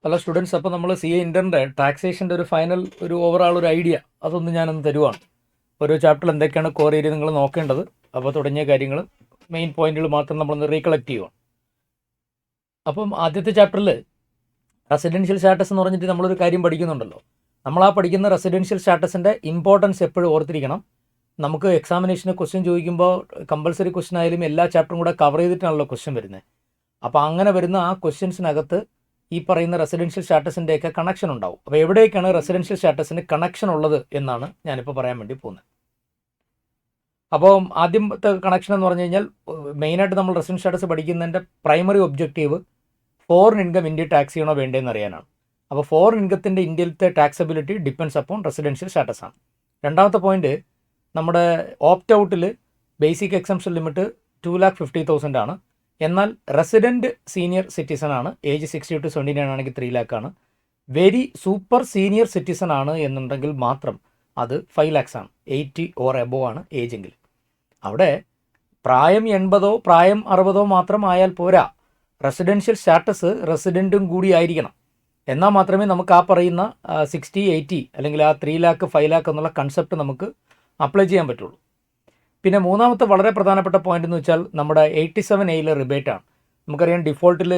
Hello students, അപ്പോൾ നമ്മൾ C A ഇൻ്ററിൻ്റെ ടാക്സേഷൻ്റെ ഒരു ഫൈനൽ ഒരു ഓവറാൾ ഒരു ഐഡിയ അതൊന്ന് ഞാനൊന്ന് തരുവാണ്. ഓരോ ചാപ്റ്ററിൽ എന്തൊക്കെയാണ് കോർ ഏരിയ നിങ്ങൾ നോക്കേണ്ടത്, അപ്പോൾ തുടങ്ങിയ കാര്യങ്ങൾ മെയിൻ പോയിന്റുകൾ മാത്രം നമ്മളൊന്ന് റീകളക്ട് ചെയ്യുവാണ്. അപ്പം ആദ്യത്തെ ചാപ്റ്ററിൽ റെസിഡൻഷ്യൽ സ്റ്റാറ്റസ് എന്ന് പറഞ്ഞിട്ട് നമ്മളൊരു കാര്യം പഠിക്കുന്നുണ്ടല്ലോ. നമ്മൾ ആ പഠിക്കുന്ന റെസിഡൻഷ്യൽ സ്റ്റാറ്റസിൻ്റെ ഇമ്പോർട്ടൻസ് എപ്പോഴും ഓർത്തിരിക്കണം. നമുക്ക് എക്സാമിനേഷന് ക്വസ്റ്റ്യൻ ചോദിക്കുമ്പോൾ കമ്പൾസറി ക്വസ്റ്റ്യൻ ആയാലും എല്ലാ ചാപ്റ്ററും കൂടെ കവർ ചെയ്തിട്ടാണല്ലോ ക്വസ്റ്റ്യൻ വരുന്നത്. അപ്പോൾ അങ്ങനെ വരുന്ന ആ ക്വസ്റ്റ്യൻസിനകത്ത് ഈ പറയുന്ന റെസിഡൻഷ്യൽ സ്റ്റാറ്റസിൻ്റെയൊക്കെ കണക്ഷൻ ഉണ്ടാവും. അപ്പോൾ എവിടേക്കാണ് റെസിഡൻഷ്യൽ സ്റ്റാറ്റസിന് കണക്ഷൻ ഉള്ളത് എന്നാണ് ഞാനിപ്പോൾ പറയാൻ വേണ്ടി പോകുന്നത്. അപ്പോൾ ആദ്യത്തെ കണക്ഷൻ എന്ന് പറഞ്ഞു കഴിഞ്ഞാൽ മെയിനായിട്ട് നമ്മൾ റെസിഡൻഷ്യൽ സ്റ്റാറ്റസ് പഠിക്കുന്നതിൻ്റെ primary objective foreign income India tax ചെയ്യണോ വേണ്ടതെന്ന് അറിയാനാണ്. അപ്പോൾ ഫോറിൻ ഇൻകത്തിൻ്റെ ഇന്ത്യയിലത്തെ taxability depends upon residential status ആണ്. രണ്ടാമത്തെ പോയിന്റ്, നമ്മുടെ ഓപ്റ്റ് ഔട്ടിൽ ബേസിക് എക്സംഷൻ ലിമിറ്റ് 2,50,000 ആണ്. എന്നാൽ റെസിഡൻറ്റ് സീനിയർ സിറ്റിസൺ ആണ്, ഏജ് 60 to 79 ആണെങ്കിൽ 3 lakh ആണ്. വെരി സൂപ്പർ സീനിയർ സിറ്റിസൺ ആണ് എന്നുണ്ടെങ്കിൽ മാത്രം അത് 5 lakhs ആണ്. 80 or above ആണ് ഏജെങ്കിൽ. അവിടെ പ്രായം 80 പ്രായം 60 മാത്രം ആയാൽ പോരാ, റെസിഡൻഷ്യൽ സ്റ്റാറ്റസ് റെസിഡൻറ്റും കൂടി ആയിരിക്കണം. എന്നാൽ മാത്രമേ നമുക്ക് ആ പറയുന്ന 60, 80 അല്ലെങ്കിൽ ആ 3 lakh 5 lakh എന്നുള്ള കൺസെപ്റ്റ് നമുക്ക് അപ്ലൈ ചെയ്യാൻ പറ്റുള്ളൂ. പിന്നെ മൂന്നാമത്തെ വളരെ പ്രധാനപ്പെട്ട പോയിന്റ് എന്ന് വെച്ചാൽ നമ്മുടെ 87A റിബേറ്റ് ആണ്. നമുക്കറിയാം ഡിഫോൾട്ടിൽ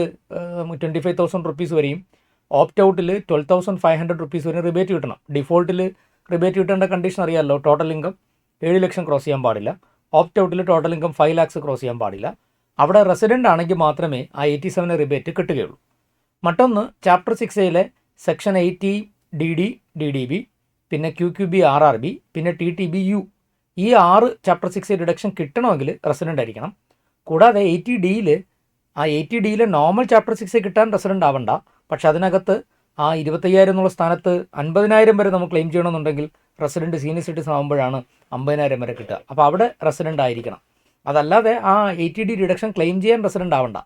25,000 rupees വരെയും ഓപ്റ്റ് ഔട്ടിൽ 12,500 rupees വരെയും റിബേറ്റ് കിട്ടണം. ഡിഫോൾട്ടിൽ റിബേറ്റ് കിട്ടേണ്ട കണ്ടീഷൻ അറിയാമല്ലോ. ടോട്ടൽ ഇൻകം 7 ലക്ഷം ക്രോസ് ചെയ്യാൻ പാടില്ല. ഓപ്റ്റ് ഔട്ടിൽ ടോട്ടൽ ഇൻകം 5 lakhs ക്രോസ് ചെയ്യാൻ പാടില്ല. അവിടെ റെസിഡൻ്റ് ആണെങ്കിൽ മാത്രമേ ആ 87 റിബേറ്റ് കിട്ടുകയുള്ളൂ. മറ്റൊന്ന് chapter 6A section 80 DD DDB, പിന്നെ QQB RRB, പിന്നെ TTBU, ഈ 6 ചാപ്റ്റർ 6A ഡിഡക്ഷൻ കിട്ടണമെങ്കിൽ റെസിഡൻ്റ് ആയിരിക്കണം. കൂടാതെ 80Dയിൽ ആ 80Dയിലെ നോർമൽ ചാപ്റ്റർ 6A കിട്ടാൻ റെസിഡൻ്റ് ആവണ്ട. പക്ഷെ അതിനകത്ത് ആ 25,000 എന്നുള്ള സ്ഥാനത്ത് 50,000 വരെ നമുക്ക് ക്ലെയിം ചെയ്യണമെന്നുണ്ടെങ്കിൽ റെസിഡൻറ്റ് സീനിയർ സിറ്റിസൺ ആകുമ്പോഴാണ് 50,000 വരെ കിട്ടുക. അപ്പോൾ അവിടെ റെസിഡൻ്റ് ആയിരിക്കണം. അതല്ലാതെ ആ 80D ഡിഡക്ഷൻ ക്ലെയിം ചെയ്യാൻ റെസിഡൻ്റ് ആവണ്ട,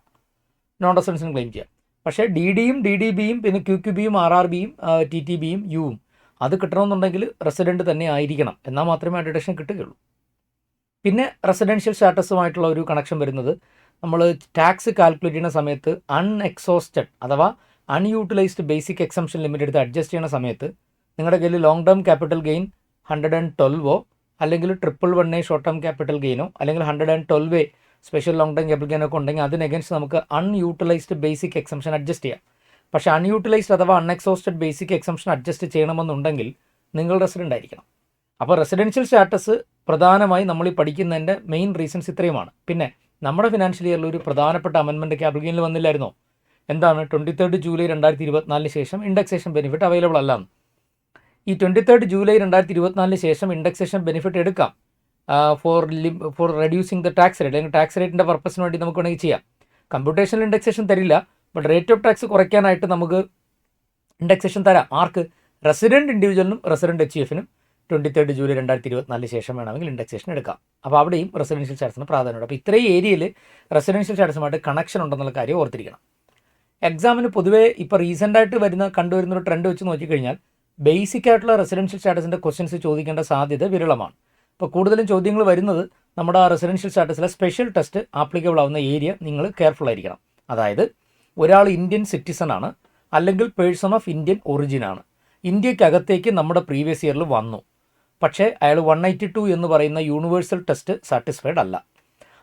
നോൺ റെസിഡൻസിന് ക്ലെയിം ചെയ്യാം. പക്ഷേ DDയും DDBയും പിന്നെ QQBയും RRBയും TTBയും യുവും അത് കിട്ടണമെന്നുണ്ടെങ്കിൽ റെസിഡൻറ്റ് തന്നെ ആയിരിക്കണം. എന്നാൽ മാത്രമേ ആ ഡിഡക്ഷൻ കിട്ടുകയുള്ളൂ. പിന്നെ റെസിഡൻഷ്യൽ സ്റ്റാറ്റസുമായിട്ടുള്ള ഒരു കണക്ഷൻ വരുന്നത്, നമ്മൾ ടാക്സ് കാൽക്കുലേറ്റ് ചെയ്യുന്ന സമയത്ത് അൺഎക്സോസ്റ്റഡ് അഥവാ അൺയൂട്ടിലൈസ്ഡ് ബേസിക് എക്സംഷൻ ലിമിറ്റ് എടുത്ത് അഡ്ജസ്റ്റ് ചെയ്യുന്ന സമയത്ത് നിങ്ങളുടെ കയ്യിൽ ലോങ് ടേം ക്യാപിറ്റൽ ഗെയിൻ 112 അല്ലെങ്കിൽ 111 ഷോർട്ട് ടേം ക്യാപിറ്റൽ ഗെയിനോ അല്ലെങ്കിൽ 112 സ്പെഷ്യൽ ലോങ് ടേം ക്യാപിറ്റൽ ഗെയിനൊക്കെ ഉണ്ടെങ്കിൽ അതിന് അഗൻസ്റ്റ് നമുക്ക് അൺയൂട്ടിലൈസ്ഡ് ബേസിക് എക്സംഷൻ അഡ്ജസ്റ്റ് ചെയ്യാം. പക്ഷേ അൺയൂട്ടിലൈസ്ഡ് അഥവാ അൺഎക്സോസ്റ്റഡ് ബേസിക് എക്സംഷൻ അഡ്ജസ്റ്റ് ചെയ്യണമെന്നുണ്ടെങ്കിൽ നിങ്ങൾ റെസിഡൻ്റ് ആയിരിക്കണം. അപ്പോൾ റെസിഡൻഷ്യൽ സ്റ്റാറ്റസ് പ്രധാനമായി നമ്മൾ ഈ പഠിക്കുന്നതിൻ്റെ മെയിൻ റീസൺസ് ഇത്രയുമാണ്. പിന്നെ നമ്മുടെ ഫിനാൻഷ്യൽ ഇയറിൽ ഒരു പ്രധാനപ്പെട്ട അമെൻമെൻറ്റ് ക്യാപിറ്റൽ ഗെയിനിൽ വന്നില്ലായിരുന്നോ? എന്താണ്? 23 ജൂലൈ 2024 ശേഷം ഇൻഡെക്സേഷൻ ബെനിഫിറ്റ് അവൈലബിൾ അല്ലാന്ന്. ഈ 23 ജൂലൈ 2024 ശേഷം ഇൻഡെക്സേഷൻ ബെനിഫിറ്റ് എടുക്കാം four reducing the tax rate, അല്ലെങ്കിൽ ടാക്സ് റേറ്റിൻ്റെ പർപ്പസിന് വേണ്ടി നമുക്ക് വേണമെങ്കിൽ ചെയ്യാം. കമ്പ്യൂട്ടേഷണൽ ഇൻഡെക്സേഷൻ തരില്ല, ബട്ട് റേറ്റ് ഓഫ് ടാക്സ് കുറയ്ക്കാനായിട്ട് നമുക്ക് ഇൻഡെക്സേഷൻ തരാം. ആർക്ക്? റെസിഡൻറ്റ് ഇൻഡിവിജ്വലിനും റെസിഡൻറ്റ് HUFനും 23 ജൂലൈ 2024 ശേഷം വേണമെങ്കിൽ ഇൻഡെക്സേഷൻ എടുക്കാം. അപ്പോൾ അവിടെയും റെസിഡൻഷ്യൽ സ്റ്റാറ്റസിന് പ്രാധാന്യമുണ്ട്. അപ്പോൾ ഇത്രയും ഏരിയയിൽ റെസിഡൻഷ്യൽ സ്റ്റാറ്റസുമായിട്ട് കണക്ഷൻ ഉണ്ടെന്നുള്ള കാര്യം ഓർത്തിരിക്കണം. എക്സാമിന് പൊതുവേ ഇപ്പോൾ റീസെൻ്റായിട്ട് കണ്ടുവരുന്ന ഒരു ട്രെൻഡ് വെച്ച് നോക്കിക്കഴിഞ്ഞാൽ ബേസിക് ആയിട്ടുള്ള റെസിഡൻഷ്യൽ സ്റ്റാറ്റസിൻ്റെ ക്വസ്റ്റ്യൻസ് ചോദിക്കേണ്ട സാധ്യത വിരളമാണ്. ഇപ്പോൾ കൂടുതലും ചോദ്യങ്ങൾ വരുന്നത് നമ്മുടെ ആ റെസിഡൻഷ്യൽ സ്റ്റാറ്റസിലെ സ്പെഷ്യൽ ടെസ്റ്റ് ആപ്ലിക്കബിൾ ആവുന്ന ഏരിയ നിങ്ങൾ കെയർഫുൾ ആയിരിക്കണം. അതായത് ഒരാൾ ഇന്ത്യൻ സിറ്റിസൺ ആണ്, അല്ലെങ്കിൽ പേഴ്സൺ ഓഫ് ഇന്ത്യൻ ഒറിജിൻ ആണ്, ഇന്ത്യക്കകത്തേക്ക് നമ്മുടെ പ്രീവിയസ് ഇയറിൽ വന്നു, പക്ഷേ അയാൾ 182 എന്ന് പറയുന്ന യൂണിവേഴ്സൽ ടെസ്റ്റ് സാറ്റിസ്ഫൈഡ് അല്ല.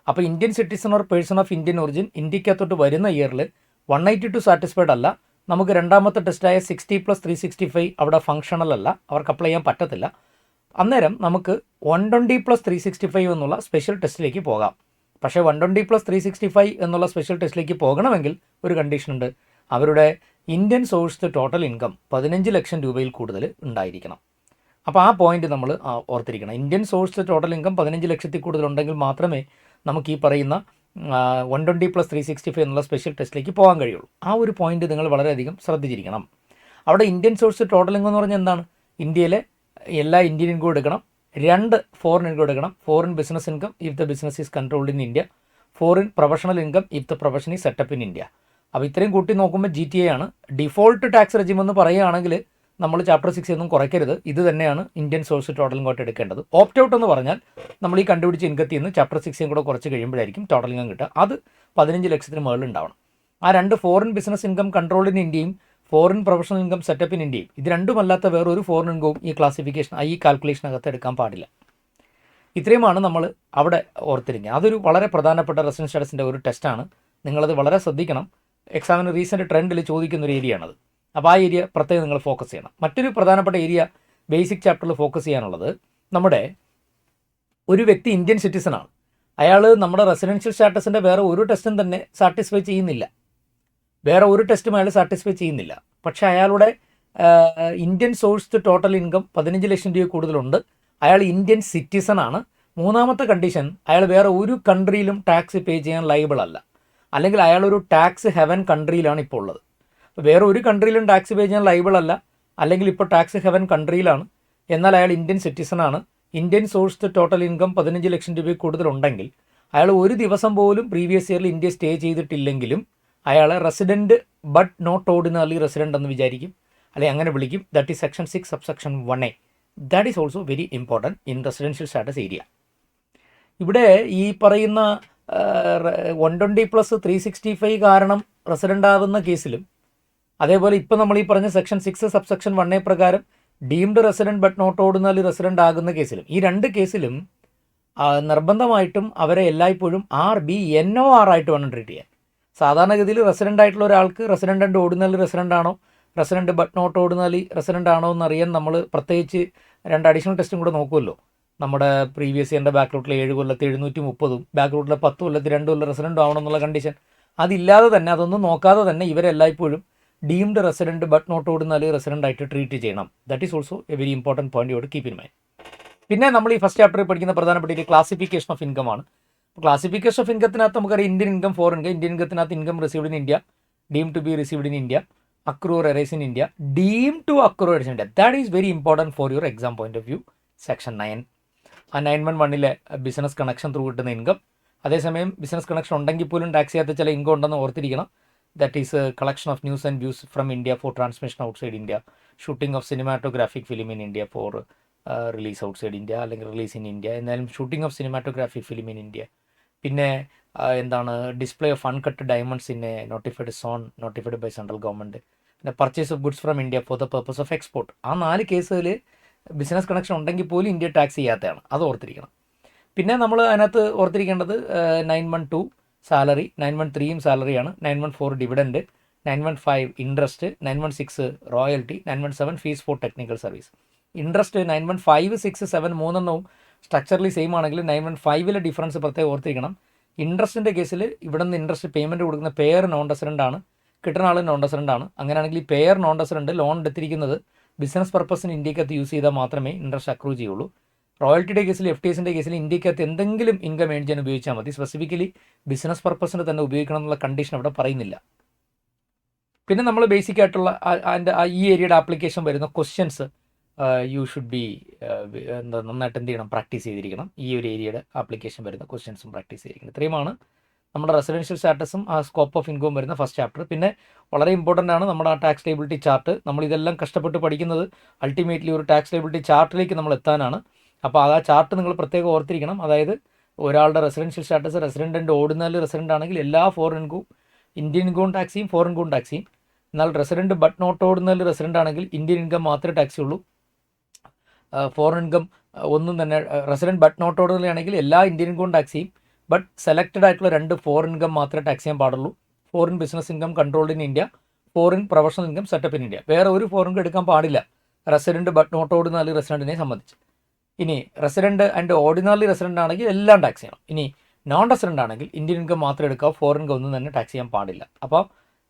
അപ്പോൾ Indian citizen or person of Indian origin ഇന്ത്യക്കകത്തോട്ട് വരുന്ന ഇയറിൽ 182 സാറ്റിസ്ഫൈഡ് അല്ല, നമുക്ക് രണ്ടാമത്തെ ടെസ്റ്റായ 60+365 അവിടെ ഫങ്ഷണൽ അല്ല, അവർക്ക് അപ്ലൈ ചെയ്യാൻ പറ്റത്തില്ല. അന്നേരം നമുക്ക് 120+365 എന്നുള്ള സ്പെഷ്യൽ ടെസ്റ്റിലേക്ക് പോകാം. പക്ഷേ 120+365 എന്നുള്ള സ്പെഷ്യൽ ടെസ്റ്റിലേക്ക് പോകണമെങ്കിൽ ഒരു കണ്ടീഷൻ ഉണ്ട്. അവരുടെ ഇന്ത്യൻ സോഴ്സ്ഡ് ടോട്ടൽ ഇൻകം 15 ലക്ഷം രൂപയിൽ കൂടുതൽ ഉണ്ടായിരിക്കണം. അപ്പോൾ ആ പോയിന്റ് നമ്മൾ ഓർത്തിരിക്കണം. ഇന്ത്യൻ സോഴ്സ്ഡ് ടോട്ടൽ ഇൻകം 15 ലക്ഷത്തിൽ കൂടുതൽ ഉണ്ടെങ്കിൽ മാത്രമേ നമുക്ക് ഈ പറയുന്ന 120+365 എന്നുള്ള സ്പെഷ്യൽ ടെസ്റ്റിലേക്ക് പോകാൻ കഴിയുള്ളൂ. ആ ഒരു പോയിന്റ് നിങ്ങൾ വളരെയധികം ശ്രദ്ധിച്ചിരിക്കണം. അവിടെ ഇന്ത്യൻ സോഴ്സ് ടോട്ടൽ ഇൻകം എന്ന് പറഞ്ഞാൽ എന്താണ്? ഇന്ത്യയിലെ എല്ലാ ഇന്ത്യൻ ഇൻകം എടുക്കണം, 2 ഫോറിൻ ഇൻകം എടുക്കണം. Foreign business income if the business is controlled in India, foreign professional income if the profession is setup in India. അപ്പോൾ ഇത്രയും കൂട്ടി നോക്കുമ്പോൾ GTA ആണ്. ഡിഫോൾട്ട് ടാക്സ് റെജിം എന്ന് പറയുകയാണെങ്കിൽ നമ്മൾ ചാപ്റ്റർ 6 ഒന്നും കുറയ്ക്കരുത്, ഇത് തന്നെയാണ് ഇന്ത്യൻ സോഴ്സ് ടോട്ടൽ ഇൻകം എടുക്കേണ്ടത്. ഓപ്റ്റ് ഔട്ട് എന്ന് പറഞ്ഞാൽ നമ്മൾ ഈ കണ്ടുപിടിച്ച ഇൻകത്തിൽ നിന്ന് ചാപ്റ്റർ 6 കൂടെ കുറച്ച് കഴിയുമ്പോഴായിരിക്കും ടോട്ടൽ ഇൻകം കിട്ടുക. അത് 15 ലക്ഷത്തിന് മുകളിൽ ഉണ്ടാവണം. ആ 2 foreign business income control in ഇന്ത്യയും foreign professional income setup in ഇന്ത്യയും, ഇത് രണ്ടുമല്ലാത്ത വേറൊരു ഫോറിൻ ഇൻകവും ഈ കാൽക്കുലേഷനകത്ത് എടുക്കാൻ പാടില്ല. ഇത്രയുമാണ് നമ്മൾ അവിടെ ഓർത്തിരിക്കുക. അതൊരു വളരെ പ്രധാനപ്പെട്ട റെസിഡൻസ് സ്റ്റാറ്റസിൻ്റെ ഒരു ടെസ്റ്റാണ്. നിങ്ങളത് വളരെ ശ്രദ്ധിക്കണം. എക്സാമിന് റീസെൻറ്റ് ട്രെൻഡിൽ ചോദിക്കുന്ന ഒരു ഏരിയയാണത്. അപ്പോൾ ആ ഏരിയ പ്രത്യേകം നിങ്ങൾ ഫോക്കസ് ചെയ്യണം. മറ്റൊരു പ്രധാനപ്പെട്ട ഏരിയ ബേസിക് ചാപ്റ്ററിൽ ഫോക്കസ് ചെയ്യാനുള്ളത്, നമ്മുടെ ഒരു വ്യക്തി ഇന്ത്യൻ സിറ്റിസണാണ്. അയാൾ നമ്മുടെ റെസിഡൻഷ്യൽ സ്റ്റാറ്റസിൻ്റെ വേറെ ഒരു ടെസ്റ്റും തന്നെ സാറ്റിസ്ഫൈ ചെയ്യുന്നില്ല. പക്ഷേ അയാളുടെ ഇന്ത്യൻ സോഴ്സ്ഡ് ടോട്ടൽ ഇൻകം 15 ലക്ഷം രൂപ കൂടുതലുണ്ട്. അയാൾ ഇന്ത്യൻ സിറ്റിസൺ ആണ്. മൂന്നാമത്തെ കണ്ടീഷൻ, അയാൾ വേറെ ഒരു കൺട്രിയിലും ടാക്സ് പേ ചെയ്യാൻ ലയബിൾ അല്ല, അല്ലെങ്കിൽ അയാളൊരു ടാക്സ് ഹെവൻ കൺട്രിയിലാണ് ഇപ്പോൾ ഉള്ളത്. വേറെ ഒരു കൺട്രിയിലും ടാക്സ് പേ ചെയ്യാൻ ലയബിൾ അല്ല, അല്ലെങ്കിൽ ഇപ്പോൾ ടാക്സ് ഹെവൻ കൺട്രിയിലാണ്, എന്നാൽ അയാൾ ഇന്ത്യൻ സിറ്റിസൺ ആണ്. ഇന്ത്യൻ സോഴ്സ്ഡ് ടോട്ടൽ ഇൻകം 15 ലക്ഷം രൂപ കൂടുതലുണ്ടെങ്കിൽ, അയാൾ ഒരു ദിവസം പോലും പ്രീവിയസ് ഇയറിൽ ഇന്ത്യ സ്റ്റേ ചെയ്തിട്ടില്ലെങ്കിലും അയാളെ resident but not ordinary resident എന്ന് വിചാരിക്കും, അല്ലെങ്കിൽ അങ്ങനെ വിളിക്കും. That is section 6 subsection 1A. That is also very important in residential status area. ഇവിടെ ഈ പറയുന്ന 120+365 കാരണം റെസിഡൻ്റ് ആവുന്ന കേസിലും, അതേപോലെ ഇപ്പോൾ നമ്മൾ ഈ പറഞ്ഞ സെക്ഷൻ 6 സബ്സെക്ഷൻ 1A പ്രകാരം deemed resident but not ordinary resident ആകുന്ന കേസിലും, ഈ രണ്ട് കേസിലും നിർബന്ധമായിട്ടും അവരെ എല്ലായ്പ്പോഴും RBNOR ആയിട്ട് വേണം ട്രീറ്റ് ചെയ്യാൻ. സാധാരണഗതിയിൽ റെസിഡൻ്റ് ആയിട്ടുള്ള ഒരാൾക്ക് റെസിഡൻ്റ് ആൻഡ് ഓർഡിനറി റെസിഡൻ്റ് ആണോ, resident but not ordinary resident ആണോ എന്നറിയാൻ നമ്മൾ പ്രത്യേകിച്ച് 2 അഡീഷണൽ ടെസ്റ്റും കൂടെ നോക്കുമല്ലോ. നമ്മുടെ പ്രീവിയസ് ഇയറിൻ്റെ ബാക്ക് റൂട്ടിൽ 7 കൊല്ലത്ത് 730, ബാക്ക് റൂട്ടിലെ 10 കൊല്ലത്ത് 2 കൊല്ലം റെസിഡൻ്റ് ആവണം എന്നുള്ള കണ്ടീഷൻ അതില്ലാതെ തന്നെ, അതൊന്നും നോക്കാതെ തന്നെ ഇവരെല്ലായ്പ്പോഴും deemed resident but not ordinary resident ആയിട്ട് ട്രീറ്റ് ചെയ്യണം. That is also a very important point you keep in mind. പിന്നെ നമ്മൾ ഈ ഫസ്റ്റ് ചാപ്റ്ററിൽ പഠിക്കുന്ന പ്രധാനപ്പെട്ട ഒരു ക്ലാസിഫിക്കേഷൻ ഓഫ് ഇൻകം ആണ്. ക്ലാസിഫിക്കേഷൻ ഓഫ് ഇൻകത്തിനകത്ത് നമുക്കറിയാം Indian income, foreign income. Indian ഇൻകത്തിനകത്ത് income received in India, deem to be received in India, accrue arise in India, deem to accrue arise in India. That is very important for your exam point of view. Section 9 ആ 911 business connection through കിട്ടുന്ന income. അതേസമയം business connection ഉണ്ടെങ്കിൽ പോലും tax ചെയ്യാത്ത ചില income ഉണ്ടെന്ന് ഓർത്തിരിക്കണം. That is collection of news and views from India for transmission outside India, shooting of cinematographic film in India for release outside India, അല്ലെങ്കിൽ release in India. എന്നാലും shooting of cinematographic film in India. പിന്നെ എന്താണ് display of uncut diamonds in a notified zone notified by central government. പിന്നെ purchase of goods from India for the purpose of export. ആ 4 കേസുകൾ business connection ഉണ്ടെങ്കിൽ പോലും India tax ചെയ്യാത്തതാണ്. അത് ഓർത്തിരിക്കണം. പിന്നെ നമ്മൾ അതിനകത്ത് ഓർത്തിരിക്കേണ്ടത് 912 സാലറി, 913 സാലറിയാണ്, 914 dividend, 915 interest, 916 royalty, 917 fees for technical service. Interest 915, 6, 7 മൂന്നെണ്ണവും സ്ട്രക്ചറലി സെയിം ആണെങ്കിൽ 915 ഡിഫറൻസ് പ്രത്യേകം ഓർത്തിരിക്കണം. ഇൻട്രസ്റ്റിൻ്റെ കേസിൽ ഇവിടെ നിന്ന് ഇൻട്രസ്റ്റ് പേയ്മെൻറ്റ് കൊടുക്കുന്ന പെയർ നോൺ റെസിഡൻ്റ് ആണ്, കിട്ടുന്ന ആൾ നോൺ റെസിഡൻ്റ് ആണ്. അങ്ങനെയാണെങ്കിൽ ഈ പെയർ നോൺ റെസിഡൻ്റ് ലോൺ എടുത്തിരിക്കുന്നത് ബിസിനസ് പർപ്പസിന് ഇന്ത്യക്കകത്ത് യൂസ് ചെയ്താൽ മാത്രമേ ഇൻട്രസ്റ്റ് അക്രൂ ചെയ്യുള്ളൂ. റോയൽറ്റിയുടെ കേസിൽ, FTSൻ്റെ കേസിൽ ഇന്ത്യക്കകത്ത് എന്തെങ്കിലും ഇൻകം ഏൺ ചെയ്യാൻ ഉപയോഗിച്ചാൽ മതി. സ്പെസിഫിക്കലി ബിസിനസ് പർപ്പസിന് തന്നെ ഉപയോഗിക്കണം എന്നുള്ള കണ്ടീഷൻ അവിടെ പറയുന്നില്ല. പിന്നെ നമ്മൾ ബേസിക് ആയിട്ടുള്ള ഈ ഏരിയയുടെ ആപ്ലിക്കേഷൻ വരുന്ന ക്വസ്റ്റ്യൻസ് യു ഷുഡ് ബി നന്നായിട്ട് എന്ത് ചെയ്യണം, പ്രാക്ടീസ് ചെയ്തിരിക്കണം. ഈ ഒരു ഏരിയയുടെ ആപ്ലിക്കേഷൻ വരുന്ന ക്വസ്റ്റ്യൻസും പ്രാക്ടീസ് ചെയ്തിരിക്കണം. ഇത്രയുമാണ് നമ്മുടെ റെസിഡൻഷ്യൽ സ്റ്റാറ്റസും ആ സ്കോപ്പ് ഓഫ് ഇൻകവും വരുന്ന ഫസ്റ്റ് ചാപ്റ്റർ. പിന്നെ വളരെ ഇമ്പോർട്ടൻ്റ് ആണ് നമ്മുടെ ആ ടാക്സ് ലയബിലിറ്റി ചാർട്ട്. നമ്മളിതെല്ലാം കഷ്ടപ്പെട്ട് പഠിക്കുന്നത് അൾട്ടിമേറ്റ്ലി ഒരു ടാക്സ് ലയബിലിറ്റി ചാർട്ടിലേക്ക് നമ്മൾ എത്താനാണ്. അപ്പോൾ ആ ചാർട്ട് നിങ്ങൾ പ്രത്യേകം ഓർത്തിരിക്കണം. അതായത് ഒരാളുടെ residential status resident and ordinary resident ആണെങ്കിൽ എല്ലാ ഫോറിൻ ഇൻകവും ഇന്ത്യൻ ഇൻകവും ടാക്സ് ചെയ്യും, ഫോറിൻ ഇൻകവും ടാക്സ് ചെയ്യും. എന്നാൽ resident but not ordinary resident ആണെങ്കിൽ ഇന്ത്യൻ ഇൻകം മാത്രമേ ടാക്സ് ഉള്ളൂ, ഫോറിൻ ഇൻകം ഒന്നും തന്നെ. റെസിഡൻറ്റ് ബട്ട് നോട്ട് ഓർഡിനറി ആണെങ്കിൽ എല്ലാ ഇന്ത്യൻ ഇൻകവും ടാക്സ് ചെയ്യും, ബട്ട് സെലക്റ്റഡ് ആയിട്ടുള്ള 2 ഫോറിൻ ഇൻകം മാത്രമേ ടാക്സ് ചെയ്യാൻ പാടുള്ളൂ. Foreign business income controlled in India, foreign professional income setup in India. വേറെ ഒരു ഫോറിൻ ഇൻകം എടുക്കാൻ പാടില്ല റെസിഡൻറ്റ് ബട്ട് നോട്ട് ഓർഡിനറി റെസിഡൻറ്റിനെ സംബന്ധിച്ച്. ഇനി റെസിഡൻറ്റ് ആൻഡ് ഓർഡിനറി റെസിഡൻ്റ് ആണെങ്കിൽ എല്ലാം ടാക്സ് ചെയ്യണം. ഇനി നോൺ റെസിഡൻ്റ് ആണെങ്കിൽ ഇന്ത്യൻ ഇൻകം മാത്രമേ എടുക്കാവൂ, ഫോറിൻ ഇൻകം ഒന്നും തന്നെ ടാക്സ് ചെയ്യാൻ പാടില്ല. അപ്പോൾ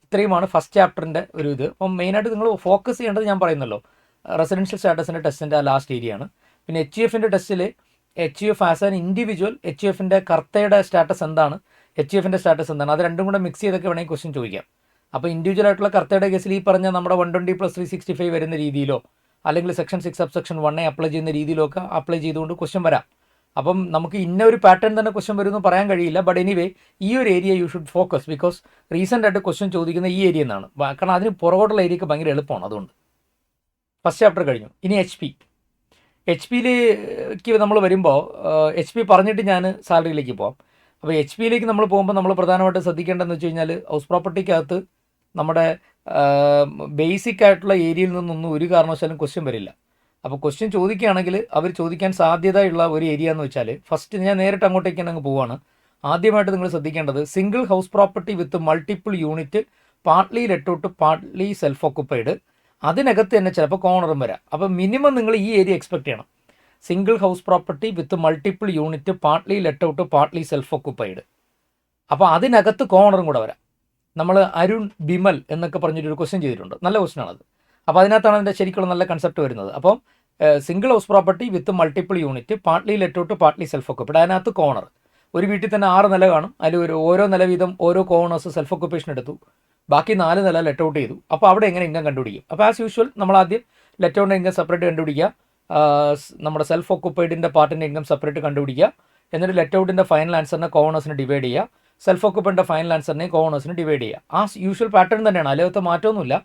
ഇത്രയുമാണ് ഫസ്റ്റ് ചാപ്റ്ററിൻ്റെ ഒരു ഇത്. അപ്പം മെയിനായിട്ട് നിങ്ങൾ ഫോക്കസ് ചെയ്യേണ്ടത് ഞാൻ പറയുന്നല്ലോ റെസിഡൻഷ്യൽ സ്റ്റാറ്റസിൻ്റെ ടെസ്റ്റിൻ്റെ ആ ലാസ്റ്റ് ഏരിയ ആണ്. പിന്നെ HUFൻ്റെ ടെസ്റ്റിൽ HUF ആസ് ആൻ ഇൻഡിവിജ്വൽ, HUFൻ്റെ കർത്തയുടെ സ്റ്റാറ്റസ് എന്താണ്, HUFൻ്റെ സ്റ്റാറ്റസ് എന്താണ്, അത് രണ്ടും കൂടെ മിക്സ് ചെയ്തൊക്കെ വേണമെങ്കിൽ ക്വസ്റ്റ്യൻ ചോദിക്കാം. അപ്പോൾ ഇൻഡിവിജ്വൽ ആയിട്ടുള്ള കർത്തയുടെ കേസിൽ ഈ പറഞ്ഞ നമ്മുടെ 120+365 വരുന്ന രീതിയിലോ, അല്ലെങ്കിൽ സെക്ഷൻ 6 സബ്സെക്ഷൻ 1A അപ്ലൈ ചെയ്യുന്ന രീതിയിലൊക്കെ അപ്ലൈ ചെയ്തുകൊണ്ട് ക്വസ്റ്റ്യൻ വരാം. അപ്പം നമുക്ക് ഇന്ന ഒരു പാറ്റേൺ തന്നെ ക്വസ്റ്റ്യൻ വരുമെന്ന് പറയാൻ കഴിയില്ല. ബട്ട് എനിവേ ഈ ഒരു area you should focus, because recent ആയിട്ട് ക്വസ്റ്റ്യൻ ചോദിക്കുന്ന ഈ ഏരിയ എന്നാണ്. കാരണം അതിന് പുറകോട്ടുള്ള ഏരിയക്ക് ഭയങ്കര എളുപ്പമാണ്. അതുകൊണ്ട് ഫസ്റ്റ് ചാപ്റ്റർ കഴിഞ്ഞു. ഇനി HP നമ്മൾ വരുമ്പോൾ HP പറഞ്ഞിട്ട് ഞാൻ സാലറിയിലേക്ക് പോകാം. അപ്പോൾ HP നമ്മൾ പോകുമ്പോൾ നമ്മൾ പ്രധാനമായിട്ട് ശ്രദ്ധിക്കേണ്ടതെന്ന് വെച്ച് കഴിഞ്ഞാൽ ഹൗസ് പ്രോപ്പർട്ടിക്കകത്ത് നമ്മുടെ ബേസിക് ആയിട്ടുള്ള ഏരിയയിൽ നിന്നൊന്നും ഒരു കാരണവശാലും ക്വസ്റ്റ്യൻ വരില്ല. അപ്പോൾ ക്വസ്റ്റ്യൻ ചോദിക്കുകയാണെങ്കിൽ അവർ ചോദിക്കാൻ സാധ്യതയുള്ള ഒരു ഏരിയ എന്ന് വെച്ചാൽ, ഫസ്റ്റ് ഞാൻ നേരിട്ട് അങ്ങോട്ടേക്ക് അങ്ങ് പോവാണ്. ആദ്യമായിട്ട് നിങ്ങൾ ശ്രദ്ധിക്കേണ്ടത് single house property with multiple unit, partly let out, partly self occupied, അതിനകത്ത് തന്നെ ചിലപ്പോൾ കോർണറും വരാം. അപ്പോൾ മിനിമം നിങ്ങൾ ഈ ഏരിയ എക്സ്പെക്ട് ചെയ്യണം. Single house property with multiple unit, partly let out, partly self occupied. അപ്പോൾ അതിനകത്ത് കോർണറും കൂടെ വരാം. നമ്മൾ അരുൺ ബിമൽ എന്നൊക്കെ പറഞ്ഞിട്ടൊരു ക്വസ്റ്റ്യൻ ചെയ്തിട്ടുണ്ട്. നല്ല ക്വസ്റ്റ്യൻ ആണത്. അപ്പോൾ അതിനകത്താണ് അതിൻ്റെ ശരിക്കുള്ള നല്ല കൺസെപ്റ്റ് വരുന്നത്. അപ്പം single house property with multiple unit, partly let out, partly self occupied, അതിനകത്ത് കോർണർ. ഒരു വീട്ടിൽ തന്നെ 6 നില കാണും. അതിൽ ഓരോ നില വീതം ഓരോ കോർണേഴ്സ് സെൽഫ് ഓക്കുപ്പേഷൻ എടുത്തു, ബാക്കി 4 നില ലെറ്റ് ഔട്ട് ചെയ്തു. അപ്പോൾ അവിടെ എങ്ങനെ ഇൻകം കണ്ടുപിടിക്കും? അപ്പോൾ ആസ് യൂഷ്വൽ നമ്മൾ ആദ്യം ലെറ്റ് ഔട്ടിൻ്റെ ഇൻകം സെപ്പറേറ്റ് കണ്ടുപിടിക്കുക, നമ്മുടെ സെൽഫ് ഓക്കുപ്പൈഡിൻ്റെ പാർട്ടിൻ്റെ ഇൻകം സെപ്പറേറ്റ് കണ്ടുപിടിക്കുക, എന്നിട്ട് ലെറ്റ് ഔട്ടിൻ്റെ ഫൈനൽ ആൻസറിനെ കോർണേഴ്സിന് ഡിവൈഡ് ചെയ്യുക, സെൽഫ് ഓക്കുപ്പൈഡിൻ്റെ ഫൈനൽ ആൻസറിനെ കോർണേഴ്സിന് ഡിവൈഡ് ചെയ്യുക. ആ യൂഷ്വൽ പാറ്റേൺ തന്നെയാണ്, അതിലകത്ത് മാറ്റമൊന്നുമില്ല.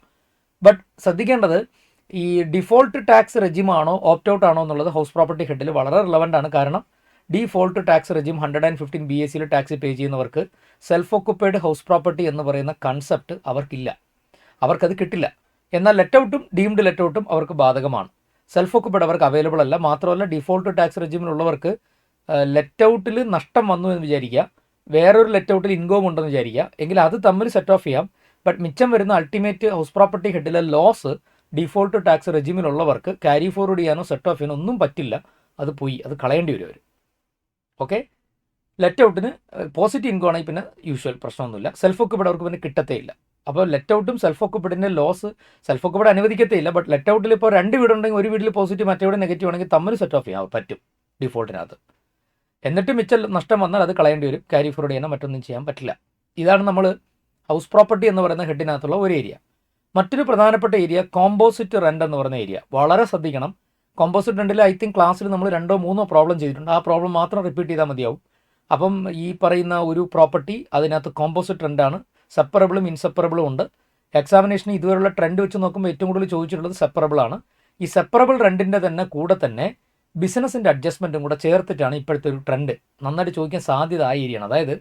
ബട്ട് ശ്രദ്ധിക്കേണ്ടത് ഈ ഡിഫോൾട്ട് ടാക്സ് റെജിമാണോ ഓപ്റ്റ് ഔട്ട് ആണോ എന്നുള്ളത് ഹൗസ് പ്രോപ്പർട്ടി ഹെഡിൽ വളരെ റിലവൻ്റ് ആണ്. കാരണം ഡിഫോൾട്ട് ടാക്സ് റെജിം 115 BSCയിൽ ടാക്സ് പേ ചെയ്യുന്നവർക്ക് സെൽഫ് ഓക്കുപ്പൈഡ് ഹൗസ് പ്രോപ്പർട്ടി എന്ന് പറയുന്ന കൺസെപ്റ്റ് അവർക്കില്ല, അവർക്കത് കിട്ടില്ല. എന്നാൽ ലെറ്റ് ഔട്ടും ഡീംഡ് ലെറ്റ് ഔട്ടും അവർക്ക് ബാധകമാണ്. സെൽഫ് ഓക്കുപ്പൈഡ് അവർക്ക് അവൈലബിൾ അല്ല. മാത്രമല്ല ഡിഫോൾട്ട് ടാക്സ് റെജിമിലുള്ളവർക്ക് ലെറ്റ് ഔട്ടിൽ നഷ്ടം വന്നു എന്ന് വിചാരിക്കുക, വേറൊരു ലെറ്റ് ഔട്ടിൽ ഇൻകം ഉണ്ടെന്ന് വിചാരിക്കുക, എങ്കിൽ അത് തമ്മിൽ സെറ്റ് ഓഫ് ചെയ്യാം. ബട്ട് മിച്ചം വരുന്ന അൾട്ടിമേറ്റ് ഹൗസ് പ്രോപ്പർട്ടി ഹെഡിലെ ലോസ് ഡിഫോൾട്ട് ടാക്സ് റെജിമിലുള്ളവർക്ക് ക്യാരി ഫോർവേഡ് ചെയ്യാനോ സെറ്റ് ഓഫ് ചെയ്യാനോ ഒന്നും പറ്റില്ല. അത് പോയി, അത് കളയേണ്ടി വരും അവർ. ഓക്കെ, ലെറ്റ് ഔട്ടിന് പോസിറ്റീവ് ഇൻകം ആണെങ്കിൽ പിന്നെ യൂഷ്വൽ പ്രശ്നമൊന്നുമില്ല. സെൽഫ് ഓക്കുപ്പൈഡ് അവർക്ക് പിന്നെ കിട്ടത്തേ ഇല്ല. അപ്പോൾ ലെറ്റ് ഔട്ടും സെൽഫ് ഓക്കുപ്പൈഡിൻ്റെ ലോസ് സെൽഫ് ഓക്കുപ്പൈഡ് അനുവദിക്കത്തേ ഇല്ല. ബട്ട് ലെറ്റ് ഔട്ടിൽ ഇപ്പോൾ 2 വീടുണ്ടെങ്കിൽ ഒരു വീട്ടിൽ പോസിറ്റീവ് മറ്റേ വീട് നെഗറ്റീവ് ആണെങ്കിൽ തമ്മിൽ സെറ്റ് ഓഫ് ചെയ്യാൻ പറ്റും ഡിഫോൾട്ടിനകത്ത്. എന്നിട്ട് മിച്ചം നഷ്ടം വന്നാൽ അത് കളയേണ്ടി വരും, ക്യാരി ഫോർവേഡ് ചെയ്യാനോ മറ്റൊന്നും ചെയ്യാൻ പറ്റില്ല. ഇതാണ് നമ്മൾ ഹൗസ് പ്രോപ്പർട്ടി എന്ന് പറയുന്ന ഹെഡിനകത്തുള്ള ഒരു ഏരിയ. മറ്റൊരു പ്രധാനപ്പെട്ട ഏരിയ കോമ്പോസിറ്റ് റെൻ്റ് എന്ന് പറയുന്ന ഏരിയ. വളരെ ശ്രദ്ധിക്കണം. കോമ്പോസിറ്റ് റെൻറ്റിൽ ഐ തിങ്ക് ക്ലാസ്സിൽ നമ്മൾ 2 3 പ്രോബ്ലം ചെയ്തിട്ടുണ്ട്. ആ പ്രോബ്ലം മാത്രം റിപ്പീറ്റ് ചെയ്താൽ മതിയാവും. അപ്പം ഈ പറയുന്ന ഒരു പ്രോപ്പർട്ടി അതിനകത്ത് കോമ്പോസിറ്റ് റെൻ്റാണ്. സെപ്പറബിളും ഇൻസെപ്പറബിളും ഉണ്ട്. എക്സാമിനേഷന് ഇതുവരെയുള്ള ട്രെൻഡ് വെച്ച് നോക്കുമ്പോൾ ഏറ്റവും കൂടുതൽ ചോദിച്ചിട്ടുള്ളത് സെപ്പറബിൾ ആണ്. ഈ സെപ്പറബിൾ റെൻറ്റിൻ്റെ തന്നെ കൂടെ തന്നെ ബിസിനസ്സിൻ്റെ അഡ്ജസ്റ്റ്മെൻറ്റും കൂടെ ചേർത്തിട്ടാണ് ഇപ്പോഴത്തെ ഒരു ട്രെൻഡ് നന്നായിട്ട് ചോദിക്കാൻ സാധ്യത ആ ഏരിയയാണ്. അതായത്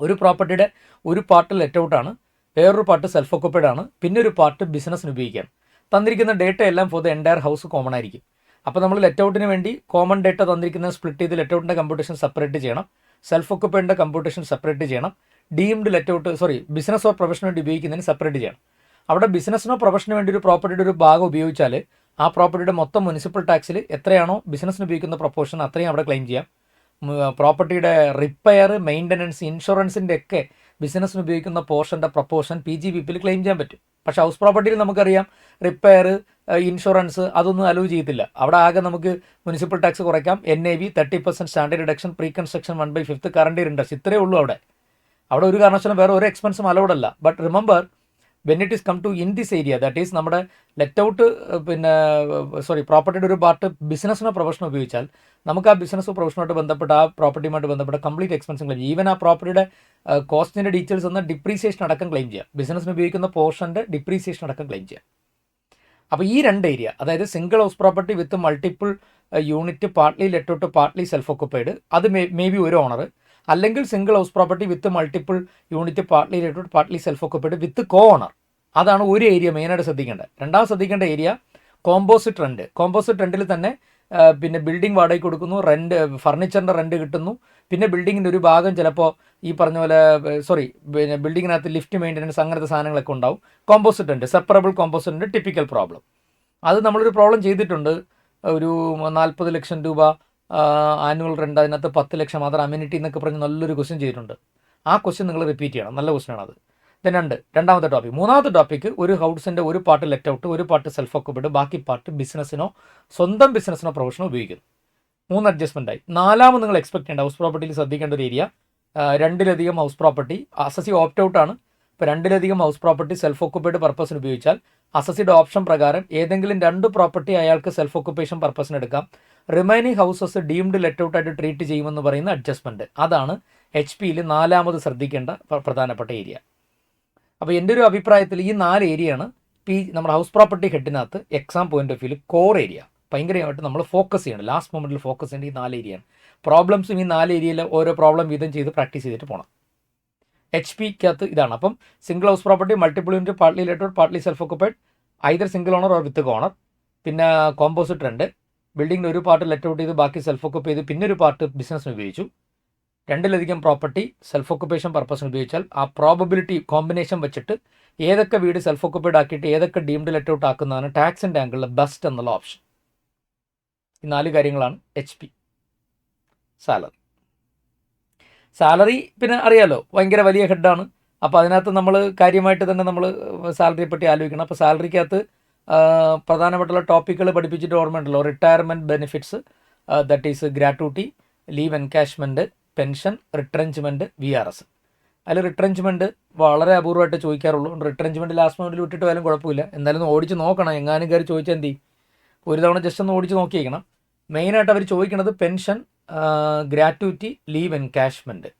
ഒരു പ്രോപ്പർട്ടിയുടെ ഒരു പാർട്ട് ലെറ്റ് ഔട്ടാണ്, വേറൊരു പാർട്ട് സെൽഫ് ഓക്കുപ്പൈഡ് ആണ്, പിന്നെ ഒരു പാർട്ട് ബിസിനസ്സിന് ഉപയോഗിക്കാം. തന്നിരിക്കുന്ന ഡേറ്റ എല്ലാം for the entire house common ആയിരിക്കും. അപ്പോൾ നമ്മൾ ലെറ്റ് ഔട്ടിന് വേണ്ടി കോമൺ ഡേറ്റ തന്നിരിക്കുന്നത് സ്പ്ലിറ്റ് ചെയ്ത് ലെറ്റ് ഔട്ടിൻ്റെ കമ്പ്യൂട്ടേഷൻ സെപ്പറേറ്റ് ചെയ്യണം, സെൽഫ് ഓക്കുപ്പൈഡിൻ്റെ കമ്പ്യൂട്ടേഷൻ സെപ്പറേറ്റ് ചെയ്യണം, deemed let out business or പ്രൊഫഷന് വേണ്ടി ഉപയോഗിക്കുന്നതിന് സെപ്പറേറ്റ് ചെയ്യണം. അവിടെ ബിസിനസ്സിനോ പ്രൊഫഷന് വേണ്ടി ഒരു പ്രോപ്പർട്ടിയുടെ ഒരു ഭാഗം ഉപയോഗിച്ചാൽ ആ പ്രോപ്പർട്ടിയുടെ മൊത്തം മുനിസിപ്പൽ ടാക്സിൽ എത്രയാണോ ബിസിനസ്സിന് ഉപയോഗിക്കുന്ന പ്രൊപ്പോർഷൻ അത്രയും അവിടെ ക്ലെയിം ചെയ്യാം. പ്രോപ്പർട്ടിയുടെ റിപ്പയർ, മെയിൻ്റനൻസ്, ഇൻഷുറൻസിൻ്റെ ഒക്കെ ബിസിനസ്സിന് ഉപയോഗിക്കുന്ന പോർഷൻ്റെ പ്രൊപ്പോർഷൻ PGBPയിൽ ക്ലെയിം ചെയ്യാൻ പറ്റും. പക്ഷേ ഹൗസ് പ്രോപ്പർട്ടിയിൽ നമുക്കറിയാം റിപ്പയർ, ഇൻഷുറൻസ് അതൊന്നും അലോ ചെയ്യത്തില്ല. അവിടെ ആകെ നമുക്ക് മുനിസിപ്പൽ ടാക്സ് കുറയ്ക്കാം, NAV 30% standard deduction, pre construction 1/5 current year interest, ഇത്രയേ ഉള്ളൂ. അവിടെ ഒരു കാരണവശാലും വേറെ ഒരു എക്സ്പെൻസും അലൗഡ് അല്ല. But remember when it is come to in this area, that is നമ്മുടെ ലെറ്റ് ഔട്ട് പ്രോപ്പർട്ടിയുടെ ഒരു പാർട്ട് ബിസിനസ്സിനോ പ്രൊഫഷനോ ഉപയോഗിച്ചാൽ നമുക്ക് ആ ബിസിനസ്സോ പ്രൊഫഷനുമായിട്ട് ബന്ധപ്പെട്ട ആ പ്രോപ്പർട്ടിയുമായിട്ട് ബന്ധപ്പെട്ട കംപ്ലീറ്റ് എക്സ്പെൻസും ക്ലെയിം ചെയ്യാം. ഈവൻ ആ പ്രോപ്പർട്ടിയുടെ കോസ്റ്റിൻ്റെ ഡീറ്റെയിൽസ് എന്ന ഡിപ്രീസിയേഷൻ അടക്കം ക്ലെയിം ചെയ്യാം, ബിസിനസ്സിന് ഉപയോഗിക്കുന്ന പോർഷൻ്റെ ഡിപ്രീസിയേഷൻ അടക്കം ക്ലെയിം ചെയ്യാം. അപ്പോൾ ഈ 2 ഏരിയ, അതായത് single house property with multiple unit, partly let out, partly self occupied, അത് മേ ബി ഒരു ഓണർ, അല്ലെങ്കിൽ single house property with multiple unit, partly let out, partly self occupied with co owner. അതാണ് ഒരു area മെയിനായിട്ട് ശ്രദ്ധിക്കേണ്ടത്. രണ്ടാമത് ശ്രദ്ധിക്കേണ്ട area composite rent. Composite റെൻറ്റിൽ തന്നെ പിന്നെ ബിൽഡിംഗ് വാടകയ്ക്ക് കൊടുക്കുന്നു, റെൻറ്റ് ഫർണിച്ചറിൻ്റെ റെൻറ്റ് കിട്ടുന്നു, പിന്നെ ബിൽഡിങ്ങിൻ്റെ ഒരു ഭാഗം ചിലപ്പോൾ ഈ പറഞ്ഞ പോലെ പിന്നെ ബിൽഡിങ്ങിനകത്ത് ലിഫ്റ്റ് മെയിൻ്റനൻസ് അങ്ങനത്തെ സാധനങ്ങളൊക്കെ ഉണ്ടാവും. Composite rent, separable composite rent, typical problem. അത് നമ്മളൊരു പ്രോബ്ലം ചെയ്തിട്ടുണ്ട്. ഒരു 40 ലക്ഷം രൂപ ആനുവൽ റെൻറ്റ്, അതിനകത്ത് 10 ലക്ഷം അതർ അമ്യൂണിറ്റി എന്നൊക്കെ പറഞ്ഞ് നല്ലൊരു ക്വസ്റ്റ്യൻ ചെയ്തിട്ടുണ്ട്. ആ ക്വസ്റ്റ്യൻ നിങ്ങൾ റിപ്പീറ്റ് ചെയ്യണം, നല്ല ക്വസ്റ്റ്യൻ ആണ് അത്. രണ്ടാമത്തെ ടോപ്പിക്. മൂന്നാമത്തെ ടോപ്പിക്ക് ഒരു ഹൗസിൻ്റെ ഒരു പാർട്ട് ലെറ്റ് ഔട്ട്, ഒരു പാർട്ട് സെൽഫ് ഓക്കുപ്പൈഡ്, ബാക്കി പാർട്ട് ബിസിനസ്സിനോ സ്വന്തം ബിസിനസ്സിനോ പ്രൊഫഷനോ ഉപയോഗിക്കുന്നു. 3 അഡ്ജസ്റ്റ്മെൻറ്റായി. നാലാമത് നിങ്ങൾ എക്സ്പെക്ട് ചെയ്യേണ്ട ഹൗസ് പ്രോപ്പർട്ടിയിൽ ശ്രദ്ധിക്കേണ്ട ഒരു ഏരിയ, 2-ലധികം house property assessee opt out ആണ്. ഇപ്പോൾ 2-ലധികം ഹൗസ് പ്രോപ്പർട്ടി സെൽഫ് ഓക്കുപ്പൈഡ് പർപ്പസിന് ഉപയോഗിച്ചാൽ അസസിയുടെ ഓപ്ഷൻ പ്രകാരം ഏതെങ്കിലും 2 പ്രോപ്പർട്ടി അയാൾക്ക് സെൽഫ് ഓക്കുപ്പേഷൻ പർപ്പസിന് എടുക്കാം. Remaining houses deemed let out ആയിട്ട് ട്രീറ്റ് ചെയ്യുമെന്ന് പറയുന്ന അഡ്ജസ്റ്റ്മെൻറ്റ്. അതാണ് HPയിൽ 4ാമത് ശ്രദ്ധിക്കേണ്ട പ്രധാനപ്പെട്ട ഏരിയ. അപ്പോൾ എൻ്റെ ഒരു അഭിപ്രായത്തിൽ ഈ 4 ഏരിയയാണ് നമ്മുടെ ഹൗസ് പ്രോപ്പർട്ടി ഹെഡിനകത്ത് എക്സാം പോയിന്റ് ഓഫ് വ്യൂവിൽ കോർ ഏരിയ. ഭയങ്കരമായിട്ട് നമ്മൾ ഫോക്കസ് ചെയ്യണം, ലാസ്റ്റ് മൊമെൻറ്റിൽ ഫോക്കസ് ചെയ്യേണ്ട ഈ 4 ഏരിയയാണ്. പ്രോബ്ലംസും ഈ 4 ഏരിയയിൽ ഓരോ പ്രോബ്ലം വീതം ചെയ്ത് പ്രാക്ടീസ് ചെയ്തിട്ട് പോകണം. HP-ക്കകത്ത് ഇതാണ്. അപ്പം single house property, multiple unit, partly letted, partly self occupied, either single owner or with owner. പിന്നെ കോമ്പോസിറ്റ് രണ്ട്, ബിൽഡിങ്ങിൻ്റെ ഒരു പാർട്ട് ലെറ്റ് ഔട്ട് ചെയ്ത് ബാക്കി സെൽഫ് ഓക്കുപ്പൈ ചെയ്ത് പിന്നെ ഒരു പാർട്ട് ബിസിനസ്സിന് ഉപയോഗിച്ചു. രണ്ടിലധികം പ്രോപ്പർട്ടി സെൽഫ് ഓക്കുപ്പേഷൻ പർപ്പസിന് ഉപയോഗിച്ചാൽ ആ പ്രോബബിലിറ്റി കോമ്പിനേഷൻ വെച്ചിട്ട് ഏതൊക്കെ വീട് സെൽഫ് ഓക്കുപ്പൈഡ് ആക്കിയിട്ട് ഏതൊക്കെ ഡീംഡ് ലെറ്റ് ഔട്ട് ആക്കുന്നതാണ് ടാക്സിൻ്റെ ആംഗിളിൽ ബെസ്റ്റ് എന്നുള്ള ഓപ്ഷൻ. ഈ 4 കാര്യങ്ങളാണ് HP. സാലറി പിന്നെ അറിയാലോ, ഭയങ്കര വലിയ ഹെഡാണ്. അപ്പോൾ അതിനകത്ത് നമ്മൾ കാര്യമായിട്ട് തന്നെ നമ്മൾ സാലറിയെ പറ്റി ആലോചിക്കണം. അപ്പോൾ സാലറിക്കകത്ത് പ്രധാനപ്പെട്ടുള്ള ടോപ്പിക്കുകൾ പഠിപ്പിച്ചിട്ട് ഓർമ്മയുണ്ടല്ലോ. Retirement benefits, that is gratuity, leave എൻകാഷ്മെൻറ്റ്, pension, റിട്രെഞ്ച്മെൻറ്റ്, VRS. അതിൽ റിട്രെഞ്ച്മെൻറ്റ് വളരെ അപൂർവമായിട്ട് ചോദിക്കാറുള്ളൂ. റിട്രെഞ്ച്മെൻറ്റ് ലാസ്റ്റ് മൊമെൻറ്റിൽ വിട്ടിട്ട് പോയാലും കുഴപ്പമില്ല, എന്തായാലും ഒന്ന് ഓടിച്ച് നോക്കണം. എങ്ങാനും കയറി ചോദിച്ചാൽ എന്ത് ചെയ്യും, ഒരു തവണ ജസ്റ്റ് ഒന്ന് ഓടിച്ച് നോക്കിയേക്കണം. മെയിനായിട്ട് അവർ ചോദിക്കുന്നത് പെൻഷൻ, ഗ്രാറ്റുവിറ്റി, ലീവ് എൻകാഷ്മെൻറ്റ്,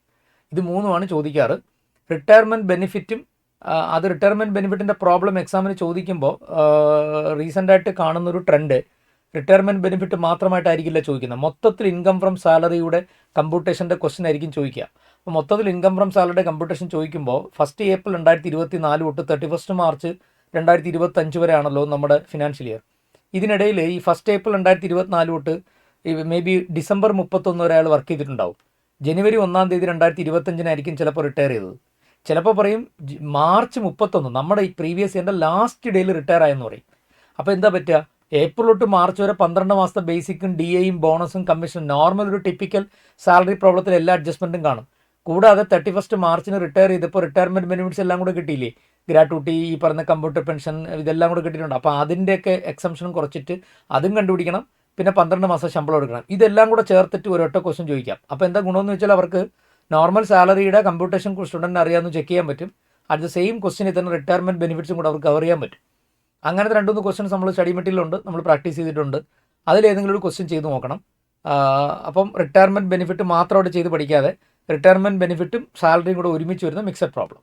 ഇത് 3മാണ് ചോദിക്കാറ്. റിട്ടയർമെൻറ്റ് ബെനിഫിറ്റും അത് റിട്ടയർമെൻറ്റ് ബെനിഫിറ്റിൻ്റെ പ്രോബ്ലം എക്സാമിന് ചോദിക്കുമ്പോൾ റീസെൻ്റായിട്ട് കാണുന്നൊരു ട്രെൻഡ്, റിട്ടയർമെൻറ്റ് ബെനിഫിറ്റ് മാത്രമായിട്ടായിരിക്കില്ല ചോദിക്കുന്നത്, മൊത്തത്തിൽ ഇൻകം ഫ്രം സാലറിയുടെ കമ്പ്യൂട്ടേഷൻ്റെ ക്വസ്റ്റ്യൻ ആയിരിക്കും ചോദിക്കുക. അപ്പോൾ മൊത്തത്തിൽ ഇൻകം ഫ്രം സാലറിയുടെ കമ്പ്യൂട്ടേഷൻ ചോദിക്കുമ്പോൾ 1 ഏപ്രിൽ 2024 തൊട്ട് 31 മാർച്ച് 2025 വരെ ആണല്ലോ നമ്മുടെ ഫിനാൻഷ്യൽ ഇയർ. ഇതിനിടയിൽ ഈ 1 ഏപ്രിൽ 2024 തൊട്ട് മേ ബി ഡിസംബർ 31 വരെ അയാൾ വർക്ക് ചെയ്തിട്ടുണ്ടാവും. ജനുവരി 1 തീയതി 2025 ചിലപ്പോൾ റിട്ടയർ ചെയ്തത്. ചിലപ്പോൾ പറയും മാർച്ച് 31, നമ്മുടെ ഈ പ്രീവിയസ് ഇയറിൻ്റെ ലാസ്റ്റ് ഡേയിൽ റിട്ടയർ ആയെന്ന് പറയും. അപ്പോൾ എന്താ പറ്റുക, ഏപ്രിൽ തൊട്ട് മാർച്ച് വരെ 12 മാസത്തെ ബേസിക്കും DAയും ബോണസും കമ്മീഷനും, നോർമൽ ഒരു ടിപ്പിക്കൽ സാലറി പ്രോബ്ലത്തിൽ എല്ലാ അഡ്ജസ്റ്റ്മെൻറ്റും കാണും. കൂടാതെ 31 മാർച്ചിന് റിട്ടയർ ചെയ്തപ്പോൾ റിട്ടയർമെൻറ്റ് ബെനിഫിറ്റ്സ് എല്ലാം കൂടെ കിട്ടിയില്ലേ, ഗ്രാറ്റുവിറ്റി, ഈ പറഞ്ഞ കമ്പ്യൂട്ടർ പെൻഷൻ, ഇതെല്ലാം കൂടെ കിട്ടിയിട്ടുണ്ട്. അപ്പോൾ അതിൻ്റെയൊക്കെ എക്സംഷനും കുറച്ചിട്ട് അതും കണ്ടുപിടിക്കണം. പിന്നെ 12 മാസം ശമ്പളം എടുക്കണം. ഇതെല്ലാം കൂടെ ചേർത്തിട്ട് ഒരൊറ്റ ക്വസ്റ്റ്യൻ ചോദിക്കാം. അപ്പോൾ എന്താ ഗുണമെന്ന് വെച്ചാൽ അവർക്ക് നോർമൽ സാലറിയുടെ കമ്പ്യൂട്ടേഷൻ സ്റ്റുഡൻറ്റിന് അറിയാമെന്ന് ചെക്ക് ചെയ്യാൻ പറ്റും. അറ്റ് ദ സെയിം ക്വസ്റ്റിനിൽ തന്നെ റിട്ടയർമെൻറ്റ് ബെനിഫിറ്റ്സും കൂടെ അവർക്ക് കവർ ചെയ്യാൻ പറ്റും. അങ്ങനത്തെ 2-3 ക്വസ്റ്റ്യൻസ് നമ്മൾ സ്റ്റഡി മെറ്റീരിയലുണ്ട്, നമ്മൾ പ്രാക്ടീസ് ചെയ്തിട്ടുണ്ട്. അതിലേതെങ്കിലും ഒരു ക്വസ്റ്റ്യൻ ചെയ്ത് നോക്കണം. അപ്പം റിട്ടയർമെൻറ്റ് ബെനിഫിറ്റ് മാത്രം അവിടെ ചെയ്ത് പഠിക്കാതെ റിട്ടയർമെൻറ്റ് ബെനിഫിറ്റും സാലറിയും കൂടെ ഒരുമിച്ച് വരുന്ന മിക്സഡ് പ്രോബ്ലം,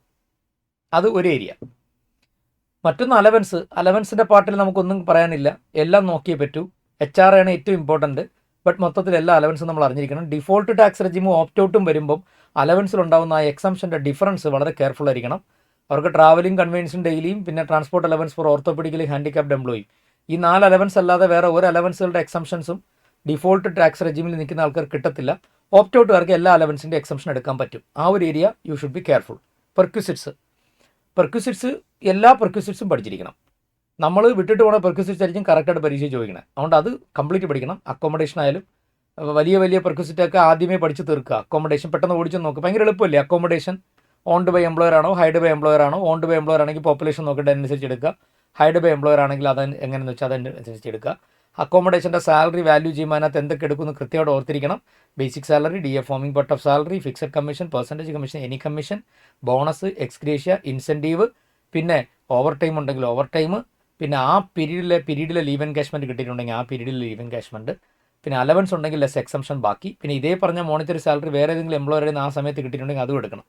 അത് ഒരു ഏരിയ. മറ്റൊന്ന് അലവൻസിൻ്റെ പാർട്ടിൽ നമുക്കൊന്നും പറയാനില്ല, എല്ലാം നോക്കിയേ പറ്റൂ. HRA ആണ് ഏറ്റവും ഇമ്പോർട്ടൻറ്റ്. ബട്ട് മൊത്തത്തിൽ എല്ലാ അലവൻസും നമ്മൾ അറിഞ്ഞിരിക്കണം. ഡിഫോൾട്ട് ടാക്സ് റെജിമും ഓപ്റ്റ് ഔട്ടും വരുമ്പം അലവൻസിലുണ്ടാകുന്ന ആ എക്സംഷൻ്റെ ഡിഫറൻസ് വളരെ കെയർഫുൾ ആയിരിക്കണം. അവർക്ക് ട്രാവലിംഗ് കൺവീനിയൻസും ഡെയിലിയും, പിന്നെ transport allowance for orthopaedically handicapped employee, ഈ 4 അലവൻസ് അല്ലാതെ വേറെ ഒരു അലവൻസുകളുടെ എക്സംഷൻസും ഡിഫോൾട്ട് ടാക്സ് റെജിമിൽ നിൽക്കുന്ന ആൾക്കാർ കിട്ടത്തില്ല. ഓപ്റ്റ് ഔട്ടുകാർക്ക് എല്ലാ അലവൻസിൻ്റെ എക്സംഷൻ എടുക്കാൻ പറ്റും. ആ ഒരു area you should be careful. Perquisites എല്ലാ പെർക്വിസിറ്റ്സും പഠിച്ചിരിക്കണം. നമ്മൾ വിട്ടിട്ട് പോകണ പെർക്വിസിറ്റ്സ് ആയിരിക്കും കറക്റ്റായിട്ട് പരീക്ഷ ചോദിക്കണം. അതുകൊണ്ട് അത് കംപ്ലീറ്റ് പഠിക്കണം. അക്കോമഡേഷൻ ആയാലും വലിയ പെർക്വിസിറ്റൊക്കെ ആദ്യമേ പഠിച്ച് തീർക്കുക. അക്കോമഡേഷൻ പെട്ടെന്ന് ഓടിച്ച് നോക്കുക, ഭയങ്കര എളുപ്പമല്ലേ. അക്കോമഡേഷൻ ഓൺഡ് ബൈ എംപ്ലോയർ ആണോ ഹൈഡ് ബൈ എംപ്ലോയർ ആണോ? ഓൺഡ് ബൈ എംപ്ലോയർ ആണെങ്കിൽ പോപ്പുലേഷൻ നോക്കിയിട്ട് അതിനനുസരിച്ച് എടുക്കുക. ഹൈഡ് ബൈ എംപ്ലോയർ ആണെങ്കിൽ അത് എങ്ങനെയെന്ന് വെച്ചാൽ അതനുസരിച്ച് എടുക്കുക. അക്കോമഡേഷൻ്റെ സാലറി വാല്യൂ ചെയ്യുമ്പോൾ അതിനകത്ത് എന്തൊക്കെ എടുക്കുമെന്ന് കൃത്യമായിട്ട് ഓർത്തിരിക്കണം. Basic salary, DA foaming part of salary, fixed commission, percentage commission, any commission, bonus, ex gratia, incentive, പിന്നെ ഓവർ ടൈം ഉണ്ടെങ്കിൽ ഓവർ ടൈം, പിന്നെ ആ പീരീഡിലെ ലീവ് എൻകാഷ്മെൻറ്റ് കിട്ടിയിട്ടുണ്ടെങ്കിൽ ആ പീരീഡിൽ ലീവ് എൻകാഷ്മെൻറ്റ്, പിന്നെ അലവൻസ് ഉണ്ടെങ്കിൽ ലെസ് എക്സംഷൻ ബാക്കി, പിന്നെ ഇതേ പറഞ്ഞ മോണിറ്ററി സാലറി വേറെ ഏതെങ്കിലും എംപ്ലോയറിൽ നിന്ന് ആ സമയത്ത് കിട്ടിയിട്ടുണ്ടെങ്കിൽ അതും എടുക്കണം.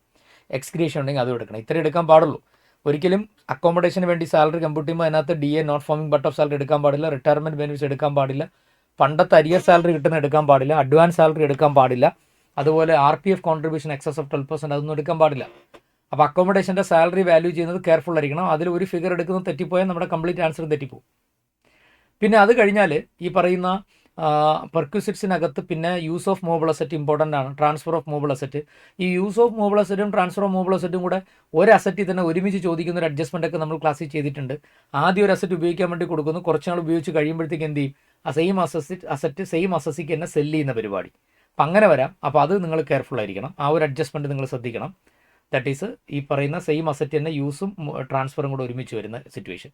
എക്സ്ഗ്രേഷ്യ ഉണ്ടെങ്കിൽ അതും എടുക്കണം. ഇത്രയും എടുക്കാൻ പാടുള്ളൂ. ഒരിക്കലും അക്കോമഡേഷന് വേണ്ടി സാലറി കമ്പ്യൂട്ട് ചെയ്യുമ്പോൾ അതിനകത്ത് DA not forming part of salary എടുക്കാൻ പാടില്ല, റിട്ടയർമെൻറ്റ് ബെനിഫിറ്റ്സ് എടുക്കാൻ പാടില്ല, പണ്ടത്തെ അരിയർ സാലറി കിട്ടുന്ന എടുക്കാൻ പാടില്ല, അഡ്വാൻസ് സാലറി എടുക്കാൻ പാടില്ല, അതുപോലെ RPF കോൺട്രിബ്യൂഷൻ എക്സസ് ഓഫ് 12% അതൊന്നും എടുക്കാൻ പാടില്ല. അപ്പോൾ അക്കോമഡേഷൻ്റെ സാലറി വാല്യൂ ചെയ്യുന്നത് കെയർഫുൾ ആയിരിക്കണം. അതിൽ ഒരു ഫിഗർ എടുക്കുന്നത് തെറ്റിപ്പോയാൽ നമ്മുടെ കംപ്ലീറ്റ് ആൻസർ തെറ്റിപ്പോകും. പിന്നെ അത് കഴിഞ്ഞാൽ ഈ പറയുന്ന പെർക്വിസിറ്റ്സിനകത്ത് പിന്നെ use of movable asset important ആണ്, ട്രാൻസ്ഫർ ഓഫ് മൂവബിൾ അസറ്റ്. ഈ യൂസ് ഓഫ് മൂവബിൾ അസറ്റും ട്രാൻസ്ഫർ ഓഫ് മൂവബിൾ അസറ്റും കൂടെ ഒരു അസറ്റിൽ തന്നെ ഒരുമിച്ച് ചോദിക്കുന്ന ഒരു അഡ്ജസ്റ്റ്മെൻ്റ് ഒക്കെ നമ്മൾ ക്ലാസ്സിൽ ചെയ്തിട്ടുണ്ട്. ആദ്യം ഒരു അസറ്റ് ഉപയോഗിക്കാൻ വേണ്ടി കൊടുക്കുന്നു, കുറച്ച് നാൾ ഉപയോഗിച്ച് കഴിയുമ്പോഴത്തേക്ക് എന്ത് ചെയ്യും, ആ സെയിം അസസിക്ക് തന്നെ സെല്ല് ചെയ്യുന്ന പരിപാടി. അപ്പം അങ്ങനെ വരാം. അപ്പോൾ അത് നിങ്ങൾ കെയർഫുൾ ആയിരിക്കണം, ആ ഒരു അഡ്ജസ്റ്റ്മെൻറ്റ് നിങ്ങൾ ശ്രദ്ധിക്കണം. ദാറ്റ് ഈസ് ഈ പറയുന്ന സെയിം അസറ്റ് തന്നെ യൂസും ട്രാൻസ്ഫറും കൂടെ ഒരുമിച്ച് വരുന്ന സിറ്റുവേഷൻ.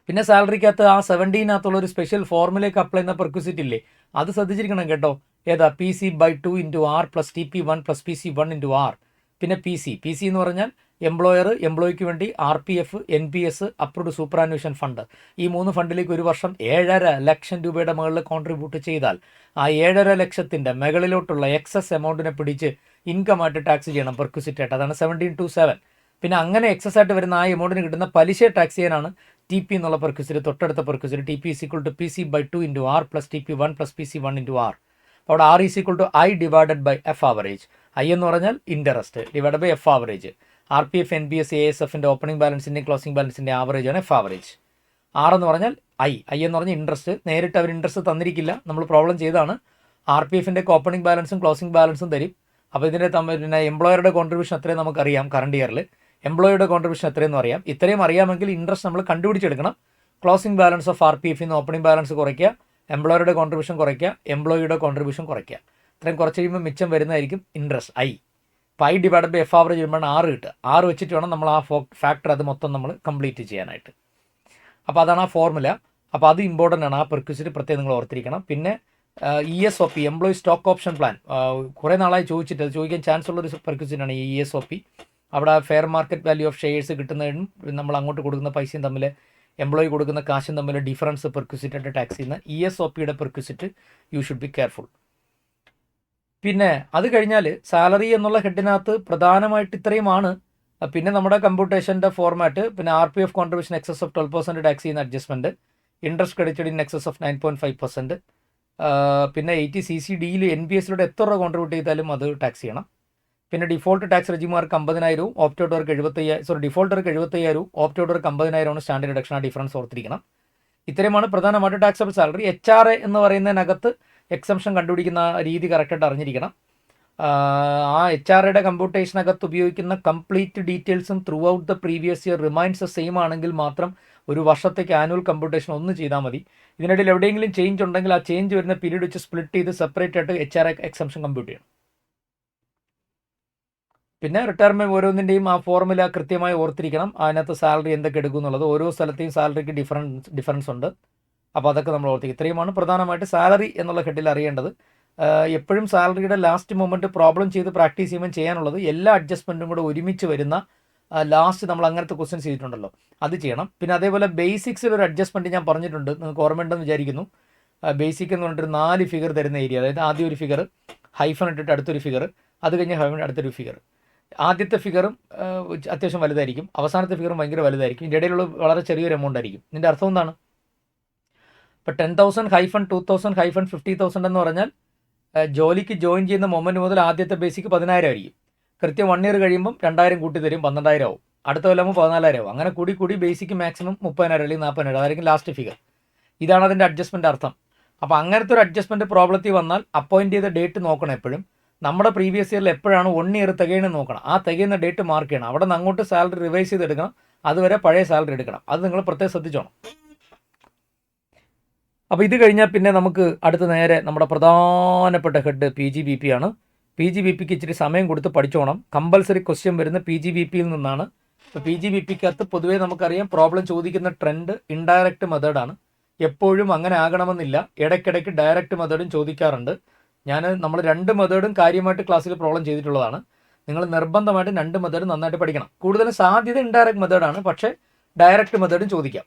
പിന്നെ സാലറിക്കകത്ത് ആ 17-നകത്തുള്ള ഒരു സ്പെഷ്യൽ ഫോർമുലയ്ക്ക് അപ്ലൈ ചെയ്യുന്ന പെർക്വിസിറ്റ് ഇല്ലേ, അത് ശ്രദ്ധിച്ചിരിക്കണം കേട്ടോ. ഏതാ? PC/2 × R + TP1 + PC1 × R. പിന്നെ PC എന്ന് പറഞ്ഞാൽ എംപ്ലോയിക്ക് വേണ്ടി RPF, NPS, approved superannuation fund. ഈ 3 ഫണ്ടിലേക്ക് ഒരു വർഷം 7.5 ലക്ഷം രൂപയുടെ മുകളിൽ കോൺട്രിബ്യൂട്ട് ചെയ്താൽ ആ 7.5 ലക്ഷത്തിൻ്റെ മുകളിലോട്ടുള്ള എക്സസ് എമൗണ്ടിനെ പിടിച്ച് ഇൻകമായിട്ട് ടാക്സ് ചെയ്യണം പെർക്വിസിറ്റായിട്ട്. അതാണ് 17(2)(7). പിന്നെ അങ്ങനെ എക്സസ് ആയിട്ട് വരുന്ന ആ എമൗണ്ടിന് കിട്ടുന്ന പലിശയെ ടാക്സ് ചെയ്യാനാണ് TP എന്നുള്ള പെർക്വിസിറ്റ്. തൊട്ടടുത്ത perquisite TP = PC/2 × R + TP1 + PC1 × R. അവിടെ R = I/F average. ഐ എന്ന് പറഞ്ഞാൽ interest divide by F average. R P F, N P S, A S എഫിൻ്റെ ഓപ്പണിംഗ് ബാലൻസിൻ്റെയും ക്ലോസിംഗ് ബാലൻസിൻ്റെ ആവറേജാണ് എഫ് ആവറേജ്. ആർ എന്ന് പറഞ്ഞാൽ ഐ എന്ന് പറഞ്ഞാൽ ഇൻട്രസ്റ്റ്. നേരിട്ട് അവർ ഇൻട്രസ്റ്റ് തന്നിരിക്കില്ല, നമ്മൾ പ്രോബ്ലം ചെയ്താണ്. ആർ പി എഫിൻ്റെ ഓപ്പണിംഗ് ബാലൻസും ക്ലോസിംഗ് ബാലൻസും തരും. അപ്പോൾ ഇതിൻ്റെ തമ്മിൽ പിന്നെ എംപ്ലോയറുടെ കോൺട്രിബ്യൂഷൻ എത്രയും നമുക്കറിയാം. കറണ്ട് ഇയറിൽ എംപ്ലോയിയുടെ കോൺട്രിബ്യൂഷൻ എത്രയെന്ന് അറിയാം. ഇത്രയും അറിയാമെങ്കിൽ ഇൻട്രസ്റ്റ് നമ്മൾ കണ്ടുപിടിച്ചെടുക്കണം. Closing balance of R P എഫിൽ നിന്ന് ഓപ്പണിംഗ് ബാലൻസ് കുറയ്ക്കുക, എംപ്ലോയറുടെ കോൺട്രിബ്യൂഷൻ കുറയ്ക്കുക, എംപ്ലോയിയുടെ കോൺട്രിബ്യൂഷൻ കുറയ്ക്കുക. ഇത്രയും കുറച്ച് കഴിയുമ്പോൾ മിച്ചം വരുന്നതായിരിക്കും ഇൻട്രസ്റ്റ് ഐ. അപ്പോൾ I divide by F average വരുമ്പോഴാണ് 6 കിട്ടുക. 6 വെച്ചിട്ട് വേണം നമ്മൾ ആ ഫാക്ടർ അത് മൊത്തം നമ്മൾ കംപ്ലീറ്റ് ചെയ്യാനായിട്ട്. അപ്പോൾ അതാണ് ആ ഫോർമുല. അപ്പോൾ അത് ഇമ്പോർട്ടൻ്റ് ആണ്. ആ പെർക്യൂസിറ്റ് പ്രത്യേകം നിങ്ങൾ ഓർത്തിരിക്കണം. പിന്നെ ESOP, employee stock option plan, കുറേ നാളായി ചോദിച്ചിട്ട് അത് ചോദിക്കാൻ ചാൻസ് ഉള്ളൊരു പെർക്യൂസിറ്റാണ് ഈ ESOP. അവിടെ fair market value of shares കിട്ടുന്നതിനും നമ്മൾ അങ്ങോട്ട് കൊടുക്കുന്ന പൈസയും തമ്മിൽ എംപ്ലോയി കൊടുക്കുന്ന കാശും തമ്മിൽ ഡിഫറൻസ് പെർക്യൂസിറ്റായിട്ട് ടാക്സ് ചെയ്യുന്ന ESOPയുടെ perquisite you should be careful. പിന്നെ അത് കഴിഞ്ഞാൽ സാലറി എന്നുള്ള ഹെഡിനകത്ത് പ്രധാനമായിട്ട് ഇത്രയുമാണ്. പിന്നെ നമ്മുടെ കമ്പ്യൂട്ടേഷൻ്റെ ഫോർമാറ്റ്, പിന്നെ RPF contribution excess of 12% tax ചെയ്യുന്ന adjustment, interest credited in excess of 9.5%, പിന്നെ 80CCDയിൽ NPSലൂടെ എത്ര രൂപ കോൺട്രിബ്യൂട്ട് ചെയ്താലും അത് ടാക്സ് ചെയ്യണം. പിന്നെ ഡിഫോൾട്ട് ടാക്സ് റെജിമാർക്ക് 50,000, ഓപ്റ്റോട്ടർക്ക് 75,000, ഡിഫോൾട്ടർക്ക് 75,000, ഓപ്റ്റോട്ടർക്ക് 50,000 സ്റ്റാൻഡേർഡ് ഡിഡക്ഷൻ. ആ ഡിഫറൻസ് ഓർത്തിരിക്കണം. ഇത്രയുമാണ് പ്രധാനമായിട്ട് ടാക്സബിൾ സാലറി. HRA എന്ന് പറയുന്നതിനകത്ത് എക്സംഷൻ കണ്ടുപിടിക്കുന്ന രീതി കറക്റ്റായിട്ട് അറിഞ്ഞിരിക്കണം. ആ HRAയുടെ കമ്പ്യൂട്ടേഷനകത്ത് ഉപയോഗിക്കുന്ന കംപ്ലീറ്റ് ഡീറ്റെയിൽസും through out the previous year reminds same ആണെങ്കിൽ മാത്രം ഒരു വർഷത്തേക്ക് ആനുവൽ കമ്പ്യൂട്ടേഷൻ ഒന്ന് ചെയ്താൽ മതി. ഇതിനിടയിൽ എവിടെയെങ്കിലും ചേഞ്ച് ഉണ്ടെങ്കിൽ ആ ചേഞ്ച് വരുന്ന പീരീഡ് വെച്ച് സ്പ്ലിറ്റ് ചെയ്ത് സെപ്പറേറ്റ് ആയിട്ട് HRA എക്സംഷൻ കമ്പ്യൂട്ട് ചെയ്യണം. പിന്നെ റിട്ടയർമെൻറ്റ് ഓരോന്നിൻ്റെയും ആ ഫോർമുല കൃത്യമായി ഓർത്തിരിക്കണം. അതിനകത്ത് സാലറി എന്തൊക്കെ എടുക്കും എന്നുള്ളത്, ഓരോ സ്ഥലത്തെയും സാലറിക്ക് ഡിഫറൻസ് ഉണ്ട്. അപ്പോൾ അതൊക്കെ നമ്മൾ ഓർത്തിരിക്കും. ഇത്രയുമാണ് പ്രധാനമായിട്ട് സാലറി എന്നുള്ള ഹെഡിൽ അറിയേണ്ടത്. എപ്പോഴും സാലറിയുടെ ലാസ്റ്റ് മൊമെൻറ്റ് പ്രോബ്ലം ചെയ്ത് പ്രാക്ടീസ് ചെയ്യുമ്പോൾ ചെയ്യാനുള്ളത് എല്ലാ അഡ്ജസ്റ്റ്മെൻറ്റും കൂടെ ഒരുമിച്ച് വരുന്ന ലാസ്റ്റ് നമ്മൾ അങ്ങനത്തെ ക്വസ്റ്റ്യൻസ് ചെയ്തിട്ടുണ്ടല്ലോ അത് ചെയ്യണം. പിന്നെ അതേപോലെ ബേസിക്സിൽ ഒരു അഡ്ജസ്റ്റ്മെൻറ്റ് ഞാൻ പറഞ്ഞിട്ടുണ്ട്, നിങ്ങൾക്ക് ഓർമ്മയുണ്ടെന്ന് വിചാരിക്കുന്നു. ബേസിക് എന്ന് പറഞ്ഞിട്ട് 4 ഫിഗർ തരുന്ന ഏരിയ, അതായത് ആദ്യം ഒരു ഫിഗർ, ഹൈഫൺ ഇട്ടിട്ട് അടുത്തൊരു ഫിഗർ, അത് കഴിഞ്ഞ് ഹൈഫൺ അടുത്തൊരു ഫിഗർ. ആദ്യത്തെ ഫിഗറും അത്യാവശ്യം വലുതായിരിക്കും, അവസാനത്തെ ഫിഗറും ഭയങ്കര വലുതായിരിക്കും, ഇതിൻ്റെ ഇടയിലുള്ള വളരെ ചെറിയൊരു എമൗണ്ട് ആയിരിക്കും. ഇതിൻ്റെ അർത്ഥം എന്താണ്? ഇപ്പോൾ 10,000 - 2,000 - 50,000 എന്ന് പറഞ്ഞാൽ ജോലിക്ക് ജോയിൻ ചെയ്യുന്ന മൊമെൻറ്റ് മുതൽ ആദ്യത്തെ ബേസിക്ക് 10,000 ആയിരിക്കും. കൃത്യം 1 ഇയർ കഴിയുമ്പം 2,000 കൂട്ടി തരും, 12,000 ആവും. അടുത്ത കൊല്ലമ്പോൾ 14,000 ആവും. അങ്ങനെ കൂടി ബേസിക്ക് മാക്സിമം 30,000 അല്ലെങ്കിൽ 40,000, അതായിരിക്കും ലാസ്റ്റ് ഫിഗർ. ഇതാണ് അതിൻ്റെ അഡ്ജസ്റ്റ്മെൻറ്റ് അർത്ഥം. അപ്പോൾ അങ്ങനത്തെ ഒരു അഡ്ജസ്റ്റ്മെൻറ്റ് പ്രോബ്ലത്തിൽ വന്നാൽ അപ്പോയിൻറ്റ് ചെയ്ത ഡേറ്റ് നോക്കണം എപ്പോഴും. നമ്മുടെ പ്രീവിയസ് ഇയറിൽ എപ്പോഴാണ് 1 ഇയർ തികയണമെന്ന് നോക്കണം. ആ തികയുന്ന ഡേറ്റ് മാർക്ക് ചെയ്യണം. അവിടെ നിന്ന് അങ്ങോട്ട് സാലറി റിവൈസ് ചെയ്തെടുക്കണം, അതുവരെ പഴയ സാലറി എടുക്കണം. അത് നിങ്ങൾ പ്രത്യേകം ശ്രദ്ധിച്ചോണം. അപ്പോൾ ഇത് കഴിഞ്ഞാൽ പിന്നെ നമുക്ക് അടുത്ത നേരെ നമ്മുടെ പ്രധാനപ്പെട്ട ഹെഡ് PGBP ആണ്. PGBPക്ക് ഇച്ചിരി സമയം കൊടുത്ത് പഠിച്ചോണം. കമ്പൽസറി ക്വസ്റ്റ്യൻ വരുന്ന PGBPയിൽ നിന്നാണ്. ഇപ്പോൾ PGBPക്കകത്ത് പൊതുവേ നമുക്കറിയാം പ്രോബ്ലം ചോദിക്കുന്ന ട്രെൻഡ് ഇൻഡയറക്റ്റ് മെത്തേഡാണ്. എപ്പോഴും അങ്ങനെ ആകണമെന്നില്ല, ഇടയ്ക്കിടയ്ക്ക് ഡയറക്റ്റ് മെത്തേഡും ചോദിക്കാറുണ്ട്. നമ്മൾ 2 മെത്തേഡും കാര്യമായിട്ട് ക്ലാസ്സിൽ പ്രോബ്ലം ചെയ്തിട്ടുള്ളതാണ്. നിങ്ങൾ നിർബന്ധമായിട്ടും 2 മെത്തേഡ് നന്നായിട്ട് പഠിക്കണം. കൂടുതലും സാധ്യത ഇൻഡയറക്റ്റ് മെത്തേഡാണ്, പക്ഷേ ഡയറക്റ്റ് മെത്തേഡും ചോദിക്കാം.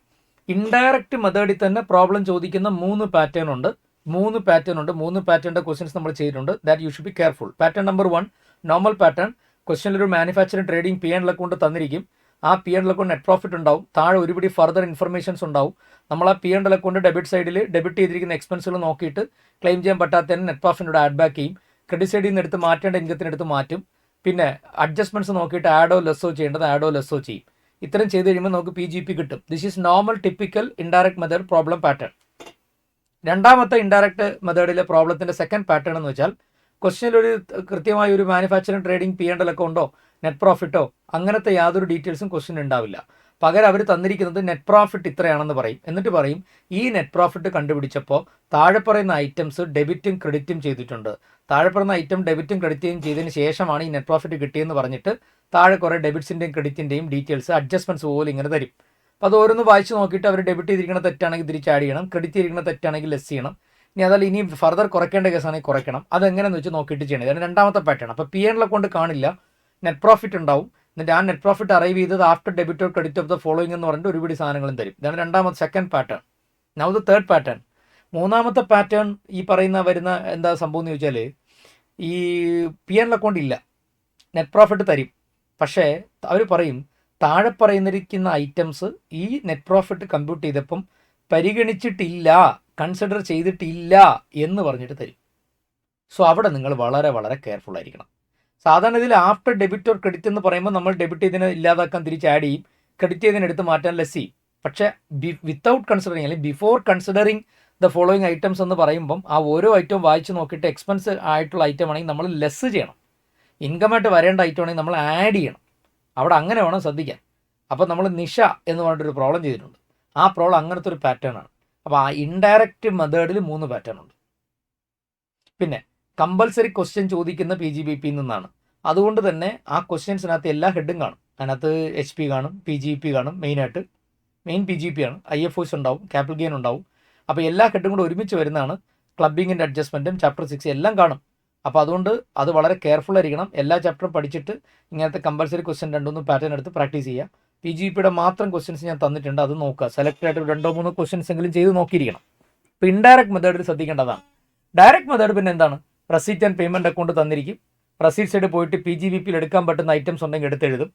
ഇൻഡയറക്റ്റ് മെത്തേഡിൽ തന്നെ പ്രോബ്ലം ചോദിക്കുന്ന 3 പാറ്റേൺ ഉണ്ട്. 3 പാറ്റേണിൻ്റെ ക്വസ്റ്റ്യൻസ് നമ്മൾ ചെയ്തിട്ടുണ്ട്. That you should be careful. Pattern number 1 normal pattern. ക്വസ്റ്റ്യനിലൊരു മാനുഫാക്ചറിങ് ട്രേഡിംഗ് P&L അക്കൗണ്ട് തന്നിരിക്കും. ആ P&L അക്കൗണ്ട് നെറ്റ് പ്രോഫിറ്റ് ഉണ്ടാവും, താഴെ ഒരുപടി ഫർദർ ഇൻഫർമേഷൻസ് ഉണ്ടാവും. നമ്മൾ ആ P&L അക്കൗണ്ട് ഡെബിറ്റ് സൈഡിൽ ഡെബിറ്റ് ചെയ്തിരിക്കുന്ന എക്സ്പെൻസുകൾ നോക്കിയിട്ട് ക്ലെയിം ചെയ്യാൻ പറ്റാത്തതിന് നെറ്റ് പ്രോഫിറ്റിനോട് ആഡ് ബാക്ക് ചെയ്യും. ക്രെഡിറ്റ് സൈഡിൽ നിന്ന് എടുത്ത് മാറ്റേണ്ട ഇൻകത്തിനെടുത്ത് മാറ്റും. പിന്നെ അഡ്ജസ്റ്റ്മെൻറ്റ്സ് നോക്കിയിട്ട് ആഡോ ലെസ്സോ ചെയ്യേണ്ടത് ആഡോ ലെസ്സോ ചെയ്യും. ഇത്രയും ചെയ്ത് കഴിയുമ്പോൾ നമുക്ക് PGP കിട്ടും. This is normal typical indirect method problem pattern. രണ്ടാമത്തെ ഇൻഡയറക്റ്റ് മെത്തേഡിലെ പ്രോബ്ലത്തിൻ്റെ സെക്കൻഡ് പാറ്റേൺ എന്ന് വെച്ചാൽ ക്വസ്റ്റ്യനിലൊരു കൃത്യമായ ഒരു മാനുഫാക്ചറിങ് ട്രേഡിംഗ് P&L അക്കൗണ്ടോ നെറ്റ് പ്രോഫിറ്റോ അങ്ങനത്തെ യാതൊരു ഡീറ്റെയിൽസും ക്വസ്റ്റ്യൻ ഉണ്ടാവില്ല. പകരം അവർ തന്നിരിക്കുന്നത് നെറ്റ് പ്രോഫിറ്റ് ഇത്രയാണെന്ന് പറയും. എന്നിട്ട് പറയും ഈ നെറ്റ് പ്രോഫിറ്റ് കണ്ടുപിടിച്ചപ്പോൾ താഴെ പറയുന്ന ഐറ്റംസ് ഡെബിറ്റും ക്രെഡിറ്റും ചെയ്തിട്ടുണ്ട്. താഴെ പറയുന്ന ഐറ്റം ഡെബിറ്റും ക്രെഡിറ്റും ചെയ്തതിന് ശേഷമാണ് ഈ നെറ്റ് പ്രോഫിറ്റ് കിട്ടിയെന്ന് പറഞ്ഞിട്ട് താഴെ കുറേ ഡെബിറ്റ്സിൻ്റെയും ക്രെഡിറ്റിൻ്റെയും ഡീറ്റെയിൽസ് അഡ്ജസ്റ്റ്മെൻറ്റ്സ് പോലും ഇങ്ങനെ തരും. അപ്പോൾ അത് ഓരോന്ന് വായിച്ച് നോക്കിയിട്ട് അവർ ഡെബിറ്റ് ചെയ്തിരിക്കുന്ന തെറ്റാണെങ്കിൽ തിരിച്ച് ആഡ് ചെയ്യണം, ക്രെഡിറ്റ് ചെയ്തിരിക്കുന്ന തെറ്റാണെങ്കിൽ ലെസ് ചെയ്യണം. ഇനി അതല്ല ഇനി ഫർദർ കുറയ്ക്കേണ്ട കേസാണെങ്കിൽ കുറയ്ക്കണം. അതെങ്ങനെയെന്ന് വെച്ച് നോക്കിയിട്ട് ചെയ്യണം. ഇതാണ് രണ്ടാമത്തെ പാറ്റേൺ. അപ്പോൾ P&L അക്കൗണ്ട് കാണില്ല, നെറ്റ് പ്രോഫിറ്റ് ഉണ്ടാവും. എന്നിട്ട് ആ നെറ്റ് പ്രോഫിറ്റ് അറൈവ് ചെയ്തത് after debit or credit of the following എന്ന് പറഞ്ഞിട്ട് ഒരുപിടി സാധനങ്ങളും തരും. ഇതാണ് രണ്ടാമത്തെ second pattern. Now the third pattern. മൂന്നാമത്തെ പാറ്റേൺ ഈ പറയുന്ന വരുന്ന എന്താ സംഭവം എന്ന് ചോദിച്ചാൽ ഈ P&L അക്കൗണ്ട് ഇല്ല, നെറ്റ് പ്രോഫിറ്റ് തരും. പക്ഷേ അവർ പറയും താഴെ പറയുന്നിരിക്കുന്ന ഐറ്റംസ് ഈ നെറ്റ് പ്രോഫിറ്റ് കമ്പ്യൂട്ട് ചെയ്തപ്പം പരിഗണിച്ചിട്ടില്ല, കൺസിഡർ ചെയ്തിട്ടില്ല എന്ന് പറഞ്ഞിട്ട് തരും. സോ അവിടെ നിങ്ങൾ വളരെ വളരെ കെയർഫുൾ ആയിരിക്കണം. സാധാരണ ഇതിൽ ആഫ്റ്റർ ഡെബിറ്റ് ഓർ ക്രെഡിറ്റ് എന്ന് പറയുമ്പോൾ നമ്മൾ ഡെബിറ്റ് ചെയ്തതിനെ ഇല്ലാതാക്കാൻ തിരിച്ച് ആഡ് ചെയ്യും, ക്രെഡിറ്റ് ചെയ്തതിന് എടുത്ത് മാറ്റാൻ ലെസ് ചെയ്യും. പക്ഷേ വിത്തൗട്ട് കൺസിഡറിങ് അല്ലെങ്കിൽ before considering the following items എന്ന് പറയുമ്പം ആ ഓരോ ഐറ്റവും വായിച്ച് നോക്കിയിട്ട് എക്സ്പെൻസ് ആയിട്ടുള്ള ഐറ്റം ആണെങ്കിൽ നമ്മൾ ലെസ് ചെയ്യണം. ഇൻകമായിട്ട് വരേണ്ട ഐറ്റം ആണെങ്കിൽ നമ്മൾ ആഡ് ചെയ്യണം. അവിടെ അങ്ങനെ വേണം ശ്രദ്ധിക്കാൻ. അപ്പോൾ നമ്മൾ നിഷ എന്ന് പറഞ്ഞിട്ടൊരു പ്രോബ്ലം ചെയ്തിട്ടുണ്ട്. ആ പ്രോബ്ലം അങ്ങനത്തെ ഒരു പാറ്റേൺ ആണ്. അപ്പോൾ ആ ഇൻഡയറക്റ്റ് മെത്തേഡിൽ 3 പാറ്റേൺ ഉണ്ട്. പിന്നെ കമ്പൽസറി ക്വസ്റ്റ്യൻ ചോദിക്കുന്ന PGBP നിന്നാണ്. അതുകൊണ്ട് തന്നെ ആ ക്വസ്റ്റ്യൻസിനകത്ത് എല്ലാ ഹെഡും കാണും. അതിനകത്ത് HP കാണും, PGP കാണും, മെയിൻ PGP ആണ്, IFOs ഉണ്ടാവും, ക്യാപിറ്റൽ ഗെയിൻ ഉണ്ടാവും. അപ്പോൾ എല്ലാ ഹെഡും കൂടെ ഒരുമിച്ച് വരുന്നതാണ്. ക്ലബിങ്ങിൻ്റെ അഡ്ജസ്റ്റ്മെൻറ്റും ചാപ്റ്റർ 6 എല്ലാം കാണും. അപ്പോൾ അതുകൊണ്ട് അത് വളരെ കെയർഫുൾ ആയിരിക്കണം. എല്ലാ ചാപ്റ്ററും പഠിച്ചിട്ട് ഇങ്ങനത്തെ കമ്പൽസറി ക്വസ്റ്റ്യൻ 2-3 പാറ്റേൺ എടുത്ത് പ്രാക്ടീസ് ചെയ്യുക. PGPയുടെ മാത്രം ക്വസ്റ്റ്യൻസ് ഞാൻ തന്നിട്ടുണ്ട്, അത് നോക്കുക. സെലക്ട് ആയിട്ട് 2-3 ക്വസ്റ്റ്യൻസ് എങ്കിലും ചെയ്ത് നോക്കിയിരിക്കണം. ഇപ്പോൾ ഇൻഡയറക്റ്റ് മെത്തേഡിൽ ശ്രദ്ധിക്കേണ്ടതാണ്. ഡയറക്റ്റ് മെത്തേഡ് പിന്നെ എന്താണ്? റെസീറ്റ് ആൻഡ് പേയ്മെൻറ്റ് അക്കൗണ്ട് തന്നിരിക്കും. റെസീറ്റ് സൈഡ് പോയിട്ട് PGBPയിൽ എടുക്കാൻ പറ്റുന്ന ഐറ്റംസ് ഉണ്ടെങ്കിൽ എടുത്തെഴുതും.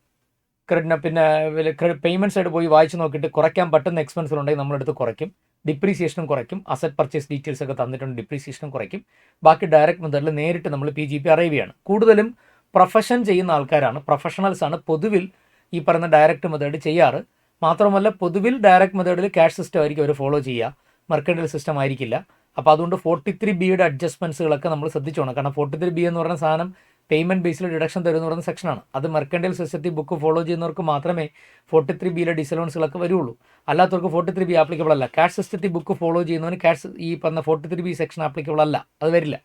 പിന്നെ പേയ്മെൻറ്റ് സൈഡ് പോയി വായിച്ച് നോക്കിയിട്ട് കുറയ്ക്കാൻ പറ്റുന്ന എക്സ്പെൻസുകൾ ഉണ്ടെങ്കിൽ നമ്മളെടുത്ത് കുറയ്ക്കും. ഡിപ്രീസിയേഷനും കുറയ്ക്കും. അസറ്റ് പർച്ചേസ് ഡീറ്റെയിൽസ് ഒക്കെ തന്നിട്ടുണ്ട്, ഡിപ്രീസിയേഷനും കുറയ്ക്കും. ബാക്കി ഡയറക്റ്റ് മെത്തേഡിൽ നേരിട്ട് നമ്മൾ PGP അറൈവ് ചെയ്യാണ്. കൂടുതലും പ്രൊഫഷൻ ചെയ്യുന്ന ആൾക്കാരാണ്, പ്രൊഫഷണൽസാണ് പൊതുവിൽ ഈ പറയുന്ന ഡയറക്റ്റ് മെത്തേഡ് ചെയ്യാറ്. മാത്രമല്ല പൊതുവിൽ ഡയറക്റ്റ് മെത്തേഡിൽ ക്യാഷ് സിസ്റ്റം ആയിരിക്കും അവർ ഫോളോ ചെയ്യുക, മെർക്കൻഡൈൽ സിസ്റ്റം ആയിരിക്കില്ല. അപ്പോൾ അതുകൊണ്ട് 43B അഡ്ജസ്റ്റ്മെൻറ്റ്സുകളൊക്കെ നമ്മൾ ശ്രദ്ധിച്ചോണം. കാരണം 43B എന്ന് പറയുന്ന സാധനം പേയ്മെൻറ്റ് ബേസിൽ ഡിഡക്ഷൻ തരുമെന്ന് പറയുന്ന സെക്ഷനാണ്. അത് മെർക്കൻഡൈൽ സിസ്റ്റത്തിൽ ബുക്ക് ഫോളോ ചെയ്യുന്നവർക്ക് മാത്രമേ 43Bയിലെ ഡിസലോൺസുകളൊക്കെ വരുള്ളൂ. അല്ലാത്തവർക്ക് 43B ആപ്ലിക്കബിൾ അല്ല. ക്യാഷ് സിസ്റ്റത്തിൽ ബുക്ക് ഫോളോ ചെയ്യുന്നവന് ഈ പറഞ്ഞ 43B സെക്ഷൻ ആപ്ലിക്കബിൾ അല്ല, അത് വരില്ല.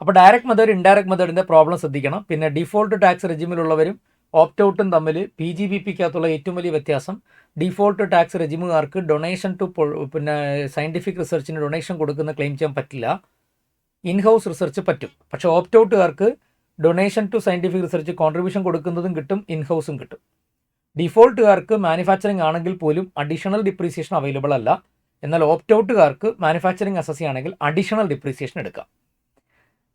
അപ്പോൾ ഡയറക്റ്റ് മെത്തേഡ് ഇൻഡയറക്റ്റ് മെത്തേഡിൻ്റെ പ്രോബ്ലം ശ്രദ്ധിക്കണം. പിന്നെ ഡിഫോൾട്ട് ടാക്സ് റെജിമിലുള്ളവരും ഓപ്റ്റ് ഔട്ടും തമ്മിൽ PGBPക്കകത്തുള്ള ഏറ്റവും വലിയ വ്യത്യാസം, ഡിഫോൾട്ട് ടാക്സ് റെജിമുകാർക്ക് ഡൊണേഷൻ ടു പിന്നെ സയൻറ്റിഫിക് റിസർച്ചിന് ഡൊണേഷൻ കൊടുക്കുന്ന ക്ലെയിം ചെയ്യാൻ പറ്റില്ല. ഇൻഹൗസ് റിസർച്ച് പറ്റും. പക്ഷേ ഓപ്റ്റ് ഔട്ടുകാർക്ക് donation to scientific research contribution കൊടുക്കുന്നതും കിട്ടും, ഇൻഹൗസും കിട്ടും. ഡിഫോൾട്ടുകാർക്ക് മാനുഫാക്ചറിങ് ആണെങ്കിൽ പോലും അഡീഷണൽ ഡിപ്രീസിയേഷൻ അവൈലബിൾ അല്ല. എന്നാൽ ഓപ്റ്റ് ഔട്ടുകാർക്ക് മാനുഫാക്ചറിങ് അസസ് ചെയ്യുകയാണെങ്കിൽ അഡീഷണൽ ഡിപ്രീസിയേഷൻ എടുക്കാം.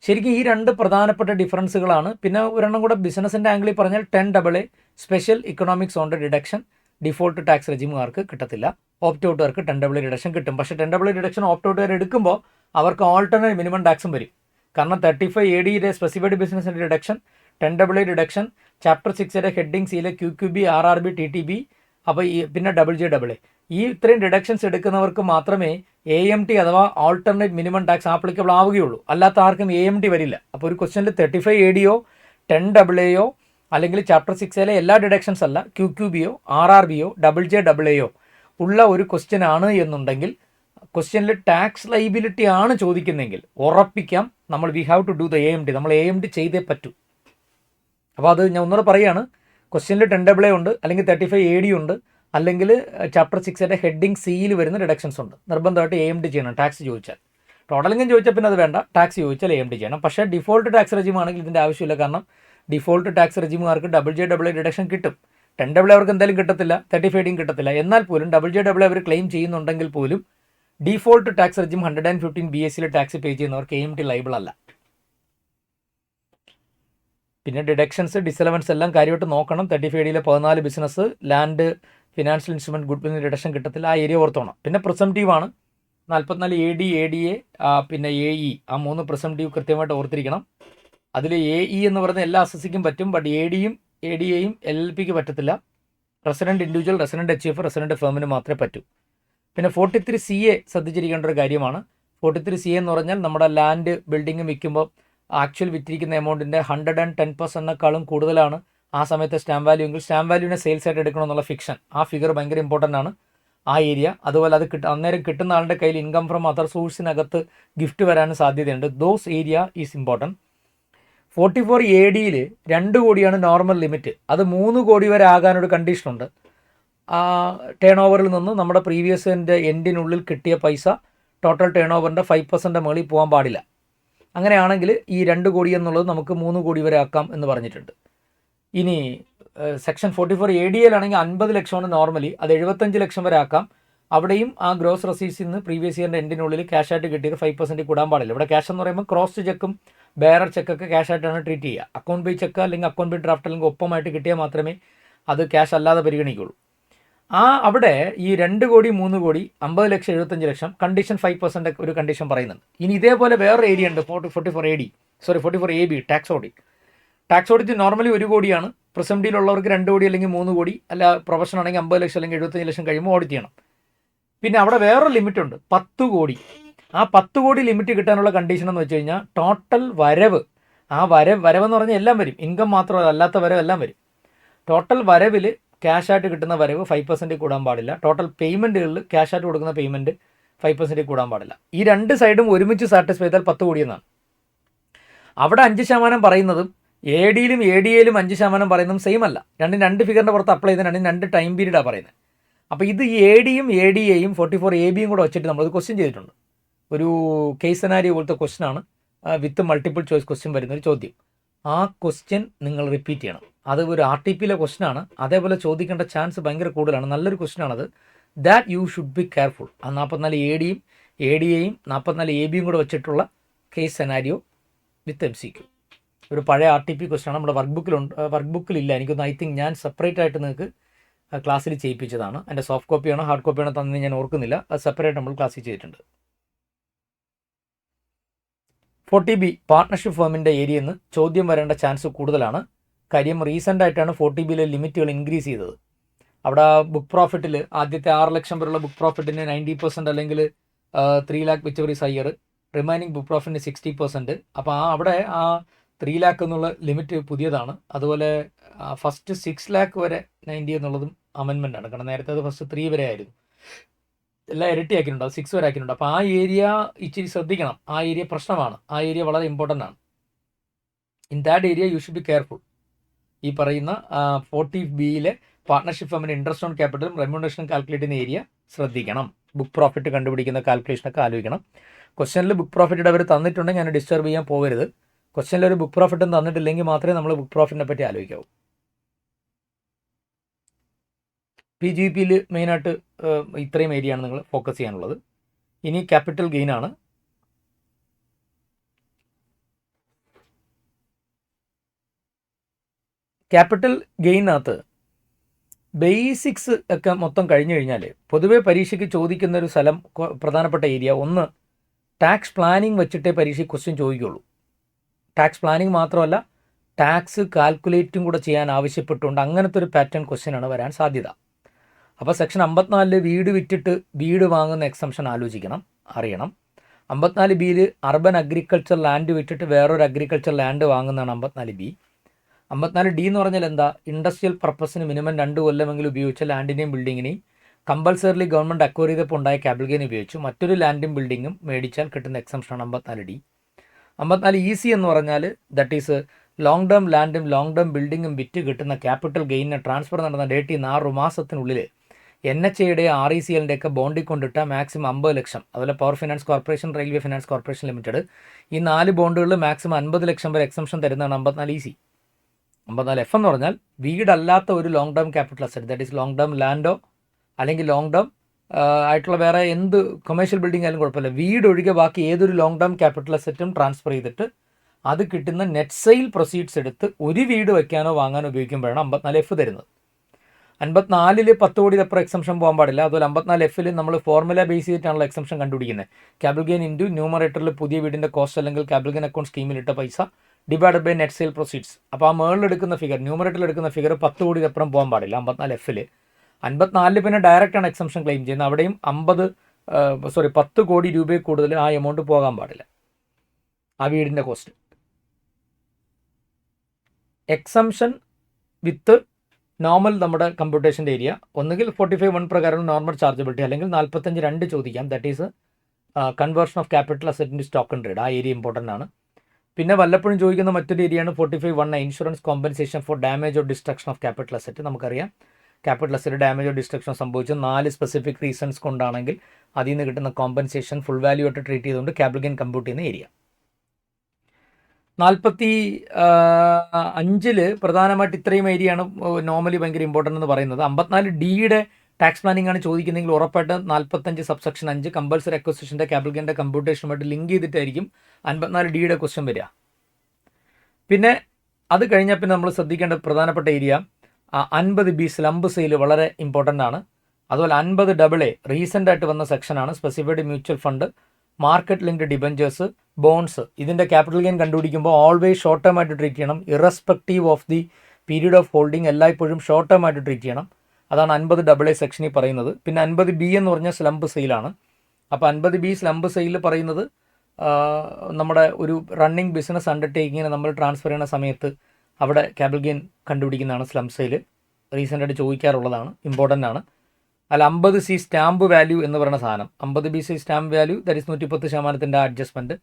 ശരിക്കും ഈ 2 പ്രധാനപ്പെട്ട ഡിഫറൻസുകളാണ്. പിന്നെ ഒരെണ്ണം കൂടെ ബിസിനസിൻ്റെ ആംഗിളിൽ പറഞ്ഞാൽ 10AA special economic zone deduction default tax റെജിമുകാർക്ക് കിട്ടത്തില്ല. ഓപ്റ്റ് ഔട്ടുകാർക്ക് 10AA ഡിഡക്ഷൻ കിട്ടും. പക്ഷേ 10AA ഡിഡക്ഷൻ ഓപ്റ്റ് ഔട്ടുകാർ എടുക്കുമ്പോൾ അവർക്ക് ഓൾട്ടർനേറ്റ് മിനിമം ടാക്സും വരും. കാരണം 35ADയുടെ സ്പെസിഫൈഡ് ബിസിനസിൻ്റെ ഡിഡക്ഷൻ, 10AA ഡിഡക്ഷൻ, ചാപ്റ്റർ 6യുടെ ഹെഡിങ് സിയിലെ QQB, RRB, TTB, അപ്പോൾ പിന്നെ JJAA ഈ ഇത്രയും ഡിഡക്ഷൻസ് എടുക്കുന്നവർക്ക് മാത്രമേ AMT അഥവാ ആൾട്ടർനേറ്റ് മിനിമം ടാക്സ് ആപ്ലിക്കബിൾ ആവുകയുള്ളൂ. അല്ലാത്ത ആർക്കും AMT വരില്ല. അപ്പോൾ ഒരു ക്വസ്റ്റ്യനിൽ 35ADയോ 10AA അല്ലെങ്കിൽ ചാപ്റ്റർ 6ലെ എല്ലാ ഡിഡക്ഷൻസ് അല്ല, QQBയോ RRBയോ JJAAയോ ഉള്ള ഒരു ക്വസ്റ്റ്യൻ ആണ് എന്നുണ്ടെങ്കിൽ, ക്വസ്റ്റ്യനിൽ ടാക്സ് ലൈബിലിറ്റി ആണ് ചോദിക്കുന്നതെങ്കിൽ ഉറപ്പിക്കാം നമ്മൾ we have to do the AMT, നമ്മൾ AMT ചെയ്തേ പറ്റൂ. അപ്പോൾ അത് ഞാൻ ഒന്നുകൂടെ പറയുകയാണ്. ക്വസ്റ്റ്യനിൽ 10AA ഉണ്ട്, അല്ലെങ്കിൽ 35AD ഉണ്ട്, അല്ലെങ്കിൽ ചാപ്റ്റർ 6ൻ്റെ ഹെഡിങ് സിയിൽ വരുന്ന ഡിഡക്ഷൻസ് ഉണ്ട്. നിർബന്ധമായിട്ട് AMT ചെയ്യണം ടാക്സ് ചോദിച്ചാൽ. ടോട്ടലിംഗം ചോദിച്ചാൽ പിന്നെ അത് വേണ്ട, ടാക്സ് ചോദിച്ചാൽ AMT ചെയ്യണം. പക്ഷേ ഡിഫോൾട്ട് ടാക്സ് റെജിം ആണെങ്കിൽ ഇതിൻ്റെ ആവശ്യമില്ല. കാരണം ഡിഫോൾട്ട് ടാക്സ് റെജിമുകാർക്ക് JJAA ഡിഡക്ഷൻ കിട്ടും. 10AA അവർക്ക് എന്തായാലും കിട്ടത്തില്ല, 35ADയും കിട്ടത്തില്ല. എന്നാൽ പോലും JJAA അവർ ക്ലെയിം ചെയ്യുന്നുണ്ടെങ്കിൽ പോലും ഡിഫോൾട്ട് ടാക്സ് റെജിം 115 BSൽ ടാക്സ് പേ ചെയ്യുന്നവർക്ക് AMT ലൈബിൾ അല്ല. പിന്നെ ഡിഡക്ഷൻസ് ഡിസലവൻസ് എല്ലാം കാര്യമായിട്ട് നോക്കണം. 35ADയിലെ 14 ബിസിനസ്, ലാൻഡ്, ഫിനാൻഷ്യൽ ഇൻസ്ട്രുമെൻറ്റ്, ഗുഡ് വില്ലിന് ഡിഡക്ഷൻ കിട്ടത്തില്ല. ആ ഏരിയ ഓർത്തോണം. പിന്നെ പ്രിസംറ്റീവ് ആണ് 44AD, ADA, പിന്നെ AE, ആ 3 പ്രിസംറ്റീവ് കൃത്യമായിട്ട് ഓർത്തിരിക്കണം. അതിൽ AE എന്ന് പറയുന്ന എല്ലാ അസസിക്കും പറ്റും, ബട്ട് ADയും ADAയും LLPക്ക് പറ്റത്തില്ല. Resident individual, resident HF, resident ഫേമിന് മാത്രമേ പറ്റൂ. പിന്നെ 43CA ശ്രദ്ധിച്ചിരിക്കേണ്ട ഒരു കാര്യമാണ്. 43CA എന്ന് പറഞ്ഞാൽ നമ്മുടെ ലാൻഡ് ബിൽഡിംഗ് വിൽക്കുമ്പോൾ ആക്ച്വൽ വിറ്റിരിക്കുന്ന എമൗണ്ടിൻ്റെ 110%ക്കാളും കൂടുതലാണ് ആ സമയത്ത് സ്റ്റാമ്പ് വാല്യൂ എങ്കിൽ സ്റ്റാമ്പ് വാല്യൂവിനെ സെയിൽസ് ആയിട്ട് എടുക്കണമെന്നുള്ള ഫിക്ഷൻ, ആ ഫിഗർ ഭയങ്കര ഇമ്പോർട്ടൻ്റ് ആണ് ആ ഏരിയ. അതുപോലെ അത് അന്നേരം കിട്ടുന്ന ആളുടെ കയ്യിൽ ഇൻകം ഫ്രം അതർ സോഴ്സിനകത്ത് ഗിഫ്റ്റ് വരാനും സാധ്യതയുണ്ട്. Those area is important. 44ADയിൽ 2 കോടിയാണ് നോർമൽ ലിമിറ്റ്. അത് 3 കോടി വരെ ആകാനൊരു കണ്ടീഷനുണ്ട്. ടേൺ ഓവറിൽ നിന്ന് നമ്മുടെ പ്രീവിയസിൻ്റെ എൻഡിനുള്ളിൽ കിട്ടിയ പൈസ ടോട്ടൽ ടേൺ ഓവറിൻ്റെ 5% മുകളിൽ പോകാൻ പാടില്ല. അങ്ങനെയാണെങ്കിൽ ഈ 2 കോടി എന്നുള്ളത് നമുക്ക് 3 കോടി വരെ ആക്കാം എന്ന് പറഞ്ഞിട്ടുണ്ട്. ഇനി സെക്ഷൻ 44ADയിലാണെങ്കിൽ 50 ലക്ഷമാണ് നോർമലി, അത് 75 ലക്ഷം വരെ ആക്കാം. അവിടെയും ആ ഗ്രോസ് റെസീറ്റ്സിൽ നിന്ന് പ്രീവിയസ് ഇയറിൻ്റെ എൻഡിനുള്ളിൽ ക്യാഷായിട്ട് കിട്ടിയത് 5% കൂടാൻ പാടില്ല. ഇവിടെ ക്യാഷ് എന്ന് പറയുമ്പോൾ ക്രോസ് ചെക്കും ബെയറർ ചെക്കൊക്കെ ക്യാഷായിട്ടാണ് ട്രീറ്റ് ചെയ്യുക. അക്കൗണ്ട് ബൈ ചെക്ക് അല്ലെങ്കിൽ അക്കൗണ്ട് ബൈ ഡ്രാഫ്റ്റ് അല്ലെങ്കിൽ ഒപ്പമായിട്ട് കിട്ടിയാൽ മാത്രമേ അത് ക്യാഷ് അല്ലാതെ പരിഗണിക്കുള്ളൂ. അവിടെ ഈ 2 കോടി 3 കോടി 50 ലക്ഷം 75 ലക്ഷം കണ്ടീഷൻ 5% ഒരു കണ്ടീഷൻ പറയുന്നുണ്ട്. ഇനി ഇതേപോലെ വേറൊരു ഏരിയ ഉണ്ട് 44 AB ടാക്സ് ഓഡിറ്റ് നോർമലി 1 കോടിയാണ്. പ്രിസംഡിയിലുള്ളവർക്ക് 2 കോടി അല്ലെങ്കിൽ 3 കോടി, അല്ല പ്രൊഫഷൻ ആണെങ്കിൽ 50 ലക്ഷം അല്ലെങ്കിൽ 75 ലക്ഷം കഴിയുമ്പോൾ ഓഡിറ്റ് ചെയ്യണം. പിന്നെ അവിടെ വേറൊരു ലിമിറ്റ് ഉണ്ട് 10 കോടി. ആ 10 കോടി ലിമിറ്റ് കിട്ടാനുള്ള കണ്ടീഷൻ എന്ന് വെച്ച് കഴിഞ്ഞാൽ ടോട്ടൽ വരവ്, ആ വരവെന്ന് പറഞ്ഞാൽ എല്ലാം വരും, ഇൻകം മാത്രമല്ല അല്ലാത്ത വരവ് എല്ലാം വരും. ടോട്ടൽ വരവിൽ ക്യാഷായിട്ട് കിട്ടുന്ന വരവ് 5% കൂടാൻ പാടില്ല. ടോട്ടൽ പേയ്മെൻറ്റുകളിൽ ക്യാഷായിട്ട് കൊടുക്കുന്ന പേയ്മെൻറ്റ് 5% കൂടാൻ പാടില്ല. ഈ 2 സൈഡും ഒരുമിച്ച് സാറ്റിസ്ഫൈ ചെയ്താൽ 10 കോടി എന്നാണ്. അവിടെ 5% പറയുന്നതും ADയിലും ADAയിലും 5% പറയുന്നതും സെയിം അല്ല. 2 ഫിഗറിൻ്റെ പുറത്ത് അപ്ലൈ ചെയ്ത 2 ടൈം പീരീഡാണ് പറയുന്നത്. അപ്പോൾ ഇത് ഈ ADയും ADAയും 44ABയും കൂടെ വെച്ചിട്ട് നമ്മളത് ക്വസ്റ്റ്യൻ ചെയ്തിട്ടുണ്ട്. ഒരു കേസ് സെനാരിയോ പോലത്തെ ക്വസ്റ്റ്യനാണ്, വിത്ത് മൾട്ടിപ്പിൾ ചോയ്സ് ക്വസ്റ്റ്യൻ വരുന്നൊരു ചോദ്യം. ആ ക്വസ്റ്റ്യൻ നിങ്ങൾ റിപ്പീറ്റ് ചെയ്യണം. അത് ഒരു RTPയിലെ ക്വസ്റ്റ്യനാണ്, അതേപോലെ ചോദിക്കേണ്ട ചാൻസ് ഭയങ്കര കൂടുതലാണ്. നല്ലൊരു ക്വസ്റ്റ്യനാണത്. That you should be careful. ആ 44 ADയും ADAയും 44 ABയും കൂടെ വെച്ചിട്ടുള്ള കേസ് സെനാരിയോ വിത്ത് MCQ. ഒരു പഴയ RTP ക്വസ്റ്റ്യനാണ്, നമ്മുടെ വർക്ക് ബുക്കിലില്ല. എനിക്കൊന്ന് ഐ തിങ്ക് ഞാൻ സെപ്പറേറ്റ് ആയിട്ട് നിങ്ങൾക്ക് ക്ലാസ്സിൽ ചെയ്യിപ്പിച്ചതാണ്. എൻ്റെ സോഫ്റ്റ് കോപ്പിയാണോ ഹാർഡ് കോപ്പിയാണോ തന്നെ ഞാൻ ഓർക്കുന്നില്ല. അത് സെപ്പറേറ്റ് നമ്മൾ ക്ലാസ്സിൽ ചെയ്തിട്ടുണ്ട്. 40B പാർട്ട്ണർഷിപ്പ് ഫേമിൻ്റെ ഏരിയയിൽ നിന്ന് ചോദ്യം വരേണ്ട ചാൻസ് കൂടുതലാണ്. കാര്യം റീസെൻ്റ് ആയിട്ടാണ് 40Bയിലെ ലിമിറ്റുകൾ ഇൻക്രീസ് ചെയ്തത്. അവിടെ ബുക്ക് പ്രോഫിറ്റിൽ ആദ്യത്തെ 6 ലക്ഷം വരെയുള്ള ബുക്ക് പ്രോഫിറ്റിന് 90% അല്ലെങ്കിൽ 3 lakh whichever is higher, remaining book പ്രോഫിറ്റിന് 60%. അപ്പോൾ അവിടെ 3 lakh എന്നുള്ള ലിമിറ്റ് പുതിയതാണ്. അതുപോലെ ഫസ്റ്റ് 6 lakh വരെ 90 എന്നുള്ളതും അമെൻമെൻ്റ് ആണ്. കാരണം നേരത്തെ അത് ഫസ്റ്റ് 3 വരെ ആയിരുന്നു, എല്ലാം ഇരട്ടിയാക്കിയിട്ടുണ്ട്, അത് 6 വരെ ആക്കിയിട്ടുണ്ട്. അപ്പോൾ ആ ഏരിയ ഇച്ചിരി ശ്രദ്ധിക്കണം. ആ ഏരിയ പ്രശ്നമാണ്, ആ ഏരിയ വളരെ ഇമ്പോർട്ടൻ്റ് ആണ്. In that area you should be careful. ഈ പറയുന്ന 40Bയിലെ പാർട്ട്ണർഷിപ്പ് ഫേമിൻ്റെ ഇൻട്രസ്റ്റ് ഓൺ ക്യാപിറ്റലും റെമ്യൂണറേഷനും കാൽക്കുലേറ്റ് ചെയ്യുന്ന ഏരിയ ശ്രദ്ധിക്കണം. ബുക്ക് പ്രോഫിറ്റ് കണ്ടുപിടിക്കുന്ന കാൽക്കുലേഷനൊക്കെ ആലോചിക്കണം. ക്വസ്റ്റ്യനിൽ ബുക്ക് പ്രോഫിറ്റ് അവർ തന്നിട്ടുണ്ടെങ്കിൽ ഞാൻ ഡിസ്റ്റർബ് ചെയ്യാൻ പോകരുത്. ക്വസ്റ്റ്യനിൽ ഒരു ബുക്ക് പ്രോഫിറ്റും തന്നിട്ടില്ലെങ്കിൽ മാത്രമേ നമ്മൾ ബുക്ക് പ്രോഫിറ്റിനെ പറ്റി ആലോചിക്കാവൂ. PGPയിൽ മെയിനായിട്ട് ഇത്രയും ഏരിയയാണ് നിങ്ങൾ ഫോക്കസ് ചെയ്യാനുള്ളത്. ഇനി ക്യാപിറ്റൽ ഗെയിൻ ആണ്. ക്യാപിറ്റൽ ഗെയിനകത്ത് ബേസിക്സ് ഒക്കെ മൊത്തം കഴിഞ്ഞു കഴിഞ്ഞാൽ പൊതുവേ പരീക്ഷയ്ക്ക് ചോദിക്കുന്ന ഒരു സ്ഥലം, പ്രധാനപ്പെട്ട ഏരിയ ഒന്ന്, ടാക്സ് പ്ലാനിങ് വെച്ചിട്ടേ പരീക്ഷയ്ക്ക് ക്വസ്റ്റ്യൻ ചോദിക്കുകയുള്ളൂ. ടാക്സ് പ്ലാനിങ് മാത്രമല്ല, ടാക്സ് കാൽക്കുലേറ്റും കൂടെ ചെയ്യാൻ ആവശ്യപ്പെട്ടുകൊണ്ട് അങ്ങനത്തെ ഒരു പാറ്റേൺ ക്വസ്റ്റ്യനാണ് വരാൻ സാധ്യത. അപ്പോൾ സെക്ഷൻ 54 വീട് വിറ്റിട്ട് വീട് വാങ്ങുന്ന എക്സംഷൻ ആലോചിക്കണം, അറിയണം. 54Bയിൽ അർബൻ അഗ്രികൾച്ചർ ലാൻഡ് വിറ്റിട്ട് വേറൊരു അഗ്രികൾച്ചർ ലാൻഡ് വാങ്ങുന്നതാണ് 54B. 54D എന്ന് പറഞ്ഞാൽ എന്താ, ഇൻഡസ്ട്രിയൽ പർപ്പസിന് മിനിമം 2 കൊല്ലമെങ്കിലും ഉപയോഗിച്ച ലാൻഡിനെയും ബിൽഡിങ്ങിനെയും കമ്പൾസറിലി ഗവൺമെൻറ് അക്വയർ ചെയ്തപ്പോൾ ഉണ്ടായ ക്യാപിറ്റൽ ഗെയിൻ ഉപയോഗിച്ചു മറ്റൊരു ലാൻഡും ബിൽഡിങ്ങും മേടിച്ചാൽ കിട്ടുന്ന എക്സംഷനാണ് 54D. 54EC എന്ന് പറഞ്ഞാൽ ദറ്റ് ഈസ് ലോങ് ടേം ലാൻഡും ലോങ് ടേം ബിൽഡിങ്ങും വിറ്റ് കിട്ടുന്ന ക്യാപിറ്റൽ ഗെയിനിന് ട്രാൻസ്ഫർ നടന്ന ഡേറ്റിൽ നിന്ന് 6 മാസത്തിനുള്ളിൽ NHAയുടെ RECLൻ്റെയൊക്കെ ബോണ്ടിൽ കൊണ്ടിട്ട മാക്സിമം 50 ലക്ഷം. അതുപോലെ power finance corporation, railway finance corporation limited, ഈ 4 ബോണ്ടുകളിൽ മാക്സിമം 50 ലക്ഷം വരെ എക്സംഷൻ തരുന്നതാണ് 54EC. 54F എന്ന് പറഞ്ഞാൽ വീടല്ലാത്ത ഒരു long term capital asset, that is long term ലാൻഡോ അല്ലെങ്കിൽ ലോങ് ടേം ആയിട്ടുള്ള വേറെ എന്ത് കൊമേഴ്ഷ്യൽ ബിൽഡിംഗ് ആയാലും കുഴപ്പമില്ല, വീട് ഒഴികെ ബാക്കി ഏതൊരു ലോങ് ടേം ക്യാപിറ്റൽ അസറ്റും ട്രാൻസ്ഫർ ചെയ്തിട്ട് അത് കിട്ടുന്ന നെറ്റ് സെയിൽ പ്രൊസീഡ്സ് എടുത്ത് ഒരു വീട് വയ്ക്കാനോ വാങ്ങാനോ ഉപയോഗിക്കുമ്പോഴാണ് 54F തരുന്നത്. 54-ൽ 10 കോടി അപ്പുറം എക്സംഷൻ പോകാൻ പാടില്ല. അതുപോലെ 54F-ൽ നമ്മൾ ഫോർമുല ബേസ് ചെയ്തിട്ടാണല്ലോ എക്സംഷൻ കണ്ടുപിടിക്കുന്നത്. ക്യാപിറ്റൽ ഗെയിൻ ഇൻറ്റു ന്യൂമറേറ്ററിൽ പുതിയ വീടിൻ്റെ കോസ്റ്റ് അല്ലെങ്കിൽ ക്യാപിറ്റൽ ഗെയിൻ അക്കൗണ്ട് സ്കീമിലിട്ട പൈസ divide by net sale proceeds. അപ്പോൾ ആ മേളിലെടുക്കുന്ന ഫിഗർ, ന്യൂമറേറ്ററിൽ എടുക്കുന്ന ഫിഗർ 10 കോടി അപ്പുറം പോകാൻ പാടില്ല 54F-ൽ. 54-ൽ പിന്നെ ഡയറക്റ്റാണ് എക്സംഷൻ ക്ലെയിം ചെയ്യുന്നത്. അവിടെയും 10 കോടി രൂപയിൽ കൂടുതൽ ആ എമൗണ്ട് പോകാൻ പാടില്ല, ആ വീടിൻ്റെ കോസ്റ്റ്. എക്സംഷൻ വിത്ത് നോർമൽ നമ്മുടെ കമ്പ്യൂട്ടേഷൻ്റെ ഏരിയ ഒന്നുകിൽ 45(1) പ്രകാരം നോർമൽ ചാർജബിലിറ്റി അല്ലെങ്കിൽ 45(2) ചോദിക്കാം. That is conversion of capital asset into stock and trade. ആ ഏരിയ ഇമ്പോർട്ടൻ്റ് ആണ്. പിന്നെ വല്ലപ്പോഴും ചോദിക്കുന്ന മറ്റൊരു ഏരിയയാണ് 45(1) insurance compensation for damage or destruction of capital asset. നമുക്കറിയാം capital asset damage or destruction സംഭവിച്ച 4 സ്പെസിഫിക് റീസൺസ് കൊണ്ടാണെങ്കിൽ അതിൽ നിന്ന് കിട്ടുന്ന കോമ്പൻസേഷൻ ഫുൾ വാല്യൂ ആയിട്ട് ട്രീറ്റ് ചെയ്തുകൊണ്ട് ക്യാപിറ്റൽ ഗെയിൻ കമ്പ്യൂട്ട് ചെയ്യുന്ന ഏരിയ. 45-ൽ പ്രധാനമായിട്ട് ഇത്രയും ഏരിയയാണ് നോർമലി ഭയങ്കര ഇമ്പോർട്ടൻ്റ് എന്ന് പറയുന്നത്. 54Dയുടെ ടാക്സ് പ്ലാനിംഗ് ആണ് ചോദിക്കുന്നതെങ്കിൽ ഉറപ്പായിട്ട് 45 സബ്സെക്ഷൻ 5 കമ്പൾസറി അക്വസിഷൻ്റെ ക്യാപിറ്റൽ ഗെയിൻ്റെ കമ്പ്യൂട്ടേഷനുമായിട്ട് ലിങ്ക് ചെയ്തിട്ടായിരിക്കും 54Dയുടെ ക്വസ്റ്റ്യൻ വരിക. പിന്നെ അത് കഴിഞ്ഞാൽ പിന്നെ നമ്മൾ ശ്രദ്ധിക്കേണ്ട പ്രധാനപ്പെട്ട ഏരിയ 50B സ്ലംബ് സെയിൽ വളരെ ഇമ്പോർട്ടൻ്റ് ആണ്. അതുപോലെ 50AA റീസെൻ്റ് ആയിട്ട് വന്ന സെക്ഷനാണ് specified mutual fund, market linked debentures, bonds. ഇതിൻ്റെ ക്യാപിറ്റൽ ഗെയിൻ കണ്ടുപിടിക്കുമ്പോൾ ഓൾവേസ് ഷോർട്ട് ടേം ആയിട്ട് ട്രീറ്റ് ചെയ്യണം. Irrespective of the period of holding എല്ലായ്പ്പോഴും ഷോർട്ട് ടേം ആയിട്ട് ട്രീറ്റ് ചെയ്യണം. അതാണ് 50AA സെക്ഷനിൽ പറയുന്നത്. പിന്നെ 50B എന്ന് പറഞ്ഞാൽ സ്ലംപ് സെയിലാണ്. അപ്പോൾ 50B സ്ലംപ് സെയിൽ പറയുന്നത് നമ്മുടെ ഒരു റണ്ണിങ് ബിസിനസ് അണ്ടർടേക്കിങ്ങിന് നമ്മൾ ട്രാൻസ്ഫർ ചെയ്യുന്ന സമയത്ത് അവിടെ ക്യാപിറ്റൽ ഗെയിൻ കണ്ടുപിടിക്കുന്നതാണ് സ്ലംപ് സെയിൽ. റീസെൻ്റായിട്ട് ചോദിക്കാറുള്ളതാണ്, ഇമ്പോർട്ടൻ്റ് ആണ്. അല്ല 50C സ്റ്റാമ്പ് വാല്യൂ എന്ന് പറയുന്ന സാധനം, 50BC stamp value that is 110% adjustment.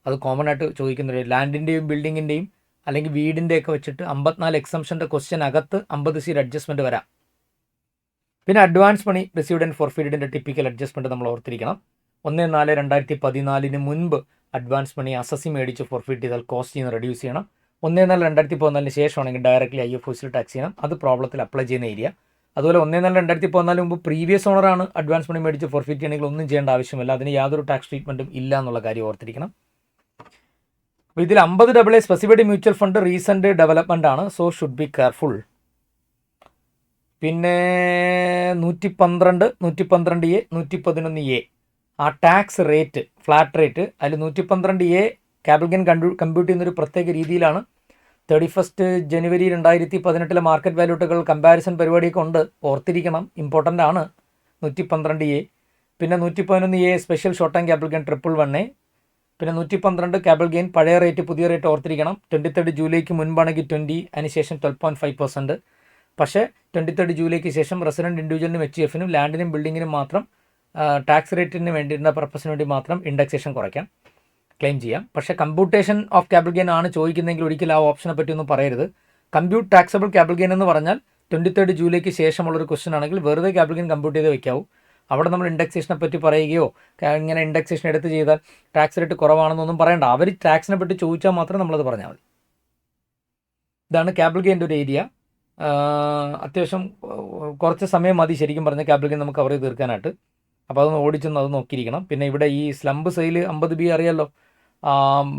അത് കോമൺ ആയിട്ട് ചോദിക്കുന്നത് ലാൻഡിൻ്റെയും ബിൽഡിങ്ങിൻ്റെയും അല്ലെങ്കിൽ വീടിൻ്റെയൊക്കെ വെച്ചിട്ട് 54 എക്സംഷൻ്റെ ക്വസ്റ്റ്യൻ അകത്ത് 50C അഡ്ജസ്റ്റ്മെൻറ്റ് വരാം. പിന്നെ അഡ്വാൻസ് മണി റിസീവ്ഡ് ആൻഡ് ഫോർഫീൽഡിൻ്റെ ടിപ്പിക്കൽ അഡ്ജസ്റ്റ്മെൻറ്റ് നമ്മൾ ഓർത്തിരിക്കണം. 1/4/2014 മുൻപ് അഡ്വാൻസ് മണി അസസി മേടിച്ച് ഫോർഫീറ്റ് ചെയ്താൽ കോസ്റ്റ് നിന്ന് റെഡ്യൂസ് ചെയ്യണം. 1/4/2014 ശേഷമാണെങ്കിൽ ഡയറക്റ്റ്ലി IFOCയിൽ ടാക്സ് ചെയ്യണം. അത് പ്രോബ്ലത്തിൽ അപ്ലൈ ചെയ്യുന്ന ഏരിയ. അതുപോലെ 1/4/2014 മുമ്പ് പ്രീവിയസ് ഓണറാണ് അഡ്വാൻസ് മണി മേടിച്ച് ഫോർഫീറ്റ് ചെയ്യണമെങ്കിൽ ഒന്നും ചെയ്യേണ്ട ആവശ്യമില്ല. അതിന് യാതൊരു ടാക്സ് ട്രീറ്റ്മെൻറ്റും ഇല്ല എന്നുള്ള കാര്യം ഓർത്തിരിക്കണം. അപ്പോൾ ഇതിൽ 50AA specified mutual fund recent development ആണ്, സോ ഷുഡ് ബി കെയർഫുൾ. പിന്നെ 112, 112A, 111A ആ ടാക്സ് റേറ്റ്, ഫ്ലാറ്റ് റേറ്റ്, അതിൽ 112A ക്യാപിറ്റൽ ഗെയിൻ കമ്പ്യൂട്ട് ചെയ്യുന്നൊരു പ്രത്യേക രീതിയിലാണ്. 31 ജനുവരി 2018 മാർക്കറ്റ് വാല്യൂട്ടുകൾ കമ്പാരിസൺ പരിപാടിയൊക്കെ ഉണ്ട്, ഓർത്തിരിക്കണം, ഇമ്പോർട്ടൻ്റ് ആണ് 112A. പിന്നെ 111A special short time capital gain 111A. പിന്നെ 112 ക്യാപിറ്റൽ ഗെയിൻ പഴയ റേറ്റ് പുതിയ റേറ്റ് ഓർത്തിരിക്കണം. 23 ജൂലൈക്ക് മുൻപാണെങ്കിൽ 20, അതിനുശേഷം 12.5%. പക്ഷേ 23 ജൂലൈക്ക് ശേഷം റെസിഡൻറ്റ് ഇൻഡിവിജ്വലിനും HUFനും ലാൻഡിനും ബിൽഡിങ്ങിനും മാത്രം ടാക്സ് റേറ്റിന് വേണ്ടിയിരുന്ന പർപ്പസിന് വേണ്ടി മാത്രം ഇൻഡെക്സേഷൻ കുറയ്ക്കാം, ക്ലെയിം ചെയ്യാം. പക്ഷേ കമ്പ്യൂട്ടേഷൻ ഓഫ് ക്യാപിറ്റൽ ഗെയിൻ ആണ് ചോദിക്കുന്നതെങ്കിൽ ഒരിക്കലും ആ ഓപ്ഷനെ പറ്റി ഒന്നും പറയരുത്. കമ്പ്യൂട്ട് ടാക്സബിൾ ക്യാപിറ്റൽ ഗെയിൻ എന്ന് പറഞ്ഞാൽ 23 ജൂലൈക്ക് ശേഷമുള്ളൊരു ക്വസ്റ്റൻ ആണെങ്കിൽ വെറുതെ ക്യാപിറ്റൽ ഗെയിൻ കമ്പ്യൂട്ട് ചെയ്ത് വെക്കാവൂ. അവിടെ നമ്മൾ ഇൻഡെക്സേഷനെ പറ്റി പറയുകയോ ഇങ്ങനെ ഇൻഡെക്സേഷൻ എടുത്ത് ചെയ്താൽ ടാക്സ് റേറ്റ് കുറവാണെന്നൊന്നും പറയണ്ട. അവർ ടാക്സിനെ പറ്റി ചോദിച്ചാൽ മാത്രം നമ്മളത് പറഞ്ഞാൽ മതി. ഇതാണ് ക്യാപിറ്റൽ ഗെയിൻ്റെ ഒരു ഏരിയ. അത്യാവശ്യം കുറച്ച് സമയം മതി ശരിക്കും പറഞ്ഞാൽ ക്യാപിറ്റൽ ഗെയിൻ നമുക്ക് കവർ ചെയ്ത് തീർക്കാനായിട്ട്. അപ്പോൾ അതൊന്ന് ഓടിച്ചൊന്ന് അത് നോക്കിയിരിക്കണം. പിന്നെ ഇവിടെ ഈ സ്ലംപ് സെയിൽ 50B അറിയാമല്ലോ.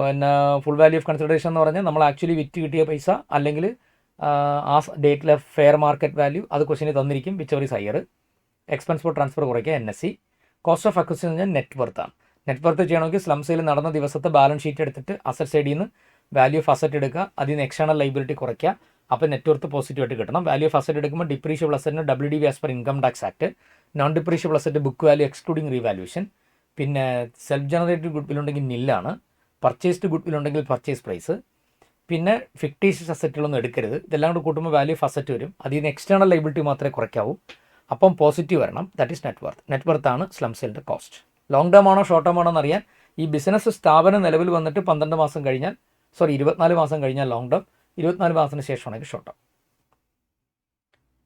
പിന്നെ ഫുൾ വാല്യൂ ഓഫ് കൺസിഡറേഷൻ എന്ന് പറഞ്ഞാൽ നമ്മൾ ആക്ച്വലി വിറ്റ് കിട്ടിയ പൈസ അല്ലെങ്കിൽ ആ ഡേറ്റിലെ ഫെയർ മാർക്കറ്റ് വാല്യൂ അത് ക്വസ്റ്റിന് തന്നിരിക്കും, whichever is higher. Expense for transfer കുറയ്ക്കുക NSC. കോസ്റ്റ് ഓഫ് അക്വിസിഷൻ എന്ന് പറഞ്ഞാൽ നെറ്റ് വർത്താണ്. നെറ്റ് വർത്ത് ചെയ്യണമെങ്കിൽ സ്ലം സെയിൽ നടന്ന ദിവസത്തെ ബാലൻസ് ഷീറ്റ് എടുത്തിട്ട് അസറ്റ് സൈഡിൽ നിന്ന് വാല്യൂ ഓഫ് അസറ്റ് എടുക്കുക, അതിൽ നിന്ന് എക്സ്റ്റേണൽ ലൈബിലിറ്റി കുറയ്ക്കുക, അപ്പോൾ നെറ്റ് വർത്ത് പോസിറ്റീവായിട്ട് കിട്ടണം. വാല്യൂ ഓഫ് അസറ്റ് എടുക്കുമ്പോൾ ഡിപ്രീഷ്യബിൾ അസറ്റിന് WDV as per income tax act, non depreciable asset book value excluding revaluation. പിന്നെ സെൽഫ് ജനറേറ്റഡ് ഗുഡ് വിൽ ഉണ്ടെങ്കിൽ നില്ലാണ്, പർച്ചേസ്ഡ് ഗുഡ് വിൽ ഉണ്ടെങ്കിൽ പർച്ചേസ് പ്രൈസ്. പിന്നെ ഫിക്ടീഷ്യസ് അസറ്റുകളൊന്നും എടുക്കരുത്. ഇതെല്ലാം കൂടെ കൂട്ടുമ്പോൾ വാല്യൂ ഓഫ് അസറ്റ് വരും, അതിൽ നിന്ന് എക്സ്റ്റേണൽ ലൈബിലിറ്റി മാത്രമേ കുറയ്ക്കാവൂ. അപ്പം പോസിറ്റീവ് വരണം, that is net worth. Net വർത്താണ് സ്ലം സെയിലിൻ്റെ കോസ്റ്റ്. ലോങ് ടേം ആണോ ഷോർട്ട് ടേം ആണോ എന്നറിയാൻ ഈ ബിസിനസ് സ്ഥാപനം നിലവിൽ വന്നിട്ട് 12 മാസം കഴിഞ്ഞാൽ 24 മാസം കഴിഞ്ഞാൽ ലോങ് ടേം, 24 മാസത്തിന് ശേഷമാണെങ്കിൽ ഷോർട്ട് ടേം.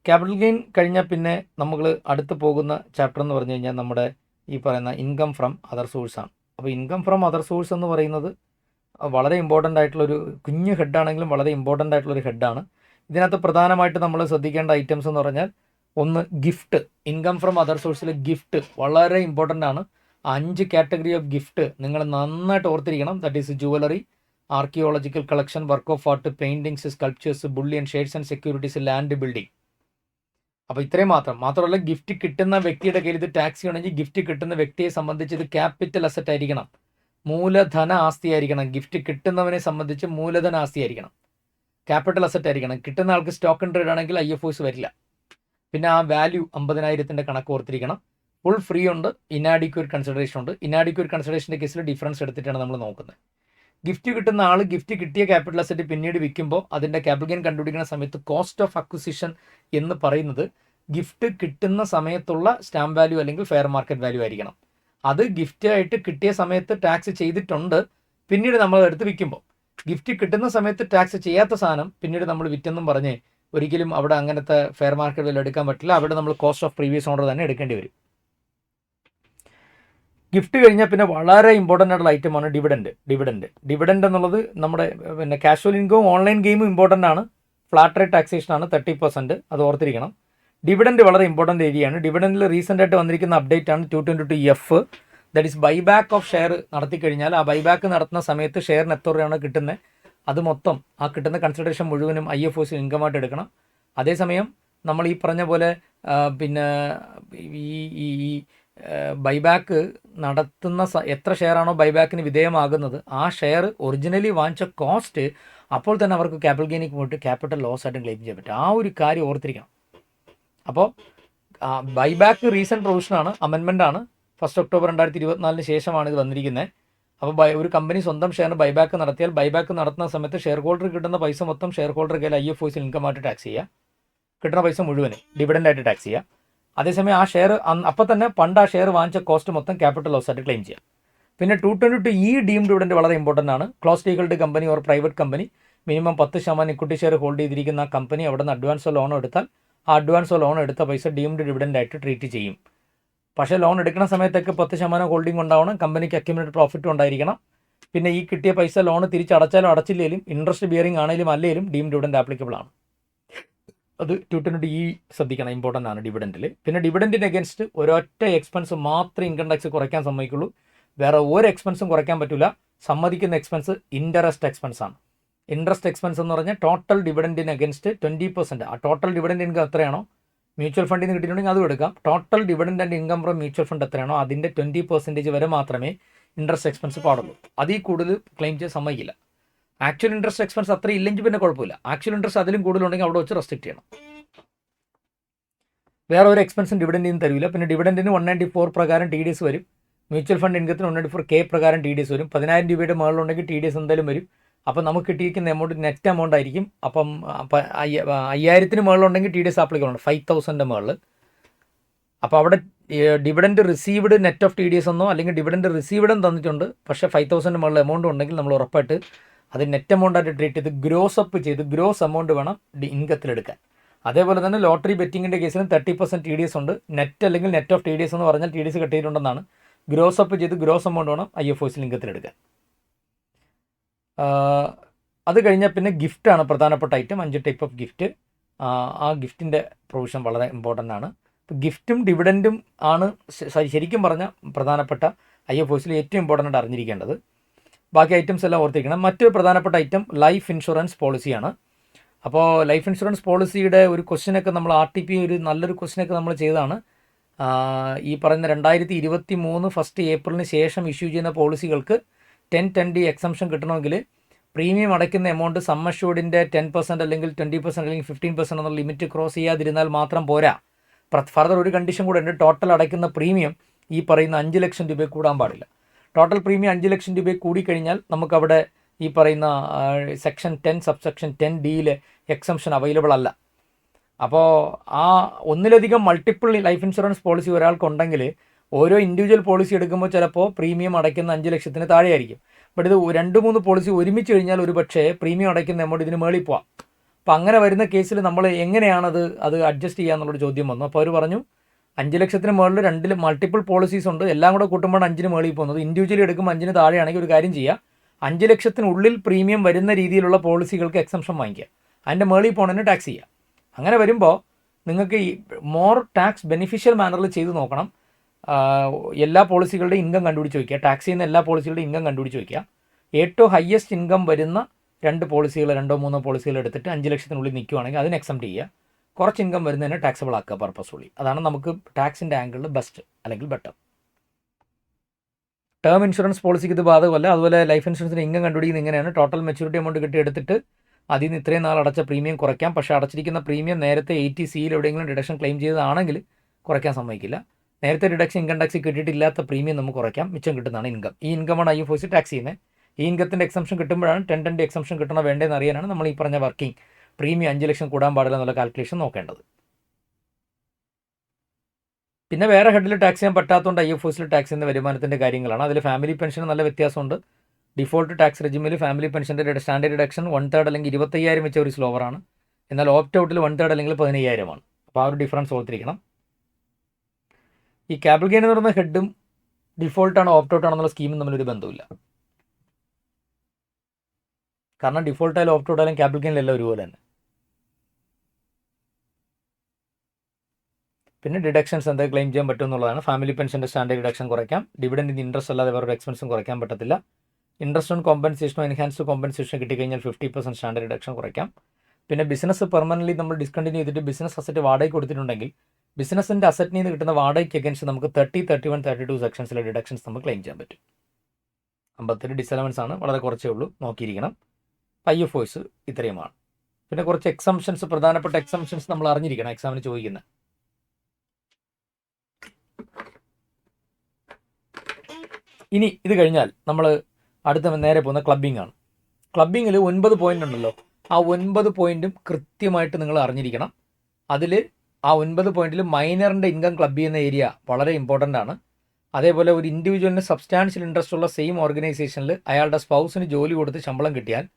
ക്യാപിറ്റൽ ഗെയിൻ കഴിഞ്ഞാൽ പിന്നെ നമ്മൾ അടുത്ത് പോകുന്ന ചാപ്റ്റർ എന്ന് പറഞ്ഞു കഴിഞ്ഞാൽ നമ്മുടെ ഈ പറയുന്ന ഇൻകം ഫ്രം അതർ സോഴ്സാണ്. അപ്പോൾ ഇൻകം ഫ്രം അതർ സോഴ്സ് എന്ന് പറയുന്നത് വളരെ ഇമ്പോർട്ടൻ്റ് ആയിട്ടുള്ളൊരു കുഞ്ഞ് ഹെഡാണെങ്കിലും വളരെ ഇമ്പോർട്ടൻ്റ് ആയിട്ടുള്ളൊരു ഹെഡാണ്. ഇതിനകത്ത് പ്രധാനമായിട്ട് നമ്മൾ ശ്രദ്ധിക്കേണ്ട ഐറ്റംസ് എന്ന് പറഞ്ഞാൽ ഒന്ന് ഗിഫ്റ്റ്. ഇൻകം ഫ്രം അതർ സോഴ്സിൽ ഗിഫ്റ്റ് വളരെ ഇമ്പോർട്ടൻ്റ് ആണ്. 5 കാറ്റഗറി ഓഫ് ഗിഫ്റ്റ് നിങ്ങൾ നന്നായിട്ട് ഓർത്തിരിക്കണം. That is jewellery, archaeological collection, work of art, paintings, sculptures, bullion shades and securities, land building. അപ്പോൾ ഇത്രയും മാത്രമല്ല ഗിഫ്റ്റ് കിട്ടുന്ന വ്യക്തിയുടെ കയ്യിൽ ഇത് ടാക്സ് ചെയ്യണമെങ്കിൽ ഗിഫ്റ്റ് കിട്ടുന്ന വ്യക്തിയെ സംബന്ധിച്ച് ഇത് ക്യാപിറ്റൽ അസറ്റ് ആയിരിക്കണം, മൂലധന ആസ്തി ആയിരിക്കണം. ഗിഫ്റ്റ് കിട്ടുന്നവനെ സംബന്ധിച്ച് മൂലധന ആസ്തി ആയിരിക്കണം, ക്യാപിറ്റൽ അസറ്റ് ആയിരിക്കണം. കിട്ടുന്ന ആൾക്ക് സ്റ്റോക്ക് ഇൻ ട്രേഡ് ആണെങ്കിൽ IFOs വരില്ല. പിന്നെ ആ വാല്യൂ 50,000 കണക്ക് ഓർത്തിരിക്കണം. ഫുൾ ഫ്രീ ഉണ്ട്, ഇനാഡിക്വേറ്റ് കൺസിഡറേഷൻ ഉണ്ട്. ഇനാഡിക്വേറ്റ് കൺസിഡറേഷൻ്റെ കേസിൽ ഡിഫറൻസ് എടുത്തിട്ടാണ് നമ്മൾ നോക്കുന്നത്. ഗിഫ്റ്റ് കിട്ടുന്ന ആൾ ഗിഫ്റ്റ് കിട്ടിയ ക്യാപിറ്റൽ അസറ്റ് പിന്നീട് വിൽക്കുമ്പോൾ അതിൻ്റെ ക്യാപിറ്റൽ ഗെയിൻ കണ്ടുപിടിക്കുന്ന സമയത്ത് കോസ്റ്റ് ഓഫ് അക്വിസിഷൻ എന്ന് പറയുന്നത് ഗിഫ്റ്റ് കിട്ടുന്ന സമയത്തുള്ള സ്റ്റാമ്പ് വാല്യൂ അല്ലെങ്കിൽ ഫെയർ മാർക്കറ്റ് വാല്യൂ ആയിരിക്കണം. അത് ഗിഫ്റ്റായിട്ട് കിട്ടിയ സമയത്ത് ടാക്സ് ചെയ്തിട്ടുണ്ട്, പിന്നീട് നമ്മൾ എടുത്ത് വിൽക്കുമ്പോൾ. ഗിഫ്റ്റ് കിട്ടുന്ന സമയത്ത് ടാക്സ് ചെയ്യാത്ത സാധനം പിന്നീട് നമ്മൾ വിറ്റെന്നും പറഞ്ഞ് ഒരിക്കലും അവിടെ അങ്ങനത്തെ ഫെയർ മാർക്കറ്റ് വാല്യൂ എടുക്കാൻ പറ്റില്ല. അവിടെ നമ്മൾ കോസ്റ്റ് ഓഫ് പ്രീവിയസ് ഓണർ തന്നെ എടുക്കേണ്ടി വരും. ഗിഫ്റ്റ് കഴിഞ്ഞാൽ പിന്നെ വളരെ ഇമ്പോർട്ടൻ്റ് ആയിട്ടുള്ള ഐറ്റമാണ് ഡിവിഡൻഡ് എന്നുള്ളത് നമ്മുടെ പിന്നെ കാഷ്വൽ ഇൻകവും ഓൺലൈൻ ഗെയിമും ഇമ്പോർട്ടൻ്റ് ആണ്. ഫ്ലാറ്റ് റേറ്റ് ടാക്സേഷൻ ആണ് 30%, അത് ഓർത്തിരിക്കണം. ഡിവിഡൻഡ് വളരെ ഇമ്പോർട്ടൻ്റ് ഏരിയയാണ്. ഡിവിഡൻഡിൽ റീസെൻ്റ് ആയിട്ട് വന്നിരിക്കുന്ന അപ്ഡേറ്റ് ആണ് 222F, that is buyback of share നടത്തി കഴിഞ്ഞാൽ ആ ബൈബാക്ക് നടത്തുന്ന സമയത്ത് ഷെയറിന് എത്ര രൂപയാണ് കിട്ടുന്നത് അത് മൊത്തം ആ കിട്ടുന്ന കൺസിഡറേഷൻ മുഴുവനും IFOs ഇൻകമായിട്ട് എടുക്കണം. അതേസമയം നമ്മൾ ഈ പറഞ്ഞ പോലെ പിന്നെ ഈ ഈ ബൈബാക്ക് നടത്തുന്ന എത്ര ഷെയറാണോ ബൈബാക്കിന് വിധേയമാകുന്നത്, ആ ഷെയർ ഒറിജിനലി വാങ്ങിച്ച കോസ്റ്റ് അപ്പോൾ തന്നെ അവർക്ക് ക്യാപിറ്റൽ ഗെയിനിക്ക് പോയിട്ട് ക്യാപിറ്റൽ ലോസ് ആയിട്ടും ക്ലെയിം ചെയ്യാൻ പറ്റും. ആ ഒരു കാര്യം ഓർത്തിരിക്കണം. അപ്പോൾ ബൈബാക്ക് റീസെൻറ്റ് പ്രൊവിഷനാണ്, അമെൻമെൻ്റാണ്. 1 ഒക്ടോബർ 2024 ശേഷമാണ് ഇത് വന്നിരിക്കുന്നത്. അപ്പോൾ ഒരു കമ്പനി സ്വന്തം ഷെയറിന് ബൈബാക്ക് നടത്തിയാൽ ബൈബാക്ക് നടത്തുന്ന സമയത്ത് ഷെയർ ഹോൾഡർ കിട്ടുന്ന പൈസ മൊത്തം ഷെയർ ഹോൾഡർ കയ്യിൽ IFOസിൽ ഇൻകമായിട്ട് ടാക്സ് ചെയ്യുക, കിട്ടുന്ന പൈസ മുഴുവൻ ഡിവിഡൻ്റായിട്ട് ടാക്സ് ചെയ്യുക. അതേസമയം ആ ഷെയർ അപ്പോൾ തന്നെ പണ്ട് ആ ഷെയർ വാങ്ങിച്ച കോസ്റ്റ് മൊത്തം ക്യാപിറ്റൽ ലോസ് ആയിട്ട് ക്ലെയിം ചെയ്യുക. പിന്നെ 222 ഡീംഡ് ഡിവിഡൻറ്റ് വളരെ ഇമ്പോർട്ടൻ്റ് ആണ്. Closely held company or private company minimum 10% equity share hold ചെയ്തിരിക്കുന്ന കമ്പനി അവിടെ നിന്ന് അഡ്വാൻസോ ലോണോ എടുത്താൽ ആ അഡ്വാൻസോ ലോൺ എടുത്ത പൈസ ഡീംഡ് ഡിവിഡൻ്റായിട്ട് ട്രീറ്റ് ചെയ്യും. പക്ഷേ ലോൺ എടുക്കുന്ന സമയത്തൊക്കെ 10% ഹോൾഡിംഗ് ഉണ്ടാവണം, കമ്പനിക്ക് അക്യുമുലേറ്റഡ് പ്രോഫിറ്റും ഉണ്ടായിരിക്കണം. പിന്നെ ഈ കിട്ടിയ പൈസ ലോൺ തിരിച്ചടച്ചാലും അടച്ചില്ലെങ്കിലും ഇൻട്രസ്റ്റ് ബിയറിംഗ് ആണെങ്കിലും അല്ലെങ്കിലും ഡീംഡ് ഡിവിഡൻറ്റ് ആപ്ലിക്കബിൾ ആണ്. അത് 220 ശ്രദ്ധിക്കണം, ഇമ്പോർട്ടൻ്റ് ആണ് ഡിവിഡൻറ്റിൽ. പിന്നെ ഡിവിഡൻറ്റിന് അഗേൻസ്റ്റ് ഒരൊറ്റ എക്സ്പെൻസ് മാത്രമേ ഇൻകം ടാക്സ് കുറയ്ക്കാൻ സമ്മതിക്കുള്ളൂ, വേറെ ഒരു എക്സ്പെൻസും കുറയ്ക്കാൻ പറ്റില്ല. സമ്മതിക്കുന്ന എക്സ്പെൻസ് ഇൻട്രസ്റ്റ് എക്സ്പെൻസ് ആണ്. ഇൻട്രസ്റ്റ് എക്സ്പെൻസ് എന്ന് പറഞ്ഞാൽ ടോട്ടൽ ഡിവിഡൻറ്റിന് അഗേൻസ്റ്റ് 20%. ആ ടോട്ടൽ ഡിവിഡൻറ്റ് ഇൻകം എത്രയാണോ മ്യൂച്വൽ ഫണ്ടിൽ നിന്ന് കിട്ടിയിട്ടുണ്ടെങ്കിൽ അതും എടുക്കാം. Total dividend and income from mutual fund എത്രയാണോ അതിൻ്റെ 20% വരെ മാത്രമേ ഇൻട്രസ്റ്റ് എക്സ്പെൻസ് പാടുള്ളൂ. അതിൽ കൂടുതൽ ക്ലെയിം ചെയ്യാൻ സമ്മതിക്കില്ല. ആക്ച്വൽ ഇൻട്രസ്റ്റ് എക്സ്പെൻസ് അത്ര ഇല്ലെങ്കിൽ പിന്നെ കുഴപ്പമില്ല. ആക്ച്വൽ ഇൻട്രസ്റ്റ് അതിലും കൂടുതലുണ്ടെങ്കിൽ അവിടെ വെച്ച് റെസ്ട്രിക്ട് ചെയ്യണം. വേറെ ഒരു എക്സ്പെൻസും ഡിവിഡൻറ്റിന് തരില്ല. പിന്നെ ഡിവിഡൻറ്റിന് 194 പ്രകാരം TDS വരും. മ്യൂച്വൽ ഫണ്ട് ഇൻകത്തിന് 194K പ്രകാരം TDS വരും. 10,000 രൂപയുടെ മുകളിലുണ്ടെങ്കിൽ TDS എന്തായാലും വരും. അപ്പം നമുക്ക് കിട്ടിയിരിക്കുന്ന എമൗണ്ട് നെറ്റ് എമൗണ്ട് ആയിരിക്കും. അപ്പം 5,000 മുകളിലുണ്ടെങ്കിൽ TDS ആപ്ലിക്കബിൾ ആണ്, 5,000 മുകളിൽ. അപ്പോൾ അവിടെ dividend received net off TDS എന്നോ അല്ലെങ്കിൽ ഡിവിഡൻറ്റ് റിസീവ്ഡ് എന്ന് തന്നിട്ടുണ്ട്, പക്ഷേ 5,000 മുകളിൽ എമൗണ്ട് ഉണ്ടെങ്കിൽ നമ്മൾ ഉറപ്പായിട്ട് അത് നെറ്റ് എമൗണ്ടായിട്ട് ട്രീറ്റ് ചെയ്ത് ഗ്രോസ് അപ്പ് ചെയ്ത് ഗ്രോസ് എമൗണ്ട് വേണം ഇൻകത്തിലെടുക്കാൻ. അതേപോലെ തന്നെ ലോട്ടറി ബെറ്റിങ്ങിൻ്റെ കേസിലും 30% TDS ഉണ്ട്. നെറ്റ് അല്ലെങ്കിൽ നെറ്റ് ഓഫ് TDS എന്ന് പറഞ്ഞാൽ TDS കെട്ടിയിട്ടുണ്ടെന്നാണ്. ഗ്രോസ് അപ്പ് ചെയ്ത് ഗ്രോസ് എമൗണ്ട് വേണം IFOസിൽ ഇൻകത്തിലെടുക്കാൻ. അത് കഴിഞ്ഞാൽ പിന്നെ ഗിഫ്റ്റാണ് പ്രധാനപ്പെട്ട ഐറ്റം. 5 type of gift. ആ ഗിഫ്റ്റിൻ്റെ പ്രൊവിഷൻ വളരെ ഇമ്പോർട്ടൻ്റ് ആണ്. ഇപ്പോൾ ഗിഫ്റ്റും ഡിവിഡൻറ്റും ആണ് ശരിക്കും പറഞ്ഞാൽ പ്രധാനപ്പെട്ട IFOസിൽ ഏറ്റവും ഇമ്പോർട്ടൻ്റ് ആയിട്ട് അറിഞ്ഞിരിക്കേണ്ടത്. ബാക്കി ഐറ്റംസ് എല്ലാം ഓർത്തിരിക്കണം. മറ്റൊരു പ്രധാനപ്പെട്ട ഐറ്റം ലൈഫ് ഇൻഷുറൻസ് പോളിസിയാണ്. അപ്പോൾ ലൈഫ് ഇൻഷുറൻസ് പോളിസിയുടെ ഒരു ക്വസ്റ്റ്യനൊക്കെ നമ്മൾ RTP ഒരു നല്ലൊരു ക്വസ്റ്റ്യനൊക്കെ നമ്മൾ ചെയ്തതാണ്. ഈ പറയുന്ന 2023 1 ഏപ്രിലിന് ശേഷം ഇഷ്യൂ ചെയ്യുന്ന പോളിസികൾക്ക് 10(10D) എക്സംഷൻ കിട്ടണമെങ്കിൽ പ്രീമിയം അടയ്ക്കുന്ന എമൗണ്ട് സം അഷ്യൂർഡിൻ്റെ 10% അല്ലെങ്കിൽ 20% അല്ലെങ്കിൽ 15% എന്നുള്ള ലിമിറ്റ് ക്രോസ് ചെയ്യാതിരുന്നാൽ മാത്രം പോരാ. ഫർദർ ഒരു കണ്ടീഷൻ കൂടെ ഉണ്ട്. ടോട്ടൽ അടയ്ക്കുന്ന പ്രീമിയം ഈ പറയുന്ന 5 ലക്ഷം രൂപ കൂടാൻ പാടില്ല. ടോട്ടൽ പ്രീമിയം 5 ലക്ഷം രൂപ കൂടിക്കഴിഞ്ഞാൽ നമുക്കവിടെ ഈ പറയുന്ന സെക്ഷൻ 10 സബ്സെക്ഷൻ 10Dയിലെ എക്സംഷൻ അവൈലബിൾ അല്ല. അപ്പോൾ ആ ഒന്നിലധികം മൾട്ടിപ്പിൾ ലൈഫ് ഇൻഷുറൻസ് പോളിസി ഒരാൾക്കുണ്ടെങ്കിൽ ഓരോ ഇൻഡിവിജ്വൽ പോളിസി എടുക്കുമ്പോൾ ചിലപ്പോൾ പ്രീമിയം അടയ്ക്കുന്ന 5 ലക്ഷത്തിന് താഴെയായിരിക്കും. ബട്ട് ഇത് 2-3 പോളിസി ഒരുമിച്ച് കഴിഞ്ഞാൽ ഒരു പക്ഷേ പ്രീമിയം അടയ്ക്കുന്ന എമൗണ്ട് ഇതിന് മേളിൽ പോവാം. അപ്പോൾ അങ്ങനെ വരുന്ന കേസിൽ നമ്മൾ എങ്ങനെയാണത് അഡ്ജസ്റ്റ് ചെയ്യുക എന്നുള്ളൊരു ചോദ്യം വന്നു. അപ്പോൾ അവർ പറഞ്ഞു 5 ലക്ഷത്തിന് മുകളിൽ 2 മൾട്ടിപ്പിൾ പോളിസീസ് ഉണ്ട്, എല്ലാം കൂടെ കൂട്ടുമ്പോൾ 5-ന് മുകളിൽ പോകുന്നത്. ഇൻഡിവിജ്വലി എടുക്കുമ്പോൾ 5-ന് താഴെയാണെങ്കിൽ ഒരു കാര്യം ചെയ്യുക, 5 ലക്ഷത്തിനുള്ളിൽ പ്രീമിയം വരുന്ന രീതിയിലുള്ള പോളിസികൾക്ക് എക്സംഷൻ വാങ്ങിക്കുക, അതിൻ്റെ മുകളിൽ പോണതിന് ടാക്സ് ചെയ്യുക. അങ്ങനെ വരുമ്പോൾ നിങ്ങൾക്ക് ഈ മോർ ടാക്സ് ബെനിഫിഷ്യൽ മാനറിൽ ചെയ്ത് നോക്കണം. എല്ലാ പോളിസികളുടെ ഇൻകം കണ്ടുപിടിച്ച് വയ്ക്കുക, ടാക്സ് ചെയ്യുന്ന എല്ലാ പോളിസികളുടെ ഇൻകം കണ്ടുപിടിച്ച് വയ്ക്കുക. ഏറ്റവും ഹയസ്റ്റ് ഇൻകം വരുന്ന 2 പോളിസികൾ 2-3 പോളിസികൾ എടുത്തിട്ട് 5 ലക്ഷത്തിനുള്ളിൽ നിൽക്കുകയാണെങ്കിൽ അതിന് എക്സംപ്റ്റ് ചെയ്യുക. കുറച്ച് ഇൻകം വരുന്നതിനെ ടാക്സബിൾ ആക്കുക പർപ്പസ്ഫുള്ളി. അതാണ് നമുക്ക് ടാക്സിൻ്റെ ആംഗിളിൽ ബെസ്റ്റ് അല്ലെങ്കിൽ ബെറ്റർ. ടേം ഇൻഷുറൻസ് പോളിസിക്ക് ഇത് ബാധകമല്ല. അതുപോലെ ലൈഫ് ഇൻഷുറൻസിന് ഇൻകം കണ്ടുപിടിക്കുന്നത് ഇങ്ങനെയാണ്. ടോട്ടൽ മെച്യൂരിറ്റി എമൗണ്ട് കിട്ടി എടുത്തിട്ട് അതിൽ നിന്ന് ഇത്രയും നാൾ അടച്ച പ്രീമിയം കുറയ്ക്കാം. പക്ഷേ അടച്ചിരിക്കുന്ന പ്രീമിയം നേരത്തെ 80Cയിൽ എവിടെയെങ്കിലും ഡിഡക്ഷൻ ക്ലെയിം ചെയ്തതാണെങ്കിൽ കുറയ്ക്കാൻ സമ്മതിക്കില്ല. നേരത്തെ ഡിഡക്ഷൻ ഇൻകം ടാക്സ് കിട്ടിയിട്ടില്ലാത്ത പ്രീമിയം നമുക്ക് കുറയ്ക്കാം, മിച്ചം കിട്ടുന്നതാണ് ഇൻകം. ഈ ഇൻകമാണ് IFOസി ടാക്സ് ചെയ്യുന്നത്. ഈ ഇൻകത്തിൻ്റെ എക്സംഷൻ കിട്ടുമ്പോഴാണ് 10(10D) എക്സംഷൻ കിട്ടണോ വേണ്ടതെന്ന് അറിയാനാണ് നമ്മൾ ഈ പറഞ്ഞ വർക്കിംഗ് പ്രീമിയം 5 ലക്ഷം കൂടാൻ പാടില്ല എന്നുള്ള കാൽക്കുലേഷൻ നോക്കേണ്ടത്. പിന്നെ വേറെ ഹെഡിൽ ടാക്സ് ചെയ്യാൻ പറ്റാത്തതുകൊണ്ട് IFOസിൽ ടാക്സ് ചെയ്യുന്ന വരുമാനത്തിൻ്റെ കാര്യങ്ങളാണ്. അതിൽ ഫാമിലി പെൻഷന് നല്ല വ്യത്യാസമുണ്ട്. ഡിഫോൾട്ട് ടാക്സ് റെജിമിൽ ഫാമിലി പെൻഷൻ്റെ സ്റ്റാൻഡേർഡ് ഡിഡക്ഷൻ 1/3 അല്ലെങ്കിൽ 25,000 വെച്ച ഒരു സ്ലോവറാണ്. എന്നാൽ ഓപ്റ്റ് ഔട്ടിൽ 1/3 അല്ലെങ്കിൽ 15,000 അപ്പോൾ ആ ഒരു ഡിഫറൻസ് ഓർത്തിരിക്കണം. ഈ ക്യാപിറ്റൽ ഗെയിൻ എന്ന് പറയുന്ന ഹെഡും ഡിഫോൾട്ടാണോ ഓപ്റ്റ് ഔട്ട് ആണെന്നുള്ള സ്കീമും തമ്മിലൊരു ബന്ധമില്ല. കാരണം ഡിഫോൾട്ടായാലും ഓപ്റ്റ് ഔട്ടായാലും ക്യാപിറ്റൽ ഗെയിനിലെല്ലാം ഒരുപോലെ തന്നെ. പിന്നെ ഡിഡക്ഷൻസ് എന്താ ക്ലെയിം ചെയ്യാൻ പറ്റും എന്നുള്ളതാണ്. ഫാമിലി പെൻഷൻ്റെ സ്റ്റാൻഡേർഡ് ഡിഡക്ഷൻ കുറയ്ക്കാം. ഡിവിഡൻറ്റിൻ്റെ ഇൻട്രസ്റ്റ് അല്ലാതെ വേറൊരു എക്സ്പെൻസും കുറയ്ക്കാൻ പറ്റത്തില്ല. ഇൻട്രസ്റ്റ് ഓൺ കോമ്പൻസേഷനോ എൻഹാൻസ്ഡ് കോമ്പൻസേഷൻ കിട്ടിക്കഴിഞ്ഞാൽ 50% സ്റ്റാൻഡേർഡ് ഡിഡക്ഷൻ കുറയ്ക്കാം. പിന്നെ ബിസിനസ് പെർമനൻ്റ്ലി നമ്മൾ ഡിസ്കണ്ടിന്യൂ ചെയ്തിട്ട് ബിസിനസ് അസറ്റ് വാടകയ്ക്ക് കൊടുത്തിട്ടുണ്ടെങ്കിൽ ബിസിനസ്സിൻ്റെ അസറ്റിൽ നിന്ന് കിട്ടുന്ന വാടകയ്ക്ക് അഗൻസ്റ്റ് നമുക്ക് 30, 31, 32 സെക്ഷൻസിലെ ഡിഡക്ഷൻസ് നമുക്ക് ക്ലെയിം ചെയ്യാൻ പറ്റും. 57 ഡിസലവൻസ് ആണ്, വളരെ കുറച്ചേ ഉള്ളൂ, നോക്കിയിരിക്കണം. IFOs ഇത്രയുമാണ്. പിന്നെ കുറച്ച് എക്സംഷൻസ്, പ്രധാനപ്പെട്ട എക്സംഷൻസ് നമ്മൾ അറിഞ്ഞിരിക്കണം, എക്സാമിന് ചോദിക്കുന്നത്. ഇനി ഇത് കഴിഞ്ഞാൽ നമ്മൾ അടുത്ത നേരെ പോകുന്ന ക്ലബിംഗ് ആണ്. ക്ലബിങ്ങിൽ 9 പോയിന്റ് ഉണ്ടല്ലോ, ആ 9 പോയിന്റും കൃത്യമായിട്ട് നിങ്ങൾ അറിഞ്ഞിരിക്കണം. അതിൽ ആ 9 പോയിന്റിൽ മൈനറിൻ്റെ ഇൻകം ക്ലബ് ചെയ്യുന്ന ഏരിയ വളരെ ഇമ്പോർട്ടൻ്റ് ആണ്. അതേപോലെ ഒരു ഇൻഡിവിജ്വലിന് സബ്സ്റ്റാൻഷ്യൽ ഇൻട്രസ്റ്റ് ഉള്ള സെയിം ഓർഗനൈസേഷനിൽ അയാളുടെ സ്പൗസിന് ജോലി കൊടുത്ത് ശമ്പളം കിട്ടിയാൽ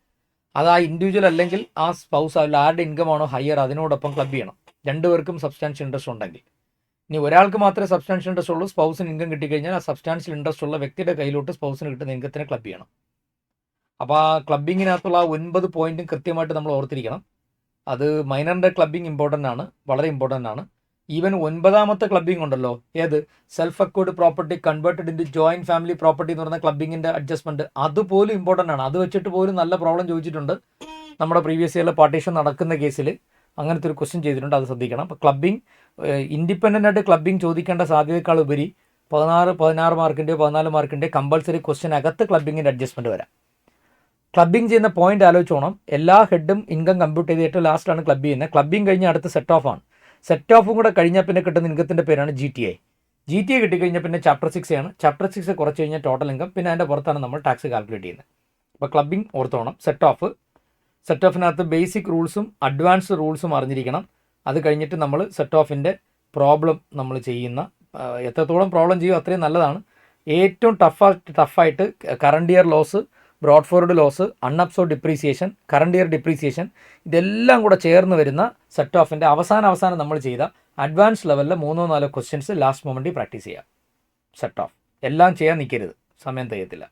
അത് ആ ഇൻഡിവിജ്വൽ അല്ലെങ്കിൽ ആ സ്പൗസ് അതിൽ ആരുടെ ഇൻകം ആണോ ഹയർ അതിനോടൊപ്പം ക്ലബ് ചെയ്യണം, രണ്ടുപേർക്കും സബ്സ്റ്റാൻഷ്യൽ ഇൻട്രസ്റ്റ് ഉണ്ടെങ്കിൽ. ഇനി ഒരാൾക്ക് മാത്രമേ സബ്സ്റ്റാൻഷ്യൽ ഇൻട്രസ്റ്റ് ഉള്ളൂ, സ്പൗസിന് ഇൻകം കിട്ടിക്കഴിഞ്ഞാൽ ആ സബ്സ്റ്റാൻഷ്യൽ ഇൻട്രസ്റ്റ് ഉള്ള വ്യക്തിയുടെ കയ്യിലോട്ട് സ്പൗസിന് കിട്ടുന്ന ഇൻകത്തിനെ ക്ലബ് ചെയ്യണം. അപ്പോൾ ആ ക്ലബിങ്ങിനകത്തുള്ള ആ 9 പോയിന്റും കൃത്യമായിട്ട് നമ്മൾ ഓർത്തിരിക്കണം. അത് മൈനറിൻ്റെ ക്ലബിങ് ഇമ്പോർട്ടൻ്റ് ആണ്, വളരെ ഇമ്പോർട്ടൻ്റ് ആണ്. ഈവൻ 9ാമത്തെ ക്ലബിംഗ് ഉണ്ടല്ലോ, ഏത് self acquired property converted into joint family property എന്ന് പറയുന്ന ക്ലബിങ്ങിൻ്റെ അഡ്ജസ്റ്റ്മെൻറ്റ്, അതുപോലും ഇമ്പോർട്ടൻ്റ് ആണ്. അത് വെച്ചിട്ട് പോലും നല്ല പ്രോബ്ലം ചോദിച്ചിട്ടുണ്ട് നമ്മുടെ പ്രീവിയസ് ഇയറിൽ പാർട്ടീഷൻ നടക്കുന്ന കേസിൽ. അങ്ങനത്തെ ഒരു ക്വസ്റ്റ്യൻ ചെയ്തിട്ടുണ്ട്, അത് ശ്രദ്ധിക്കണം. അപ്പോൾ ക്ലബിംഗ് ഇൻഡിപെൻഡൻ്റ് ആയിട്ട് ക്ലബിംഗ് ചോദിക്കേണ്ട സാധ്യതയേക്കാൾ ഉപരി 16 മാർക്കിൻ്റെയോ 14 മാർക്കിൻ്റെയോ കമ്പൾസറി ക്വസ്റ്റ്യൻ അകത്ത് ക്ലബിങ്ങിൻ്റെ അഡ്ജസ്റ്റ്മെൻറ്റ് വരാം. ക്ലബിംഗ് ചെയ്യുന്ന പോയിന്റ് ആലോചിച്ചോണം. എല്ലാ ഹെഡും ഇൻകം കമ്പ്യൂട്ട് ചെയ്ത് ഏറ്റവും ലാസ്റ്റാണ് ക്ലബ് ചെയ്യുന്നത്. ക്ലബിംഗ് കഴിഞ്ഞ് അടുത്ത് സെറ്റ് ഓഫ് ആണ്. സെറ്റ് ഓഫും കൂടെ കഴിഞ്ഞാൽ പിന്നെ കിട്ടുന്ന ഇൻകത്തിൻ്റെ പേരാണ് GTA. GTA കിട്ടിക്കഴിഞ്ഞാൽ പിന്നെ ചാപ്റ്റർ 6 ആണ്. ചാപ്റ്റർ 6 കുറച്ച് കഴിഞ്ഞാൽ ടോട്ടൽ ഇൻകം, പിന്നെ അതിൻ്റെ പുറത്താണ് നമ്മൾ ടാക്സ് കാൽക്കുലേറ്റ് ചെയ്യുന്നത്. അപ്പോൾ ക്ലബിംഗ് ഓർത്തോണം. സെറ്റ് ഓഫിനകത്ത് ബേസിക് റൂൾസും അഡ്വാൻസ് റൂൾസും അറിഞ്ഞിരിക്കണം. അത് കഴിഞ്ഞിട്ട് നമ്മൾ സെറ്റ് ഓഫിൻ്റെ പ്രോബ്ലം നമ്മൾ ചെയ്യുന്ന എത്രത്തോളം പ്രോബ്ലം ചെയ്യും അത്രയും നല്ലതാണ്. ഏറ്റവും ടഫായിട്ട് current year loss, brought forward loss, unabsorbed depreciation, current year depreciation, ഇതെല്ലാം കൂടെ ചേർന്ന് വരുന്ന സെറ്റ് ഓഫിൻ്റെ അവസാനം നമ്മൾ ചെയ്ത അഡ്വാൻസ് ലെവലിൽ 3-4 ക്വസ്റ്റ്യൻസ് ലാസ്റ്റ് മൊമെൻറ്റിൽ പ്രാക്ടീസ് ചെയ്യാം. സെറ്റ് ഓഫ് എല്ലാം ചെയ്യാൻ നിൽക്കരുത്, സമയം തികയത്തില്ല.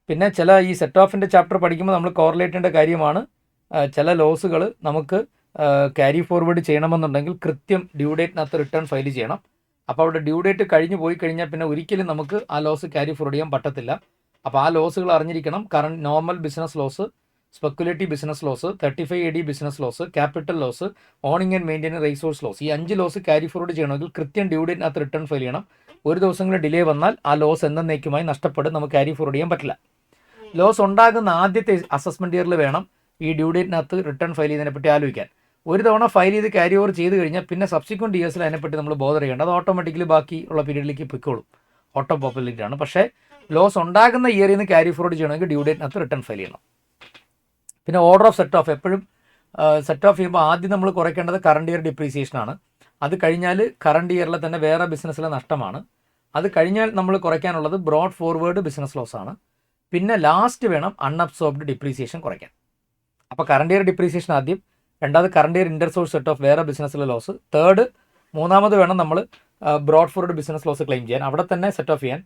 പിന്നെ ചില ഈ സെറ്റ് ഓഫിൻ്റെ ചാപ്റ്റർ പഠിക്കുമ്പോൾ നമ്മൾ കോറിലേറ്റേണ്ട കാര്യമാണ്. ചില ലോസുകൾ നമുക്ക് ക്യാരി ഫോർവേഡ് ചെയ്യണമെന്നുണ്ടെങ്കിൽ കൃത്യം ഡ്യൂ ഡേറ്റിനകത്ത് റിട്ടേൺ ഫയൽ ചെയ്യണം. അപ്പോൾ അവിടെ ഡ്യൂ ഡേറ്റ് കഴിഞ്ഞ് പോയി കഴിഞ്ഞാൽ പിന്നെ ഒരിക്കലും നമുക്ക് ആ ലോസ് ക്യാരി ഫോർവേഡ് ചെയ്യാൻ പറ്റത്തില്ല. അപ്പോൾ ആ ലോസുകൾ അറിഞ്ഞിരിക്കണം. Normal business loss, speculative business loss, 35AD business loss, capital loss, owning and maintenance race horse loss, ഈ 5 ലോസ് ക്യാരി ഫോർവേഡ് ചെയ്യണമെങ്കിൽ കൃത്യം ഡ്യൂ ഡേറ്റിനകത്ത് റിട്ടേൺ ഫയൽ ചെയ്യണം. ഒരു ദിവസങ്ങളിൽ ഡിലേ വന്നാൽ ആ ലോസ് എന്നേക്കുമായി നഷ്ടപ്പെടും, നമുക്ക് ക്യാരി ഫോർവേഡ് ചെയ്യാൻ പറ്റില്ല. ലോസ് ഉണ്ടാകുന്ന ആദ്യത്തെ അസസ്മെൻറ്റ് ഇയറിൽ വേണം ഈ ഡ്യൂ ഡേറ്റിനകത്ത് റിട്ടേൺ ഫയൽ ചെയ്യുന്നതിനെപ്പറ്റി ആലോചിക്കാൻ. ഒരു തവണ ഫയൽ ചെയ്ത് ക്യാരി ഓവർ ചെയ്ത് കഴിഞ്ഞാൽ പിന്നെ സബ്സിക്വൻറ്റ് ഇയേഴ്സിൽ അതിനെപ്പറ്റി നമ്മൾ ബോധർ ചെയ്യേണ്ട, അത് ഓട്ടോമാറ്റിക്കലി ബാക്കി ഉള്ള പീരീഡിലേക്ക് പൊയ്ക്കോളും. ഓട്ടോ പോപ്പുലേറ്റ് ആണ്. പക്ഷേ ലോസ് ഉണ്ടാകുന്ന ഇയറിൽ നിന്ന് ക്യാരി ഫോർവേഡ് ചെയ്യണമെങ്കിൽ ഡ്യൂ ഡേറ്റിനകത്ത് റിട്ടേൺ ഫയൽ ചെയ്യണം. പിന്നെ ഓർഡർ ഓഫ് സെറ്റ് ഓഫ്, എപ്പോഴും സെറ്റ് ഓഫ് ചെയ്യുമ്പോൾ ആദ്യം നമ്മൾ കുറയ്ക്കേണ്ടത് കറണ്ട് ഇയർ ഡിപ്രീസിയേഷനാണ്. അത് കഴിഞ്ഞാൽ കറണ്ട് ഇയറിൽ തന്നെ വേറെ ബിസിനസ്സിലെ നഷ്ടമാണ്. അത് കഴിഞ്ഞാൽ നമ്മൾ കുറയ്ക്കാനുള്ളത് ബ്രോഡ് ഫോർവേഡ് ബിസിനസ് ലോസ് ആണ്. പിന്നെ ലാസ്റ്റ് വേണം അൺഅബ്സോർബ്ഡ് ഡിപ്രീസിയേഷൻ കുറയ്ക്കാൻ. അപ്പോൾ കറണ്ട് ഇയർ ഡിപ്രീസിയേഷൻ ആദ്യം, രണ്ടാമത് current year inter source set off വേറെ ബിസിനസ്സിലെ ലോസ്, മൂന്നാമത് വേണം നമ്മൾ brought forward business loss claim ചെയ്യാൻ, അവിടെ തന്നെ സെറ്റ് ഓഫ് ചെയ്യാൻ.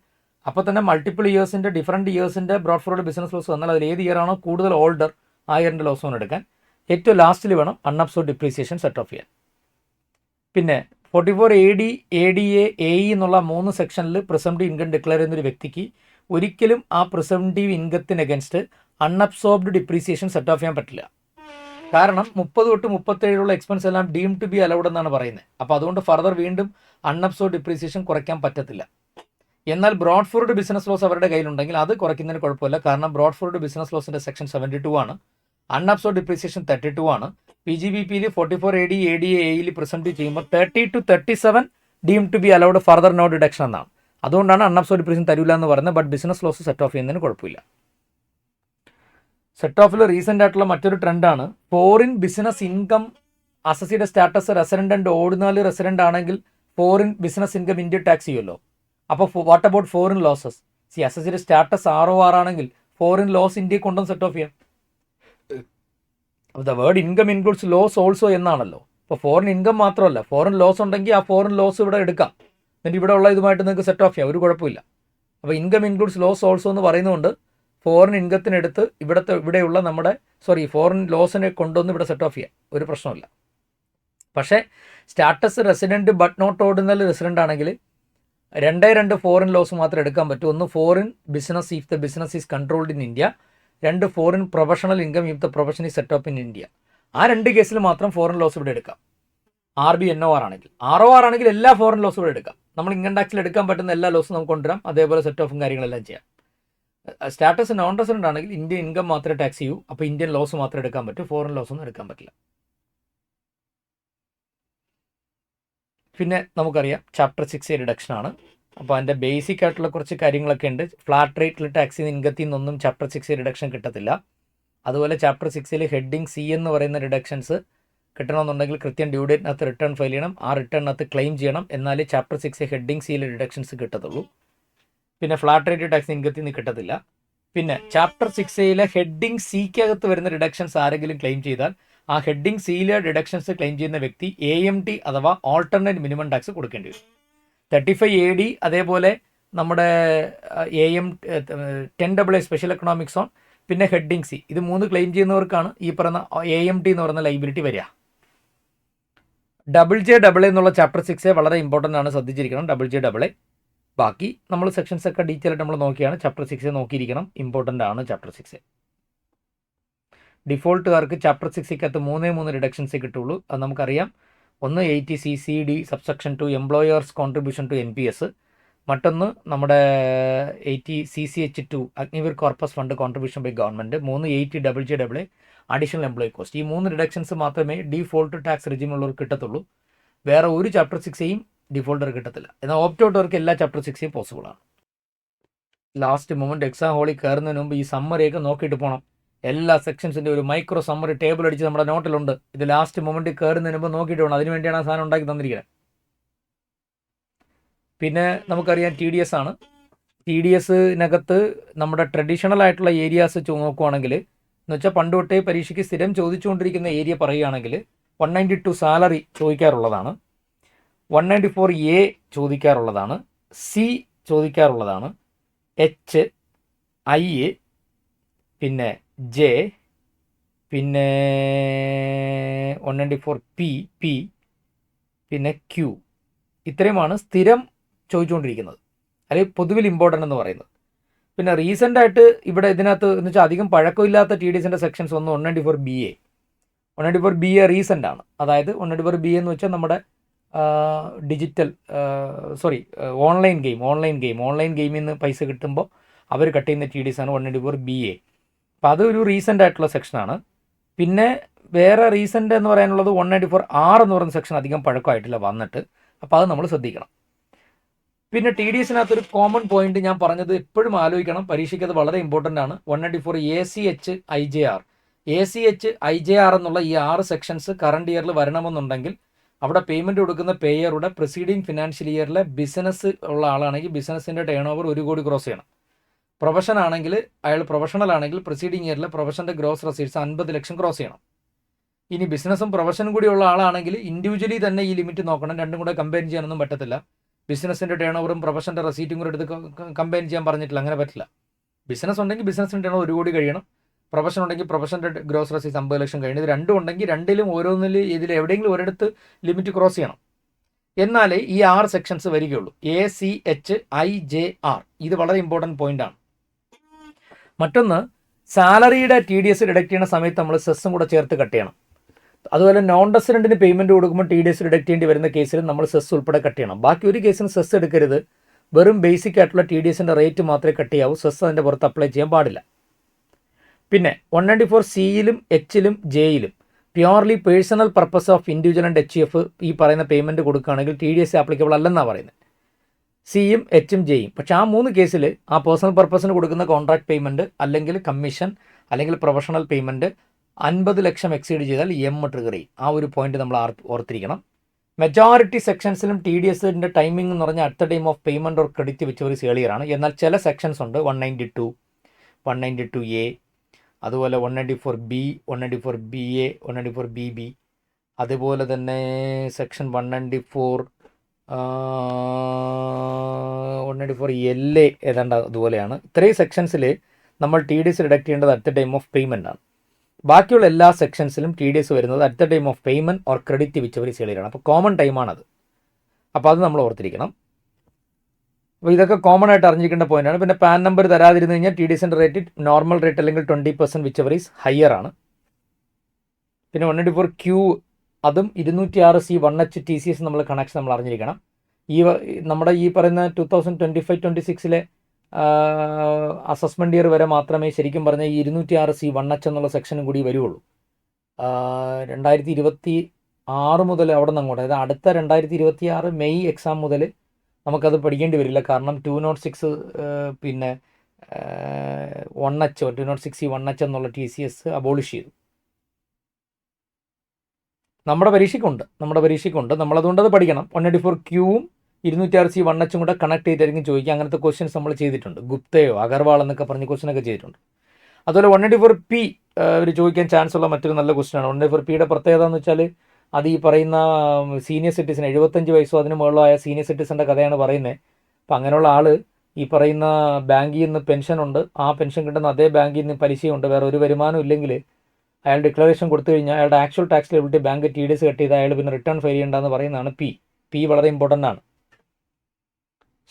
അപ്പോൾ തന്നെ മൾട്ടിപ്പിൾ ഇയേഴ്സിൻ്റെ ഡിഫറൻറ്റ് ഇയേഴ്സിൻ്റെ ബ്രോഡ് ഫോർവേഡ് ബിസിനസ് ലോസ് വന്നാൽ അതിൽ ഏത് ഇയർ ആണോ കൂടുതൽ ഓൾഡർ ആ ഇയറിൻ്റെ ലോസ് ഒന്ന് എടുക്കാൻ. ഏറ്റവും ലാസ്റ്റിൽ വേണം അൺഅബ്സോർബ്ഡ് ഡിപ്രീസിയേഷൻ സെറ്റ് ഓഫ് ചെയ്യാൻ. പിന്നെ 44AD, ADA, AE എന്നുള്ള 3 സെക്ഷനിൽ പ്രിസംപ്റ്റീവ് ഇൻകം ഡിക്ലെയർ ചെയ്യുന്നൊരു വ്യക്തിക്ക് ഒരിക്കലും ആ പ്രിസംപ്റ്റീവ് ഇൻകത്തിന് against unabsorbed depreciation set off ചെയ്യാൻ പറ്റില്ല. കാരണം 30 തൊട്ട് 37 എക്സ്പെൻസ് എല്ലാം ഡീം ടു ബി അലൗഡ് എന്നാണ് പറയുന്നത്. അപ്പോൾ അതുകൊണ്ട് ഫർദർ വീണ്ടും അൺഅബ്സോർബ്ഡ് ഡിപ്രീസിയേഷൻ കുറയ്ക്കാൻ പറ്റത്തില്ല. എന്നാൽ ബ്രോഡ് ഫോർവേഡ് ബിസിനസ് ലോസ് അവരുടെ കയ്യിലുണ്ടെങ്കിൽ അത് കുറയ്ക്കുന്നതിന് കുഴപ്പമില്ല. കാരണം ബ്രോഡ് ഫോർവേഡ് ബിസിനസ് ലോസിൻ്റെ സെക്ഷൻ 72 ആണ്, അൺഅബ്സോർബ്ഡ് ഡിപ്രീസിയേഷൻ 32 ആണ്. PGBPയിൽ 44AD, ADA, AEയിൽ പ്രിസംപ്റ്റീവ് ചെയ്യുമ്പോൾ 30 to 37 deem to be allowed, further no deduction എന്നാണ്. അതുകൊണ്ടാണ് അൺഅബ്സോർബ്ഡ് ഡിപ്രീസിയേഷൻ തരില്ല എന്ന് പറയുന്നത്. But business loss set off ചെയ്യുന്നതിന് കുഴപ്പമില്ല. സെറ്റ് ഓഫിൽ റീസെൻ്റ് ആയിട്ടുള്ള മറ്റൊരു ട്രെൻഡാണ് ഫോറിൻ ബിസിനസ് ഇൻകം അസസിയുടെ status resident and ordinary resident ആണെങ്കിൽ foreign business income India tax ചെയ്യുമല്ലോ. അപ്പോൾ വാട്ട് അബൌട്ട് ഫോറിൻ ലോസസ്? അസസിയുടെ സ്റ്റാറ്റസ് ROR ആണെങ്കിൽ ഫോറിൻ ലോസ് ഇന്ത്യയെ കൊണ്ടും സെറ്റ് ഓഫ് ചെയ്യാം. The word income includes loss also എന്നാണല്ലോ. അപ്പോൾ ഫോറിൻ ഇൻകം മാത്രമല്ല, ഫോറിൻ ലോസ് ഉണ്ടെങ്കിൽ ആ ഫോറിൻ ലോസ് ഇവിടെ എടുക്കാം, എന്നിട്ട് ഇവിടെ ഉള്ള ഇതുമായിട്ട് നിങ്ങൾക്ക് സെറ്റ് ഓഫ് ചെയ്യാം, ഒരു കുഴപ്പമില്ല. അപ്പോൾ ഇൻകം ഇൻക്ലൂഡ്സ് ലോസ് ഓൾസോ എന്ന് പറയുന്നതുകൊണ്ട് ഫോറിൻ ഇൻകത്തിനെടുത്ത് ഇവിടെയുള്ള ഫോറിൻ ലോസിനെ കൊണ്ടുവന്ന് ഇവിടെ സെറ്റ് ഓഫ് ചെയ്യാം, ഒരു പ്രശ്നമില്ല. പക്ഷേ status resident but not ordinary resident ആണെങ്കിൽ 2 ഫോറിൻ ലോസ് മാത്രമേ എടുക്കാൻ പറ്റൂ. ഒന്ന് foreign business if the business is controlled in India, 2 foreign professional income if the profession is set off in India. ആ 2 കേസിൽ മാത്രം ഫോറിൻ ലോസ് ഇവിടെ എടുക്കാം. RBNOR ആണെങ്കിൽ. ROR ആണെങ്കിൽ എല്ലാ ഫോറിൻ ലോസും ഇവിടെ എടുക്കാം. നമ്മൾ ഇൻകം ടാക്സിൽ എടുക്കാൻ പറ്റുന്ന എല്ലാ ലോസും നമുക്ക് കൊണ്ടുവരാം. അതേപോലെ സെറ്റ് ഓഫും കാര്യങ്ങളെല്ലാം ചെയ്യാം. സ്റ്റാറ്റസ് നോൺ റെസിഡന്റ് ആണെങ്കിൽ ഇന്ത്യൻ ഇൻകം മാത്രമേ ടാക്സ് ചെയ്യൂ. അപ്പോൾ ഇന്ത്യൻ ലോസ് മാത്രമേ എടുക്കാൻ പറ്റൂ, ഫോറിൻ ലോസ് ഒന്നും എടുക്കാൻ പറ്റില്ല. പിന്നെ നമുക്കറിയാം ചാപ്റ്റർ 6A റിഡക്ഷൻ ആണ്. അപ്പോൾ അതിൻ്റെ ബേസിക് ആയിട്ടുള്ള കുറച്ച് കാര്യങ്ങളൊക്കെ ഉണ്ട്. ഫ്ലാറ്റ് റേറ്റിൽ ടാക്സ് ചെയ്യുന്ന ഇൻകത്തിൽ നിന്നൊന്നും ചാപ്റ്റർ 6A റിഡക്ഷൻ കിട്ടത്തില്ല. അതുപോലെ ചാപ്റ്റർ 6ൽ ഹെഡിങ് C എന്ന് പറയുന്ന റിഡക്ഷൻസ് കിട്ടണമെന്നുണ്ടെങ്കിൽ കൃത്യം ഡ്യൂ ഡേറ്റിനകത്ത് റിട്ടേൺ ഫയൽ ചെയ്യണം. ആ റിട്ടേണിനകത്ത് ക്ലെയിം ചെയ്യണം. എന്നാലേ ചാപ്റ്റർ 6 ഹെഡിങ് Cയിൽ റിഡക്ഷൻസ് കിട്ടത്തുള്ളൂ. പിന്നെ ഫ്ലാറ്റ് റേറ്റ് ടാക്സ് ഇൻകത്തിൽ നിന്ന് കിട്ടത്തില്ല. പിന്നെ ചാപ്റ്റർ 6Aയിലെ ഹെഡിങ് Cക്കകത്ത് വരുന്ന റിഡക്ഷൻസ് ആരെങ്കിലും ക്ലെയിം ചെയ്താൽ ആ ഹെഡിങ് Cയിലെ റിഡക്ഷൻസ് ക്ലെയിം ചെയ്യുന്ന വ്യക്തി AMT അഥവാ ഓൾട്ടർനേറ്റ് മിനിമം ടാക്സ് കൊടുക്കേണ്ടി വരും. 35AD അതേപോലെ നമ്മുടെ 10AA സ്പെഷ്യൽ എക്കണോമിക് സോൺ പിന്നെ ഹെഡിങ് C ഇത് 3 ക്ലെയിം ചെയ്യുന്നവർക്കാണ് ഈ പറയുന്ന AMT എന്ന് പറയുന്ന ലൈബിലിറ്റി വരിക. JJAA എന്നുള്ള ചാപ്റ്റർ 6A വളരെ ഇമ്പോർട്ടൻ്റ് ആണ്, ശ്രദ്ധിച്ചിരിക്കണം. JJAA ബാക്കി നമ്മൾ സെക്ഷൻസ് ഒക്കെ ഡീറ്റെയിൽ ആയിട്ട് നമ്മൾ നോക്കിയാണ്. ചാപ്റ്റർ 6A നോക്കിയിരിക്കണം, ഇമ്പോർട്ടൻ്റ് ആണ് ചാപ്റ്റർ 6A. ഡിഫോൾട്ടുകാർക്ക് ചാപ്റ്റർ 6കകത്ത് 3 റിഡക്ഷൻസേ കിട്ടുള്ളൂ. അത് നമുക്കറിയാം. ഒന്ന് 80CCD subsection 2 employer's contribution to NPS, മറ്റൊന്ന് നമ്മുടെ 80CCH2 Agniveer corpus fund contribution by government, 80JJAA additional employee cost. ഈ 3 റിഡക്ഷൻസ് മാത്രമേ ഡീഫോൾട്ട് ടാക്സ് റെജിമുള്ളവർക്ക് കിട്ടത്തുള്ളൂ. വേറെ ഒരു ചാപ്റ്റർ 6Aയും ഡിഫോൾട്ടർ കിട്ടത്തില്ല. എന്നാൽ ഓപ്റ്റ് ഔട്ടവർക്ക് എല്ലാ ചാപ്റ്റർ 6Aയും പോസിബിൾ ആണ്. ലാസ്റ്റ് മൊമെൻറ്റ് എക്സാം ഹോളിൽ കയറുന്നതിന് മുമ്പ് ഈ സമ്മറിയൊക്കെ നോക്കിയിട്ട് പോകണം. എല്ലാ സെക്ഷൻസിൻ്റെ ഒരു മൈക്രോ സമ്മറി ടേബിൾ അടിച്ച് നമ്മുടെ നോട്ടിലുണ്ട്. ഇത് ലാസ്റ്റ് മൊമെൻറ്റ് കയറുന്നതിന് മുമ്പ് നോക്കിയിട്ട് വേണം. അതിന് വേണ്ടിയാണ് ആ സാധനം ഉണ്ടാക്കി തന്നിരിക്കുന്നത്. പിന്നെ നമുക്കറിയാം TDS ആണ്. TDSനകത്ത് നമ്മുടെ ട്രഡീഷണൽ ആയിട്ടുള്ള ഏരിയാസ് നോക്കുവാണെങ്കിൽ എന്ന് വെച്ചാൽ പണ്ട് തൊട്ടേ പരീക്ഷയ്ക്ക് സ്ഥിരം ചോദിച്ചുകൊണ്ടിരിക്കുന്ന ഏരിയ പറയുകയാണെങ്കിൽ 192 സാലറി ചോദിക്കാറുള്ളതാണ്, 194A ചോദിക്കാറുള്ളതാണ്, C ചോദിക്കാറുള്ളതാണ്, H, IA, പിന്നെ J, പിന്നെ 194P, പിന്നെ Q. ഇത്രയുമാണ് സ്ഥിരം ചോദിച്ചുകൊണ്ടിരിക്കുന്നത്, അല്ലെങ്കിൽ പൊതുവിൽ ഇമ്പോർട്ടൻ്റ് എന്ന് പറയുന്നത്. പിന്നെ റീസെൻ്റായിട്ട് ഇവിടെ ഇതിനകത്ത് എന്ന് വെച്ചാൽ അധികം പഴക്കമില്ലാത്ത TDSൻ്റെ സെക്ഷൻസ് ഒന്ന് 194BA. 194BA റീസെൻ്റ് ആണ്. അതായത് 194BA എന്ന് വെച്ചാൽ നമ്മുടെ ഡിജിറ്റൽ ഓൺലൈൻ ഗെയിമിൽ നിന്ന് പൈസ കിട്ടുമ്പോൾ അവർ കട്ട് ചെയ്യുന്ന TDS ആണ് 194BA. അപ്പോൾ അതൊരു റീസെൻ്റ് ആയിട്ടുള്ള സെക്ഷനാണ്. പിന്നെ വേറെ റീസെൻ്റ് എന്ന് പറയാനുള്ളത് 194R എന്ന് പറയുന്ന സെക്ഷൻ അധികം പഴക്കമായിട്ടില്ല വന്നിട്ട്. അപ്പോൾ അത് നമ്മൾ ശ്രദ്ധിക്കണം. പിന്നെ TDSനകത്തൊരു കോമൺ പോയിന്റ് ഞാൻ പറഞ്ഞത് എപ്പോഴും ആലോചിക്കണം, പരീക്ഷയ്ക്ക് അത് വളരെ ഇമ്പോർട്ടൻ്റ് ആണ്. 194 ACH IJR. ACH IJR എന്നുള്ള ഈ 6 സെക്ഷൻസ് കറണ്ട് ഇയറിൽ വരണമെന്നുണ്ടെങ്കിൽ അവിടെ പേയ്മെൻറ്റ് കൊടുക്കുന്ന പേയറുടെ പ്രിസീഡിങ് ഫിനാൻഷ്യൽ ഇയറിലെ ബിസിനസ് ഉള്ള ആളാണെങ്കിൽ ബിസിനസ്സിൻ്റെ ടേൺ ഓവർ 1 കോടി ക്രോസ് ചെയ്യണം. പ്രൊഫഷൻ ആണെങ്കിൽ പ്രൊഫഷണൽ ആണെങ്കിൽ പ്രിസീഡിങ് ഇയറിലെ പ്രൊഫഷൻ്റെ ഗ്രോസ് റെസീറ്റ്സ് 50 ലക്ഷം ക്രോസ് ചെയ്യണം. ഇനി ബിസിനസ്സും പ്രൊഫഷനും കൂടി ഉള്ള ആളാണെങ്കിൽ ഇൻഡിവിജ്വലി തന്നെ ഈ ലിമിറ്റ് നോക്കണം. രണ്ടും കൂടെ കമ്പയർ ചെയ്യാനൊന്നും പറ്റത്തില്ല. ബിസിനസ്സിൻ്റെ ടേൺ ഓവറും പ്രൊഫഷൻ്റെ റെസീറ്റും കൂടെ എടുത്ത് കമ്പയർ ചെയ്യാൻ പറഞ്ഞിട്ടില്ല, അങ്ങനെ പറ്റില്ല. ബിസിനസ് ഉണ്ടെങ്കിൽ ബിസിനസ്സിൻ്റെ ടേൺ 1 കോടി കഴിയണം, പ്രൊഫഷൻ ഉണ്ടെങ്കിൽ പ്രൊഫഷൻ്റെ ഗ്രോസ് റെസീറ്റ്സ് 50 ലക്ഷം കഴിയണം. ഇത് രണ്ടും ഉണ്ടെങ്കിൽ രണ്ടിലും ഓരോന്നിൽ ഇതിൽ എവിടെയെങ്കിലും ഒരിടത്ത് ലിമിറ്റ് ക്രോസ് ചെയ്യണം. എന്നാലേ ഈ 6 സെക്ഷൻസ് വരികയുള്ളൂ. ACH IJR ഇത് വളരെ ഇമ്പോർട്ടൻറ്റ് പോയിൻ്റാണ്. മറ്റൊന്ന് സാലറിയുടെ TDS ഡിഡക്ട് ചെയ്യുന്ന സമയത്ത് നമ്മൾ സെസ്സും കൂടെ ചേർത്ത് കട്ട് ചെയ്യണം. അതുപോലെ നോൺ റെസിഡൻറ്റിന് പേയ്മെൻറ്റ് കൊടുക്കുമ്പോൾ TDS ഡിഡക്ട് ചെയ്യേണ്ടി വരുന്ന കേസിൽ നമ്മൾ സെസ് ഉൾപ്പെടെ കട്ട് ചെയ്യണം. ബാക്കി ഒരു കേസിന് സെസ് എടുക്കരുത്. വെറും ബേസിക് ആയിട്ടുള്ള TDSൻ്റെ റേറ്റ് മാത്രമേ കട്ട് ചെയ്യാവൂ. സെസ് അതിൻ്റെ പുറത്ത് അപ്ലൈ ചെയ്യാൻ പാടില്ല. പിന്നെ 194Cയിലും Hലും Jയിലും purely personal purpose of individual and HF ഈ പറയുന്ന പേയ്മെൻറ്റ് കൊടുക്കുകയാണെങ്കിൽ TDS ആപ്ലിക്കബിൾ അല്ലെന്നാണ് പറയുന്നത്. Cയും Hയും Jയും. പക്ഷേ ആ 3 കേസിൽ ആ പേഴ്സണൽ പർപ്പസിന് കൊടുക്കുന്ന കോൺട്രാക്ട് പേയ്മെൻറ്റ് അല്ലെങ്കിൽ കമ്മീഷൻ അല്ലെങ്കിൽ പ്രൊഫഷണൽ പേയ്മെൻറ്റ് 50 ലക്ഷം എക്സീഡ് ചെയ്താൽ ട്രിഗർ ചെയ്യും. ആ ഒരു പോയിന്റ് നമ്മൾ ഓർത്തിരിക്കണം. മെജോറിറ്റി സെക്ഷൻസിലും TDSൻ്റെ ടൈമിംഗ് എന്ന് പറഞ്ഞാൽ at the time of payment or credit which ഒരു ഏർലിയർ ആണ്. എന്നാൽ ചില സെക്ഷൻസ് ഉണ്ട് 192, 192A, അതുപോലെ 194B, 194BA, 194BB, അതുപോലെ തന്നെ സെക്ഷൻ 194LA ഏതാണ്ട് അതുപോലെയാണ്. ഇത്രയും സെക്ഷൻസിൽ നമ്മൾ TDS ഡിഡക്ട് ചെയ്യേണ്ടത് at the time of payment ആണ്. ബാക്കിയുള്ള എല്ലാ സെക്ഷൻസിലും TDS വരുന്നത് at the time of payment or credit whichever ഏർലിയറാണ്. അപ്പോൾ കോമൺ ടൈമാണത്. അപ്പോൾ അത് നമ്മൾ ഓർത്തിരിക്കണം. അപ്പോൾ ഇതൊക്കെ കോമൺ ആയിട്ട് അറിഞ്ഞിരിക്കേണ്ട പോയിന്റാണ്. പിന്നെ പാൻ നമ്പർ തരാതിരുന്നു കഴിഞ്ഞാൽ TDSൻ്റെ റേറ്റ് നോർമൽ റേറ്റ് അല്ലെങ്കിൽ 20% വിച്ച് എവർ ഈസ് ഹയർ ആണ്. പിന്നെ 194Q അതും 206C1H TCS നമ്മൾ കണക്ഷൻ നമ്മൾ അറിഞ്ഞിരിക്കണം. നമ്മുടെ ഈ പറയുന്ന 2025-26 അസസ്മെൻ്റ് ഇയർ വരെ മാത്രമേ ശരിക്കും പറഞ്ഞാൽ ഈ 206C1H എന്നുള്ള സെക്ഷനും കൂടി വരുള്ളൂ. 2026 മുതൽ അവിടെ നിന്ന് അങ്ങോട്ട്, അതായത് അടുത്ത 2026 മെയ് എക്സാം മുതൽ നമുക്കത് പഠിക്കേണ്ടി വരില്ല. കാരണം 206 പിന്നെ 1H 206C1H എന്നുള്ള TCS അബോളിഷ് ചെയ്തു. നമ്മുടെ പരീക്ഷയ്ക്കുണ്ട്, നമ്മളതുകൊണ്ട് അത് പഠിക്കണം. 194Qവും 206C1H കൂടെ കണക്ട് ചെയ്തായിരിക്കും ചോദിക്കുക. അങ്ങനത്തെ ക്വസ്റ്റ്യൻസ് നമ്മൾ ചെയ്തിട്ടുണ്ട്. ഗുപ്തയോ അഗർവാൾ എന്നൊക്കെ പറഞ്ഞ് ക്വസ്റ്റ്യനൊക്കെ ചെയ്തിട്ടുണ്ട്. അതുപോലെ 194P അവർ ചോദിക്കാൻ ചാൻസ് ഉള്ള മറ്റൊരു നല്ല ക്വസ്റ്റ്യനാണ്. 194Pയുടെ പ്രത്യേകത എന്ന് വെച്ചാൽ അത് ഈ പറയുന്ന സീനിയർ സിറ്റിസൺ 75 വയസ്സോ അതിന് മുകളിലായ സീനിയർ സിറ്റിസൻ്റെ കഥയാണ് പറയുന്നത്. അപ്പം അങ്ങനെയുള്ള ആൾ ഈ പറയുന്ന ബാങ്കിൽ നിന്ന് പെൻഷനുണ്ട്, ആ പെൻഷൻ കിട്ടുന്ന അതേ ബാങ്കിൽ നിന്ന് പലിശയുണ്ട്, വേറെ ഒരു വരുമാനം ഇല്ലെങ്കിൽ അയാൾ ഡിക്ലറേഷൻ കൊടുത്തു കഴിഞ്ഞാൽ അയാളുടെ actual tax liability bank TDS cut ചെയ്ത് അയാൾ പിന്നെ റിട്ടേൺ ഫയൽ ചെയ്യേണ്ടതെന്ന് പറയുന്നതാണ് പി വളരെ ഇമ്പോർട്ടൻ്റ് ആണ്.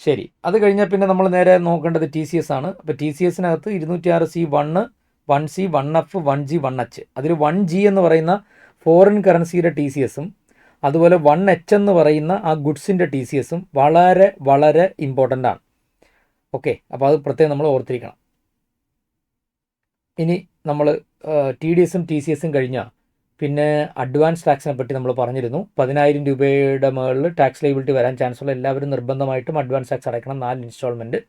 ശരി, അത് കഴിഞ്ഞാൽ പിന്നെ നമ്മൾ നേരെ നോക്കേണ്ടത് TCS ആണ്. അപ്പോൾ TCSനകത്ത് 206C1, 1C, 1F, 1G, 1H. അതിൽ 1G എന്ന് പറയുന്ന ഫോറിൻ കറൻസിയുടെ TCSും അതുപോലെ 1H എന്ന് പറയുന്ന ആ ഗുഡ്സിൻ്റെ TCSും വളരെ വളരെ ഇമ്പോർട്ടൻ്റ് ആണ്. ഓക്കെ, അപ്പോൾ അത് പ്രത്യേകം നമ്മൾ ഓർത്തിരിക്കണം. ഇനി നമ്മൾ TDSും TCSും കഴിഞ്ഞാൽ പിന്നെ അഡ്വാൻസ് ടാക്സിനെ പറ്റി നമ്മൾ പറഞ്ഞിരുന്നു. 10,000 രൂപയുടെ മുകളിൽ ടാക്സ് ലൈബിലിറ്റി വരാൻ ചാൻസ് ഉള്ള എല്ലാവരും നിർബന്ധമായിട്ടും അഡ്വാൻസ് ടാക്സ് അടയ്ക്കണം. 4 ഇൻസ്റ്റാൾമെൻറ്റ്.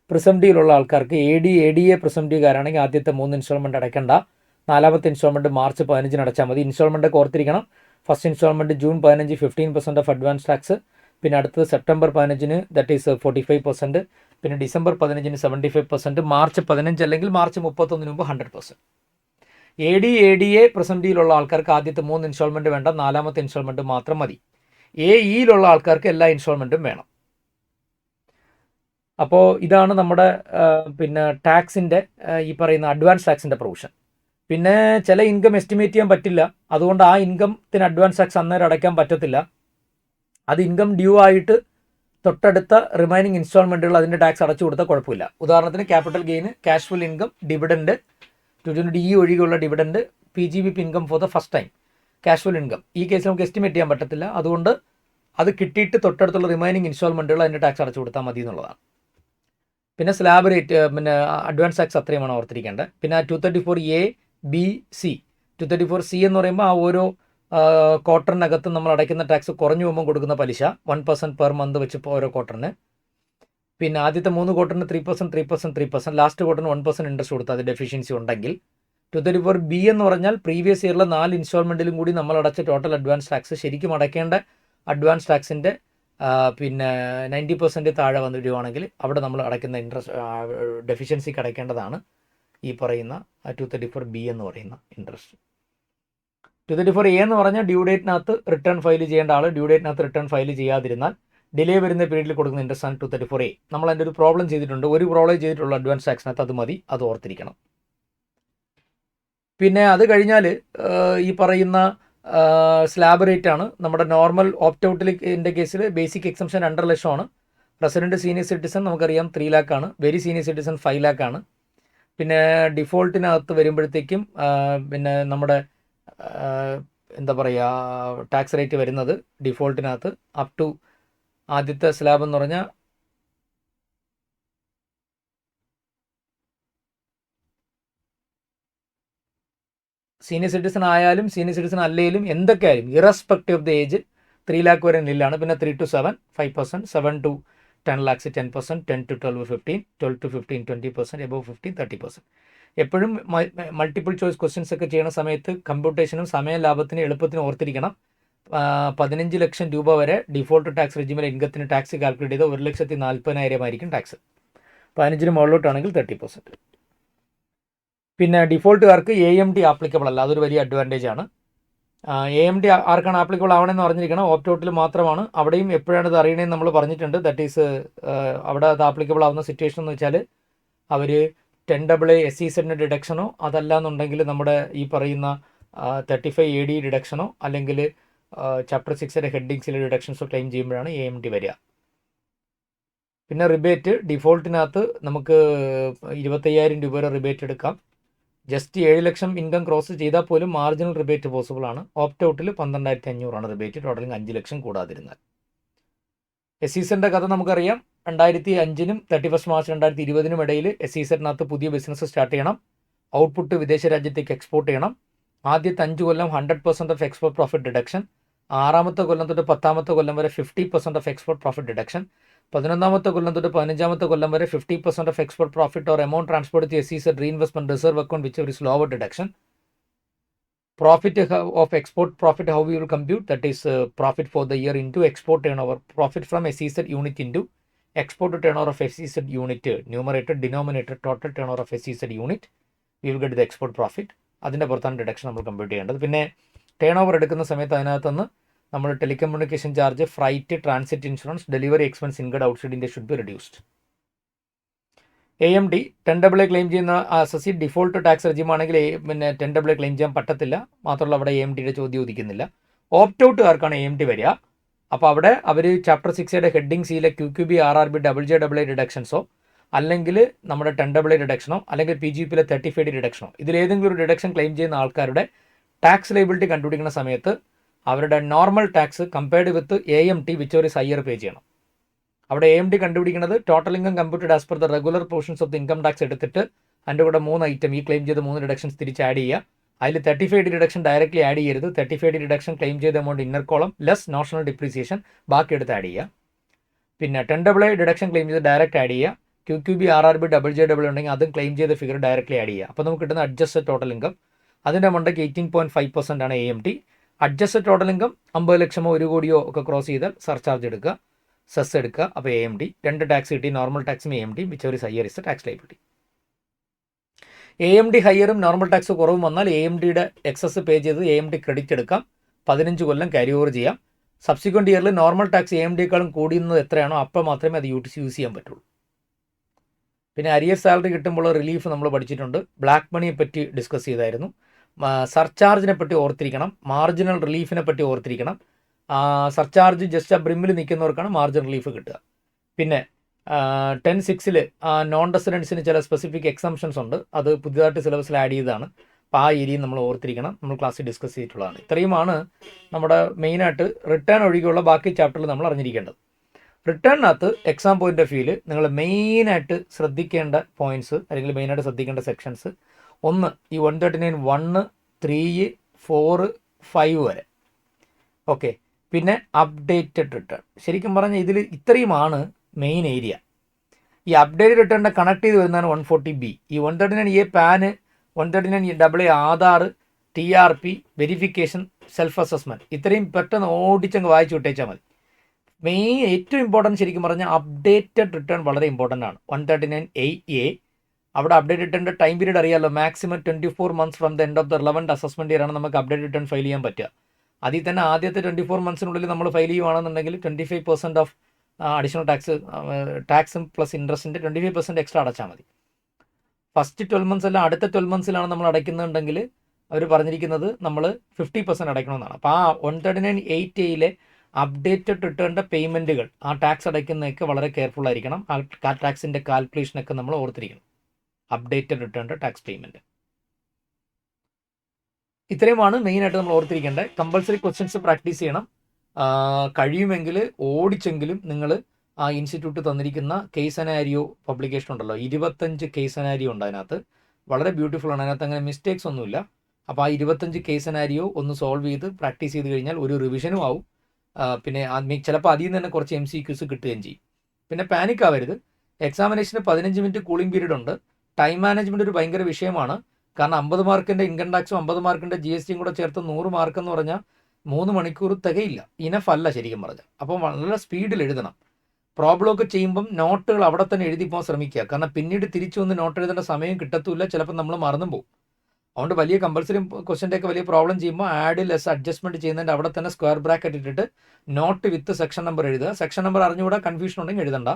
പ്രിസംപ്റ്റീവിലുള്ള ആൾക്കാർക്ക് ADA പ്രിസംപ്റ്റീവുകാരാണെങ്കിൽ ആദ്യത്തെ 3 ഇൻസ്റ്റാൾമെൻറ്റ് അടയ്ക്കേണ്ട, 4ാമത്തെ ഇൻസ്റ്റാൾമെൻറ്റ് മാർച്ച് 15 അടച്ചാൽ മതി. ഇൻസ്റ്റാൾമെൻറ്റ് ഓർത്തിരിക്കണം. First instalment June 15 15% of advance tax, പിന്നെ അടുത്തത് സെപ്റ്റംബർ 15 ദാറ്റ് ഈസ് 45%, പിന്നെ ഡിസംബർ 15 75%, മാർച്ച് 15 അല്ലെങ്കിൽ മാർച്ച് 31 മുമ്പ് 100%. ADA പ്രിസംപ്റ്റീവിലുള്ള ആൾക്കാർക്ക് ആദ്യത്തെ 3 ഇൻസ്റ്റാൾമെൻറ്റ് വേണ്ട, 4ാമത്തെ ഇൻസ്റ്റാൾമെൻറ്റ് മാത്രം മതി. AEയിലുള്ള ആൾക്കാർക്ക് എല്ലാ ഇൻസ്റ്റാൾമെൻറ്റും വേണം. അപ്പോൾ ഇതാണ് നമ്മുടെ പിന്നെ ടാക്സിൻ്റെ ഈ പറയുന്ന അഡ്വാൻസ് ടാക്സിൻ്റെ പ്രൊവിഷൻ. പിന്നെ ചില ഇൻകം എസ്റ്റിമേറ്റ് ചെയ്യാൻ പറ്റില്ല, അതുകൊണ്ട് ആ ഇൻകത്തിന് അഡ്വാൻസ് ടാക്സ് അന്നേരം അടയ്ക്കാൻ പറ്റത്തില്ല. അത് ഇൻകം ഡ്യൂ ആയിട്ട് തൊട്ടടുത്ത റിമൈനിങ് ഇൻസ്റ്റാൾമെൻറ്റുകൾ അതിൻ്റെ ടാക്സ് അടച്ചു കൊടുത്താൽ കുഴപ്പമില്ല. ഉദാഹരണത്തിന് capital gain, cash full income, dividend, 220E ഒഴികെയുള്ള dividend, PGBP income for the first time, cash full income, ഈ കേസിൽ നമുക്ക് എസ്റ്റിമേറ്റ് ചെയ്യാൻ പറ്റത്തില്ല. അതുകൊണ്ട് അത് കിട്ടിയിട്ട് തൊട്ടടുത്തുള്ള റിമൈനിങ് ഇൻസ്റ്റാൾമെൻറ്റുകൾ അതിൻ്റെ ടാക്സ് അടച്ചു കൊടുത്താൽ മതി എന്നുള്ളതാണ്. പിന്നെ സ്ലാബ് റേറ്റ്, പിന്നെ അഡ്വാൻസ് ടാക്സ് അത്രയുമാണ് ഓർത്തിരിക്കേണ്ടത്. പിന്നെ 234A-B-C, 234C എന്ന് പറയുമ്പോൾ ആ ഓരോ ക്വാർട്ടറിനകത്ത് നമ്മൾ അടയ്ക്കുന്ന ടാക്സ് കുറഞ്ഞു പോകുമ്പോൾ കൊടുക്കുന്ന പലിശ 1% പെർ മന്ത് വെച്ച് ഓരോ ക്വാർട്ടറിന്. പിന്നെ ആദ്യത്തെ 3 ക്വാർട്ടറിന് 3%, 3%, 3%, ലാസ്റ്റ് ക്വാർട്ടറിന് 1% ഇൻട്രസ്റ്റ് കൊടുത്താൽ അത് ഡെഫിഷ്യൻസി ഉണ്ടെങ്കിൽ. 234B എന്ന് പറഞ്ഞാൽ പ്രീവിയസ് ഇയറിലെ 4 ഇൻസ്റ്റാൾമെൻറ്റിലും കൂടി നമ്മൾ അടച്ച ടോട്ടൽ അഡ്വാൻസ് ടാക്സ് ശരിക്കും അടയ്ക്കേണ്ട അഡ്വാൻസ് ടാക്സിൻ്റെ പിന്നെ 90% താഴെ വന്നിടുവാണെങ്കിൽ അവിടെ നമ്മൾ അടയ്ക്കുന്ന ഇൻട്രസ്റ്റ് ഡെഫിഷ്യൻസിക്ക് അടയ്ക്കേണ്ടതാണ് ഈ പറയുന്ന 234B എന്ന് പറയുന്ന ഇൻട്രസ്റ്റ്. 234A എന്ന് പറഞ്ഞാൽ ഡ്യൂ ഡേറ്റിനകത്ത് റിട്ടേൺ ഫയൽ ചെയ്യേണ്ട ആൾ ഡ്യൂ ഡേറ്റിനകത്ത് റിട്ടേൺ ഫയൽ ചെയ്യാതിരുന്നാൽ ഡിലേ വരുന്ന പീരീഡിൽ കൊടുക്കുന്ന ഇൻട്രസ്റ്റ് ആണ് 234A. നമ്മൾ അതിൻ്റെ ഒരു പ്രോബ്ലം ചെയ്തിട്ടുണ്ട്, ഒരു പ്രോബ്ലം ചെയ്തിട്ടുള്ള അഡ്വാൻസ് ടാക്സിനകത്ത്, അത് മതി, അത് ഓർത്തിരിക്കണം. പിന്നെ അത് കഴിഞ്ഞാൽ ഈ പറയുന്ന സ്ലാബ് റേറ്റ് ആണ്. നമ്മുടെ നോർമൽ ഓപ്റ്റ് ഔട്ടിൻ്റെ കേസിൽ ബേസിക് എക്സംഷൻ 2.5 ലക്ഷമാണ്. റെസിഡൻറ്റ് സീനിയർ സിറ്റിസൺ നമുക്കറിയാം 3 lakh ആണ്. വെരി സീനിയർ സിറ്റിസൺ 5 lakh ആണ്. പിന്നെ ഡിഫോൾട്ടിനകത്ത് വരുമ്പോഴത്തേക്കും പിന്നെ നമ്മുടെ എന്താ പറയുക ടാക്സ് റേറ്റ് വരുന്നത് ഡിഫോൾട്ടിനകത്ത് അപ് ടു ആദ്യത്തെ സ്ലാബ് എന്ന് പറഞ്ഞാൽ സീനിയർ സിറ്റിസൺ ആയാലും സീനിയർ സിറ്റിസൺ അല്ലെങ്കിലും എന്തൊക്കെ ആയാലും irrespective of the age 3 lakh വരെ നില്ലാണ്. പിന്നെ 3 to 7 5%, 7 to 10 lakhs 10%, 10 to 12 15, 12 to 15 20%, above 15 30%. എപ്പോഴും മൾട്ടിപ്പിൾ ചോയ്സ് ക്വസ്റ്റ്യൻസ് ഒക്കെ ചെയ്യുന്ന സമയത്ത് കമ്പ്യൂട്ടേഷനും സമയ ലാഭത്തിനും എളുപ്പത്തിന് ഓർത്തിരിക്കണം. 15 ലക്ഷം രൂപ വരെ ഡിഫോൾട്ട് ടാക്സ് റെജിമിലെ ഇൻകത്തിന് ടാക്സ് കാൽക്കുലേറ്റ് ചെയ്ത് 1,40,000 ആയിരിക്കും ടാക്സ്. 15 മുകളിലോട്ടാണെങ്കിൽ 30%. പിന്നെ ഡിഫോൾട്ടുകാർക്ക് AMT ആപ്ലിക്കബിൾ അല്ല, അതൊരു വലിയ അഡ്വാൻറ്റേജ് ആണ്. AMT ആർക്കാണ് ആപ്ലിക്കബിൾ ആവണമെന്ന് അറിഞ്ഞിരിക്കണം, ഓപ്റ്റ് ഔട്ടിൽ മാത്രമാണ്. അവിടെയും എപ്പോഴാണ് ഇത് അറിയണമെന്ന് നമ്മൾ പറഞ്ഞിട്ടുണ്ട്. ദാറ്റ് ഈസ് അവിടെ അത് ആപ്ലിക്കബിൾ ആവുന്ന സിറ്റുവേഷൻ എന്ന് വെച്ചാൽ അവർ 10AA SEZന് ഡിഡക്ഷനോ അതല്ല എന്നുണ്ടെങ്കിൽ നമ്മുടെ ഈ പറയുന്ന 35AD ഡിഡക്ഷനോ അല്ലെങ്കിൽ ചാപ്റ്റർ 6 ഹെഡിങ്സിലെ ഡിഡക്ഷൻസോ ക്ലെയിം ചെയ്യുമ്പോഴാണ് AMT വരിക. പിന്നെ റിബേറ്റ് ഡിഫോൾട്ടിനകത്ത് നമുക്ക് 25,000 രൂപ വരെ റിബേറ്റ് എടുക്കാം. ജസ്റ്റ് 7 ലക്ഷം ഇൻകം ക്രോസ് ചെയ്താൽ പോലും മാർജിനൽ റിബേറ്റ് പോസിബിൾ ആണ്. ഓപ്റ്റ് ഔട്ടിൽ 12,500 റിബേറ്റ്, ടോട്ടലിംഗ് 5 ലക്ഷം കൂടാതിരുന്നാൽ. SEZന്റെ കഥ നമുക്കറിയാം. 2005 31 മാർച്ച് 2020 ഇടയിൽ SEZനകത്ത് പുതിയ ബിസിനസ് സ്റ്റാർട്ട് ചെയ്യണം. ഔട്ട്പുട്ട് വിദേശ രാജ്യത്തേക്ക് എക്സ്പോർട്ട് ചെയ്യണം. ആദ്യത്തെ 5 കൊല്ലം 100% ഓഫ് എക്സ്പോർട്ട് പ്രോഫിറ്റ് ഡിഡക്ഷൻ. 6ാമത്തെ കൊല്ലം തൊട്ട് 10ാമത്തെ കൊല്ലം വരെ 50% ഓഫ് എക്സ്പോർട്ട് പ്രോഫിറ്റ് ഡിഡക്ഷൻ. 11ാമത്തെ കൊല്ലം തൊട്ട് 15ാമത്തെ കൊല്ലം വരെ 50% of export profit or amount transport to SEZ reinvestment reserve account which is lower deduction. Profit of export profit, how we will compute, that is profit for the year into export turnover, profit from SEZ unit into export turnover of SEZ unit, numerator denominator total turnover of SEZ unit, we will get the export profit. അതിൻ്റെ പുറത്താണ് deduction നമ്മൾ compute ചെയ്യേണ്ടത്. പിന്നെ turn over എടുക്കുന്ന സമയത്ത് അതിനകത്തുനിന്ന് നമ്മൾ telecommunication charge, freight, transit insurance, delivery expense, incurred outside India should be reduced. AMD 10AA ക്ലെയിം ചെയ്യുന്ന അസസി ഡിഫോൾട്ട് ടാക്സ് റെജിം ആണെങ്കിൽ പിന്നെ 10AA ക്ലെയിം ചെയ്യാൻ പറ്റത്തില്ല. മാത്രമല്ല അവിടെ AMDയുടെ ചോദ്യം ഉദിക്കുന്നില്ല. ഓപ്റ്റ് ഔട്ടുകാർക്കാണ് AMD വരിക. അപ്പോൾ അവിടെ അവർ ചാപ്റ്റർ 6യുടെ ഹെഡിങ് സിയിലെ QQB, RRB, JJAA ഡിഡക്ഷൻസോ അല്ലെങ്കിൽ നമ്മുടെ 10AA ഡിഡക്ഷനോ അല്ലെങ്കിൽ PGPയിലെ 35D ഡിഡക്ഷനോ ഇതിലേതെങ്കിലും ഒരു ഡിഡക്ഷൻ ക്ലെയിം ചെയ്യുന്ന ആൾക്കാരുടെ ടാക്സ് ലയബിലിറ്റി കണ്ടുപിടിക്കുന്ന സമയത്ത് അവരുടെ normal tax compared with AMT which ഒരു ഹയർ പേ ചെയ്യണം. അവിടെ AMD കണ്ടുപിടിക്കുന്നത് total income computed as per the regular portions of the income tax എടുത്തിട്ട് അതിൻ്റെ കൂടെ 3 ഐറ്റം ഈ ക്ലെയിം ചെയ്ത 3 ഡിഡക്ഷൻസ് തിരിച്ച് ആഡ് ചെയ്യുക. അതിൽ 35D ഡിഡക്ഷൻ ഡയറക്റ്റ്ലി ആഡ് ചെയ്യരുത്. 35D ഡിഡക്ഷൻ ക്ലെയിം ചെയ്ത amount inner column less notional depreciation ബാക്കി എടുത്ത് ആഡ് ചെയ്യുക. പിന്നെ 10AA ഡിഡക്ഷൻ ക്ലെയിം ചെയ്ത് ഡയറക്റ്റ് ആഡ് ചെയ്യുക. QQB, RRB, JJAA ഉണ്ടെങ്കിൽ അതും ക്ലെയിം ചെയ്ത ഫിഗർ ഡയറക്റ്റ്ലി ആഡ് ചെയ്യുക. അപ്പോൾ നമുക്ക് കിട്ടുന്ന അഡ്ജസ്റ്റഡ് ടോട്ടൽ ഇൻകം അതിൻ്റെ മണ്ടയ്ക്ക് 18.5% ആണ് AMT. അഡ്ജസ്റ്റഡ് ടോട്ടൽ ഇൻകം 50 ലക്ഷമോ 1 കോടിയോ ഒക്കെ ക്രോസ് ചെയ്താൽ സർചാർജ് എടുക്കുക, സെസ് എടുക്കുക. അപ്പോൾ AMD 2 ടാക്സ് കിട്ടി, നോർമൽ ടാക്സും AMD വിച്ച് ഒരു higher is tax liability. AMD ഹയറും നോർമൽ ടാക്സ് കുറവും വന്നാൽ AMDയുടെ എക്സസ് പേ ചെയ്ത് AMD ക്രെഡിറ്റ് എടുക്കാം, 15 കൊല്ലം ക്യാരി ഓവർ ചെയ്യാം. സബ്സിക്വൻറ്റ് ഇയറിൽ നോർമൽ ടാക്സ് AMDയേക്കാളും കൂടുന്നത് എത്രയാണോ അപ്പോൾ മാത്രമേ അത് യൂസ് ചെയ്യാൻ പറ്റുള്ളൂ. പിന്നെ അരിയർ സാലറി കിട്ടുമ്പോൾ റിലീഫ് നമ്മൾ പഠിച്ചിട്ടുണ്ട്. ബ്ലാക്ക് മണിയെ പറ്റി ഡിസ്കസ് ചെയ്തായിരുന്നു. സർചാർജിനെ പറ്റി ഓർത്തിരിക്കണം. മാർജിനൽ റിലീഫിനെ പറ്റി ഓർത്തിരിക്കണം. സർചാർജ് ജസ്റ്റ് ആ ബ്രിമ്മിൽ നിൽക്കുന്നവർക്കാണ് മാർജിനൽ റിലീഫ് കിട്ടുക. പിന്നെ 10(6) നോൺ റെസിഡൻസിന് ചില സ്പെസിഫിക് എക്സംഷൻസ് ഉണ്ട്. അത് പുതിയതായിട്ട് സിലബസിൽ ആഡ് ചെയ്തതാണ്. അപ്പോൾ ആ ഏരിയയും നമ്മൾ ഓർത്തിരിക്കണം. നമ്മൾ ക്ലാസ്സിൽ ഡിസ്കസ് ചെയ്തിട്ടുള്ളതാണ്. ഇത്രയുമാണ് നമ്മുടെ മെയിനായിട്ട് റിട്ടേൺ ഒഴികെയുള്ള ബാക്കി ചാപ്റ്ററിൽ നമ്മൾ അറിഞ്ഞിരിക്കേണ്ടത്. റിട്ടേണിനകത്ത് എക്സാം പോയിന്റ് ഓഫ് വ്യൂവിൽ നിങ്ങൾ മെയിനായിട്ട് ശ്രദ്ധിക്കേണ്ട പോയിന്റ്സ് അല്ലെങ്കിൽ മെയിനായിട്ട് ശ്രദ്ധിക്കേണ്ട സെക്ഷൻസ്, ഒന്ന് ഈ 139 1, 3, 4, 5 വരെ. ഓക്കെ. പിന്നെ അപ്ഡേറ്റഡ് റിട്ടേൺ. ശരിക്കും പറഞ്ഞാൽ ഇതിൽ ഇത്രയുമാണ് മെയിൻ ഏരിയ. ഈ അപ്ഡേറ്റഡ് റിട്ടേണിനെ കണക്ട് ചെയ്ത് വരുന്നതാണ് 140B. ഈ 139A PAN, 139AA Aadhaar, TRP, verification, self assessment, ഇത്രയും പെട്ടെന്ന് ഓടിച്ചങ്ങ് വായിച്ചു വിട്ടേച്ചാൽ മതി. മെയിൻ ഏറ്റവും ഇമ്പോർട്ടൻറ്റ് ശരിക്കും പറഞ്ഞാൽ അപ്ഡേറ്റഡ് റിട്ടേൺ വളരെ ഇമ്പോർട്ടൻ്റ് ആണ്. 139A അവിടെ അപ്ഡേറ്റ് റിട്ടേണിൻ്റെ ടൈം പീരീഡ് അറിയാമല്ലോ. Maximum 24 months from the end of the relevant assessment ഇയറാണ് നമുക്ക് അപ്ഡേറ്റ് റിട്ടേൺ ഫയൽ ചെയ്യാൻ പറ്റുക. അതിൽ തന്നെ ആദ്യത്തെ 24 months നമ്മൾ ഫയൽ ചെയ്യുകയാണെന്നുണ്ടെങ്കിൽ 25% ഓഫ് അഡീഷണൽ ടാക്സും പ്ലസ് ഇൻട്രസ്റ്റിൻ്റെ 25% എക്സ്ട്രാ അടച്ചാൽ മതി. ഫസ്റ്റ് 12 months അല്ല, അടുത്ത 12 monthsലാണ് നമ്മൾ അടയ്ക്കുന്നുണ്ടെങ്കിൽ അവർ പറഞ്ഞിരിക്കുന്നത് നമ്മൾ 50% അടയ്ക്കണമെന്നാണ്. അപ്പോൾ ആ 139(8)യിലെ അപ്ഡേറ്റഡ് റിട്ടേണിൻ്റെ പേയ്മെൻറ്റുകൾ, ആ ടാക്സ് അടയ്ക്കുന്നതൊക്കെ വളരെ കെയർഫുൾ ആയിരിക്കണം. ആ ടാക്സിൻ്റെ കാൽക്കുലേഷനൊക്കെ നമ്മൾ ഓർത്തിരിക്കണം. അപ്ഡേറ്റഡ് റിട്ടേണിൻ്റെ ടാക്സ് പേയ്മെൻറ്റ് ഇത്രയുമാണ് മെയിനായിട്ട് നമ്മൾ ഓർത്തിരിക്കേണ്ടത്. കമ്പൾസറി ക്വസ്റ്റ്യൻസ് പ്രാക്ടീസ് ചെയ്യണം. കഴിയുമെങ്കിൽ ഓടിച്ചെങ്കിലും നിങ്ങൾ ആ ഇൻസ്റ്റിറ്റ്യൂട്ട് തന്നിരിക്കുന്ന കേസ് സെനാരിയോ പബ്ലിക്കേഷൻ ഉണ്ടല്ലോ, 25 കേസ് സെനാരിയോ ഉണ്ട് അതിനകത്ത്. വളരെ ബ്യൂട്ടിഫുൾ ആണ്. അതിനകത്ത് അങ്ങനെ മിസ്റ്റേക്സ് ഒന്നുമില്ല. അപ്പോൾ ആ 25 കേസ് സെനാരിയോ ഒന്ന് സോൾവ് ചെയ്ത് പ്രാക്ടീസ് ചെയ്ത് കഴിഞ്ഞാൽ ഒരു റിവിഷനും ആവും. പിന്നെ ചിലപ്പോൾ അതിൽ നിന്ന് തന്നെ കുറച്ച് MCQs കിട്ടുകയും ചെയ്യും. പിന്നെ പാനിക് ആവരുത്. എക്സാമിനേഷന് 15 മിനിറ്റ് കൂളിംഗ് പീരീഡ് ഉണ്ട്. ടൈം മാനേജ്മെൻറ്റ് ഒരു ഭയങ്കര വിഷയമാണ്. കാരണം 50 മാർക്കിൻ്റെ ഇൻകം ടാക്സും 50 മാർക്കിൻ്റെ GSTയും കൂടെ ചേർത്ത് 100 മാർക്ക് എന്ന് പറഞ്ഞാൽ 3 മണിക്കൂർ തികയില്ല. ഇനഫ് അല്ല ശരിക്കും പറഞ്ഞാൽ. അപ്പോൾ വളരെ സ്പീഡിൽ എഴുതണം. പ്രോബ്ലം ഒക്കെ ചെയ്യുമ്പം നോട്ടുകൾ അവിടെ തന്നെ എഴുതി പോകാൻ ശ്രമിക്കുക. കാരണം പിന്നീട് തിരിച്ചു വന്ന് നോട്ട് എഴുതേണ്ട സമയം കിട്ടത്തുമില്ല. ചിലപ്പോൾ നമ്മൾ മറന്നും പോകും. അതുകൊണ്ട് വലിയ കമ്പൾസറി ക്വസ്റ്റ്യൻ്റെ ഒക്കെ വലിയ പ്രോബ്ലം ചെയ്യുമ്പോൾ ആഡ് ലെസ് അഡ്ജസ്റ്റ്മെൻറ്റ് ചെയ്യുന്നതിൻ്റെ അവിടെ തന്നെ സ്ക്വയർ ബ്രാക്കറ്റ് ഇട്ടിട്ട് നോട്ട് വിത്ത് സെക്ഷൻ നമ്പർ എഴുതുക. സെക്ഷൻ നമ്പർ അറിഞ്ഞുകൂടാ, കൺഫ്യൂഷൻ ഉണ്ടെങ്കിൽ എഴുതണ്ട.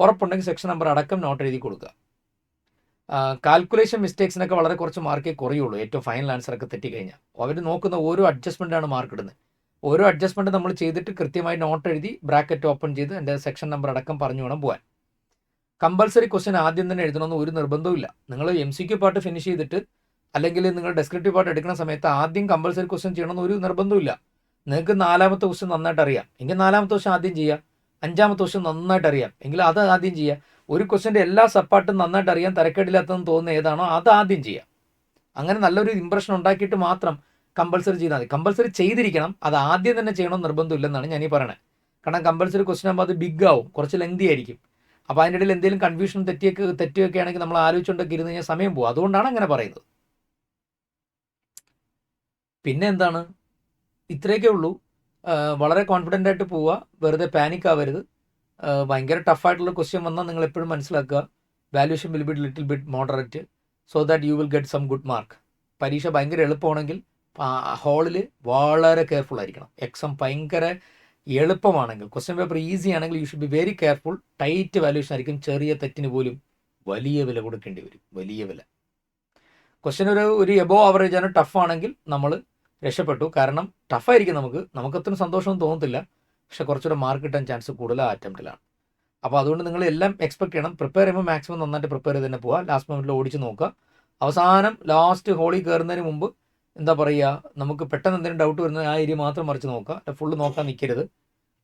ഉറപ്പുണ്ടെങ്കിൽ സെക്ഷൻ നമ്പർ അടക്കം നോട്ട് എഴുതി കൊടുക്കുക. കാൽക്കുലേഷൻ മിസ്റ്റേക്സിനൊക്കെ വളരെ കുറച്ച് മാർക്കേ കുറയുള്ളൂ. ഏറ്റവും ഫൈനൽ ആൻസറൊക്കെ തെറ്റിക്കഴിഞ്ഞാൽ അവർ നോക്കുന്ന ഓരോ അഡ്ജസ്റ്റ്മെൻറ്റാണ് മാർക്ക് ഇടുന്നത്. ഓരോ അഡ്ജസ്റ്റ്മെൻറ്റ് നമ്മൾ ചെയ്തിട്ട് കൃത്യമായി നോട്ട് എഴുതി ബ്രാക്കറ്റ് ഓപ്പൺ ചെയ്ത് എൻ്റെ സെക്ഷൻ നമ്പർ അടക്കം പറഞ്ഞു വേണം പോകാൻ. കമ്പൾസറി ക്വസ്റ്റ്യൻ ആദ്യം തന്നെ എഴുതണമെന്ന് ഒരു നിർബന്ധവും ഇല്ല. നിങ്ങൾ MCQ പാർട്ട് ഫിനിഷ് ചെയ്തിട്ട് അല്ലെങ്കിൽ നിങ്ങൾ ഡെസ്ക്രിപ്റ്റീവ് പാർട്ട് എടുക്കുന്ന സമയത്ത് ആദ്യം കമ്പൽസറി ക്വസ്റ്റ്യൻ ചെയ്യണമെന്ന് ഒരു നിർബന്ധമില്ല. നിങ്ങൾക്ക് 4ാമത്തെ ക്വസ്റ്റ്യൻ നന്നായിട്ട് അറിയാം എങ്കിൽ 4ാമത്തെ ക്വസ്റ്റ്യൻ ആദ്യം ചെയ്യുക. 5ാമത്തെ ക്വസ്റ്റ്യൻ നന്നായിട്ട് അറിയാം എങ്കിൽ അത് ആദ്യം ചെയ്യുക. ഒരു ക്വസ്റ്റ്യൻ്റെ എല്ലാ സപ്പാർട്ടും നന്നായിട്ട് അറിയാൻ തരക്കേടില്ലാത്തതെന്ന് തോന്നുന്ന ഏതാണോ അത് ആദ്യം ചെയ്യുക. അങ്ങനെ നല്ലൊരു ഇമ്പ്രഷൻ ഉണ്ടാക്കിയിട്ട് മാത്രം കമ്പൽസറി ചെയ്താൽ മതി. കമ്പൽസറി ചെയ്തിരിക്കണം, അത് ആദ്യം തന്നെ ചെയ്യണമെന്ന് നിർബന്ധമില്ലെന്നാണ് ഞാൻ ഈ പറയണത്. കാരണം കമ്പൽസറി ക്വസ്റ്റ്യൻ ആകുമ്പോൾ അത് ബിഗ് ആവും, കുറച്ച് ലെങ്തി ആയിരിക്കും. അപ്പോൾ അതിൻ്റെ ഇടയിൽ എന്തെങ്കിലും കൺഫ്യൂഷൻ തെറ്റിയൊക്കെ ആണെങ്കിൽ നമ്മൾ ആലോചിച്ചുകൊണ്ടൊക്കെ ഇരുന്ന് കഴിഞ്ഞാൽ സമയം പോകും. അതുകൊണ്ടാണ് അങ്ങനെ പറയുന്നത്. പിന്നെ എന്താണ്, ഇത്രയൊക്കെ ഉള്ളൂ. വളരെ കോൺഫിഡൻ്റ് ആയിട്ട് പോവുക, വെറുതെ പാനിക് ആവരുത്. ഭയങ്കര ടഫായിട്ടുള്ള ക്വസ്റ്റ്യൻ വന്നാൽ നിങ്ങൾ എപ്പോഴും മനസ്സിലാക്കുക valuation will be little bit moderate so that you will get some good mark. പരീക്ഷ ഭയങ്കര എളുപ്പമാണെങ്കിൽ ഹോളിൽ വളരെ കെയർഫുൾ ആയിരിക്കണം. എക്സാം ഭയങ്കര എളുപ്പമാണെങ്കിൽ, ക്വസ്റ്റ്യൻ പേപ്പർ ഈസി ആണെങ്കിൽ you should be very careful. Tight valuation ആയിരിക്കും. ചെറിയ തെറ്റിന് പോലും വലിയ വില കൊടുക്കേണ്ടി വരും, വലിയ വില. ക്വസ്റ്റ്യൻ ഒരു എബോ ആവറേജ് ആണ്. ടഫാണെങ്കിൽ നമ്മൾ രക്ഷപ്പെട്ടു. കാരണം ടഫായിരിക്കും, നമുക്ക് അത്ര സന്തോഷമൊന്നും തോന്നത്തില്ല, പക്ഷെ കുറച്ചുകൂടെ മാർക്ക് കിട്ടാൻ ചാൻസ് കൂടുതൽ ആ അറ്റംപ്റ്റിലാണ്. അപ്പോൾ അതുകൊണ്ട് നിങ്ങൾ എല്ലാം എക്സ്പെക്ട് ചെയ്യണം. പ്രിപ്പയർ ചെയ്യുമ്പോൾ മാക്സിമം നന്നായിട്ട് പ്രിപ്പയർ ചെയ്ത് തന്നെ പോവുക. ലാസ്റ്റ് മൊമെൻറ്റിൽ ഓടിച്ച് നോക്കുക. അവസാനം ലാസ്റ്റ് ഹോളിൽ കയറുന്നതിന് മുമ്പ് എന്താ പറയുക, നമുക്ക് പെട്ടെന്ന് എന്തെങ്കിലും ഡൗട്ട് വരുന്നത് ആ ഏരിയ മാത്രം മറിച്ച് നോക്കുക. ഫുള്ള് നോക്കാൻ നിൽക്കരുത്.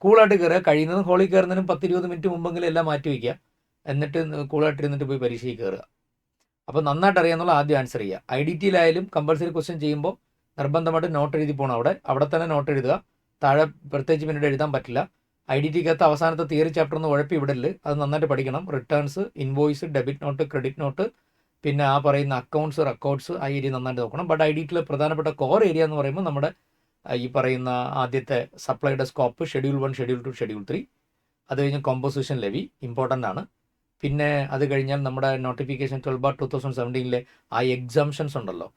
കൂളായിട്ട് കയറുക. കഴിയുന്നതും ഹോളിൽ കയറുന്നതിനും 10-20 മിനിറ്റ് മുമ്പെങ്കിലും എല്ലാം മാറ്റി വയ്ക്കുക. എന്നിട്ട് കൂളായിട്ട് ഇരുന്നിട്ട് പോയി പരീക്ഷയ്ക്ക് കയറുക. അപ്പോൾ നന്നായിട്ട് അറിയാമെന്നുള്ള ആദ്യം ആൻസർ ചെയ്യുക. IDT-യിലായാലും കമ്പൽസറി ക്വസ്റ്റ്യൻ ചെയ്യുമ്പോൾ നിർബന്ധമായിട്ട് നോട്ട് എഴുതി പോകണം. അവിടെ തന്നെ നോട്ട് എഴുതുക. താഴെ പ്രത്യേകിച്ച് പിന്നീട് എഴുതാൻ പറ്റില്ല. IDT-ക്കകത്ത് അവസാനത്തെ തിയറി ചാപ്റ്റർ ഒന്ന് ഉഴപ്പി വിടല്. അത് നന്നായിട്ട് പഠിക്കണം. Returns, invoice, debit note, credit not, പിന്നെ ആ പറയുന്ന അക്കൗണ്ട്സ്, റെക്കോർഡ്സ്, ആ ഏരിയ നന്നായിട്ട് നോക്കണം. ബട്ട് IDT-യിൽ പ്രധാനപ്പെട്ട കോർ ഏരിയ എന്ന് പറയുമ്പോൾ നമ്മുടെ ഈ പറയുന്ന ആദ്യത്തെ സപ്ലൈയുടെ സ്കോപ്പ്, ഷെഡ്യൂൾ 1, ഷെഡ്യൂൾ 2, ഷെഡ്യൂൾ 3, അത് കഴിഞ്ഞ് കോമ്പോസിഷൻ ലെവി ഇമ്പോർട്ടൻ്റ് ആണ്. പിന്നെ അത് കഴിഞ്ഞാൽ നമ്മുടെ നോട്ടിഫിക്കേഷൻ 12/2017 ആ എക്സംഷൻസ് ഉണ്ടല്ലോ,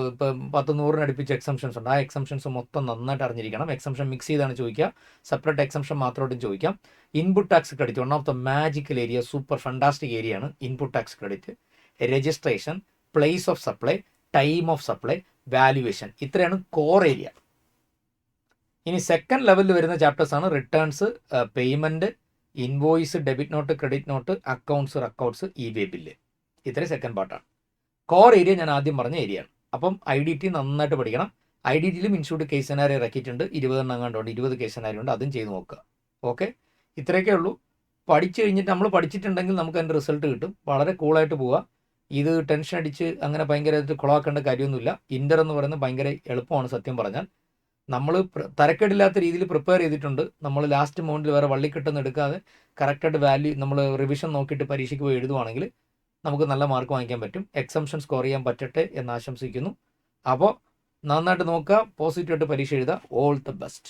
ഇപ്പം 10-100 അടുപ്പിച്ച് എക്സംഷൻസ് ഉണ്ട്. ആ എക്സംഷൻസ് മൊത്തം നന്നായിട്ട് അറിഞ്ഞിരിക്കണം. എക്സംഷൻ മിക്സ് ചെയ്താണ് ചോദിക്കുക, സെപ്പറേറ്റ് എക്സംഷൻ മാത്രമായിട്ടും ചോദിക്കാം. Input tax credit, one of the magical area, super fantastic area ആണ് input tax credit. Registration, place of supply, time of supply, valuation, ഇത്രയാണ് കോർ ഏരിയ. ഇനി സെക്കൻഡ് ലെവലിൽ വരുന്ന ചാപ്റ്റേഴ്സ് ആണ് returns, payment, invoice, debit note, credit note, accounts, records, e way bill. ഇത്രയും second പാർട്ടാണ്. Core area ഞാൻ ആദ്യം പറഞ്ഞ ഏരിയയാണ്. അപ്പം IDT നന്നായിട്ട് പഠിക്കണം. IDT-യിലും ഇൻസ്റ്റിറ്റ്യൂട്ട് കേസ് സെനാരിയോ ഇറക്കിയിട്ടുണ്ട്. 20 എണ്ണം കണ്ടുണ്ട്, 20 കേസ് സെനാരിയോ ഉണ്ട്. അതും ചെയ്ത് നോക്കുക. ഓക്കെ, ഇത്രയൊക്കെ ഉള്ളൂ. പഠിച്ചു കഴിഞ്ഞിട്ട് നമ്മൾ പഠിച്ചിട്ടുണ്ടെങ്കിൽ നമുക്ക് അതിൻ്റെ റിസൾട്ട് കിട്ടും. വളരെ കൂളായിട്ട് പോവുക. ഇത് ടെൻഷൻ അടിച്ച് അങ്ങനെ ഭയങ്കരമായിട്ട് കുളമാക്കേണ്ട കാര്യമൊന്നുമില്ല. ഇൻ്റർ എന്ന് പറയുന്നത് ഭയങ്കര എളുപ്പമാണ് സത്യം പറഞ്ഞാൽ. നമ്മൾ തരക്കേടില്ലാത്ത രീതിയിൽ പ്രിപ്പയർ ചെയ്തിട്ടുണ്ട്. നമ്മൾ ലാസ്റ്റ് മൊമെൻറ്റിൽ വേറെ വള്ളിക്കെട്ടൊന്നും എടുക്കാതെ കറക്റ്റായിട്ട് വാല്യൂ നമ്മൾ റിവിഷൻ നോക്കിയിട്ട് പരീക്ഷയ്ക്ക് പോയി എഴുതുവാണെങ്കിൽ നമുക്ക് നല്ല മാർക്ക് വാങ്ങിക്കാൻ പറ്റും. എക്സംഷൻ സ്കോർ ചെയ്യാൻ പറ്റട്ടെ എന്ന് ആശംസിക്കുന്നു. അപ്പോൾ നന്നായിട്ട് നോക്കുക, പോസിറ്റീവായിട്ട് പരീക്ഷ എഴുതുക. All the best.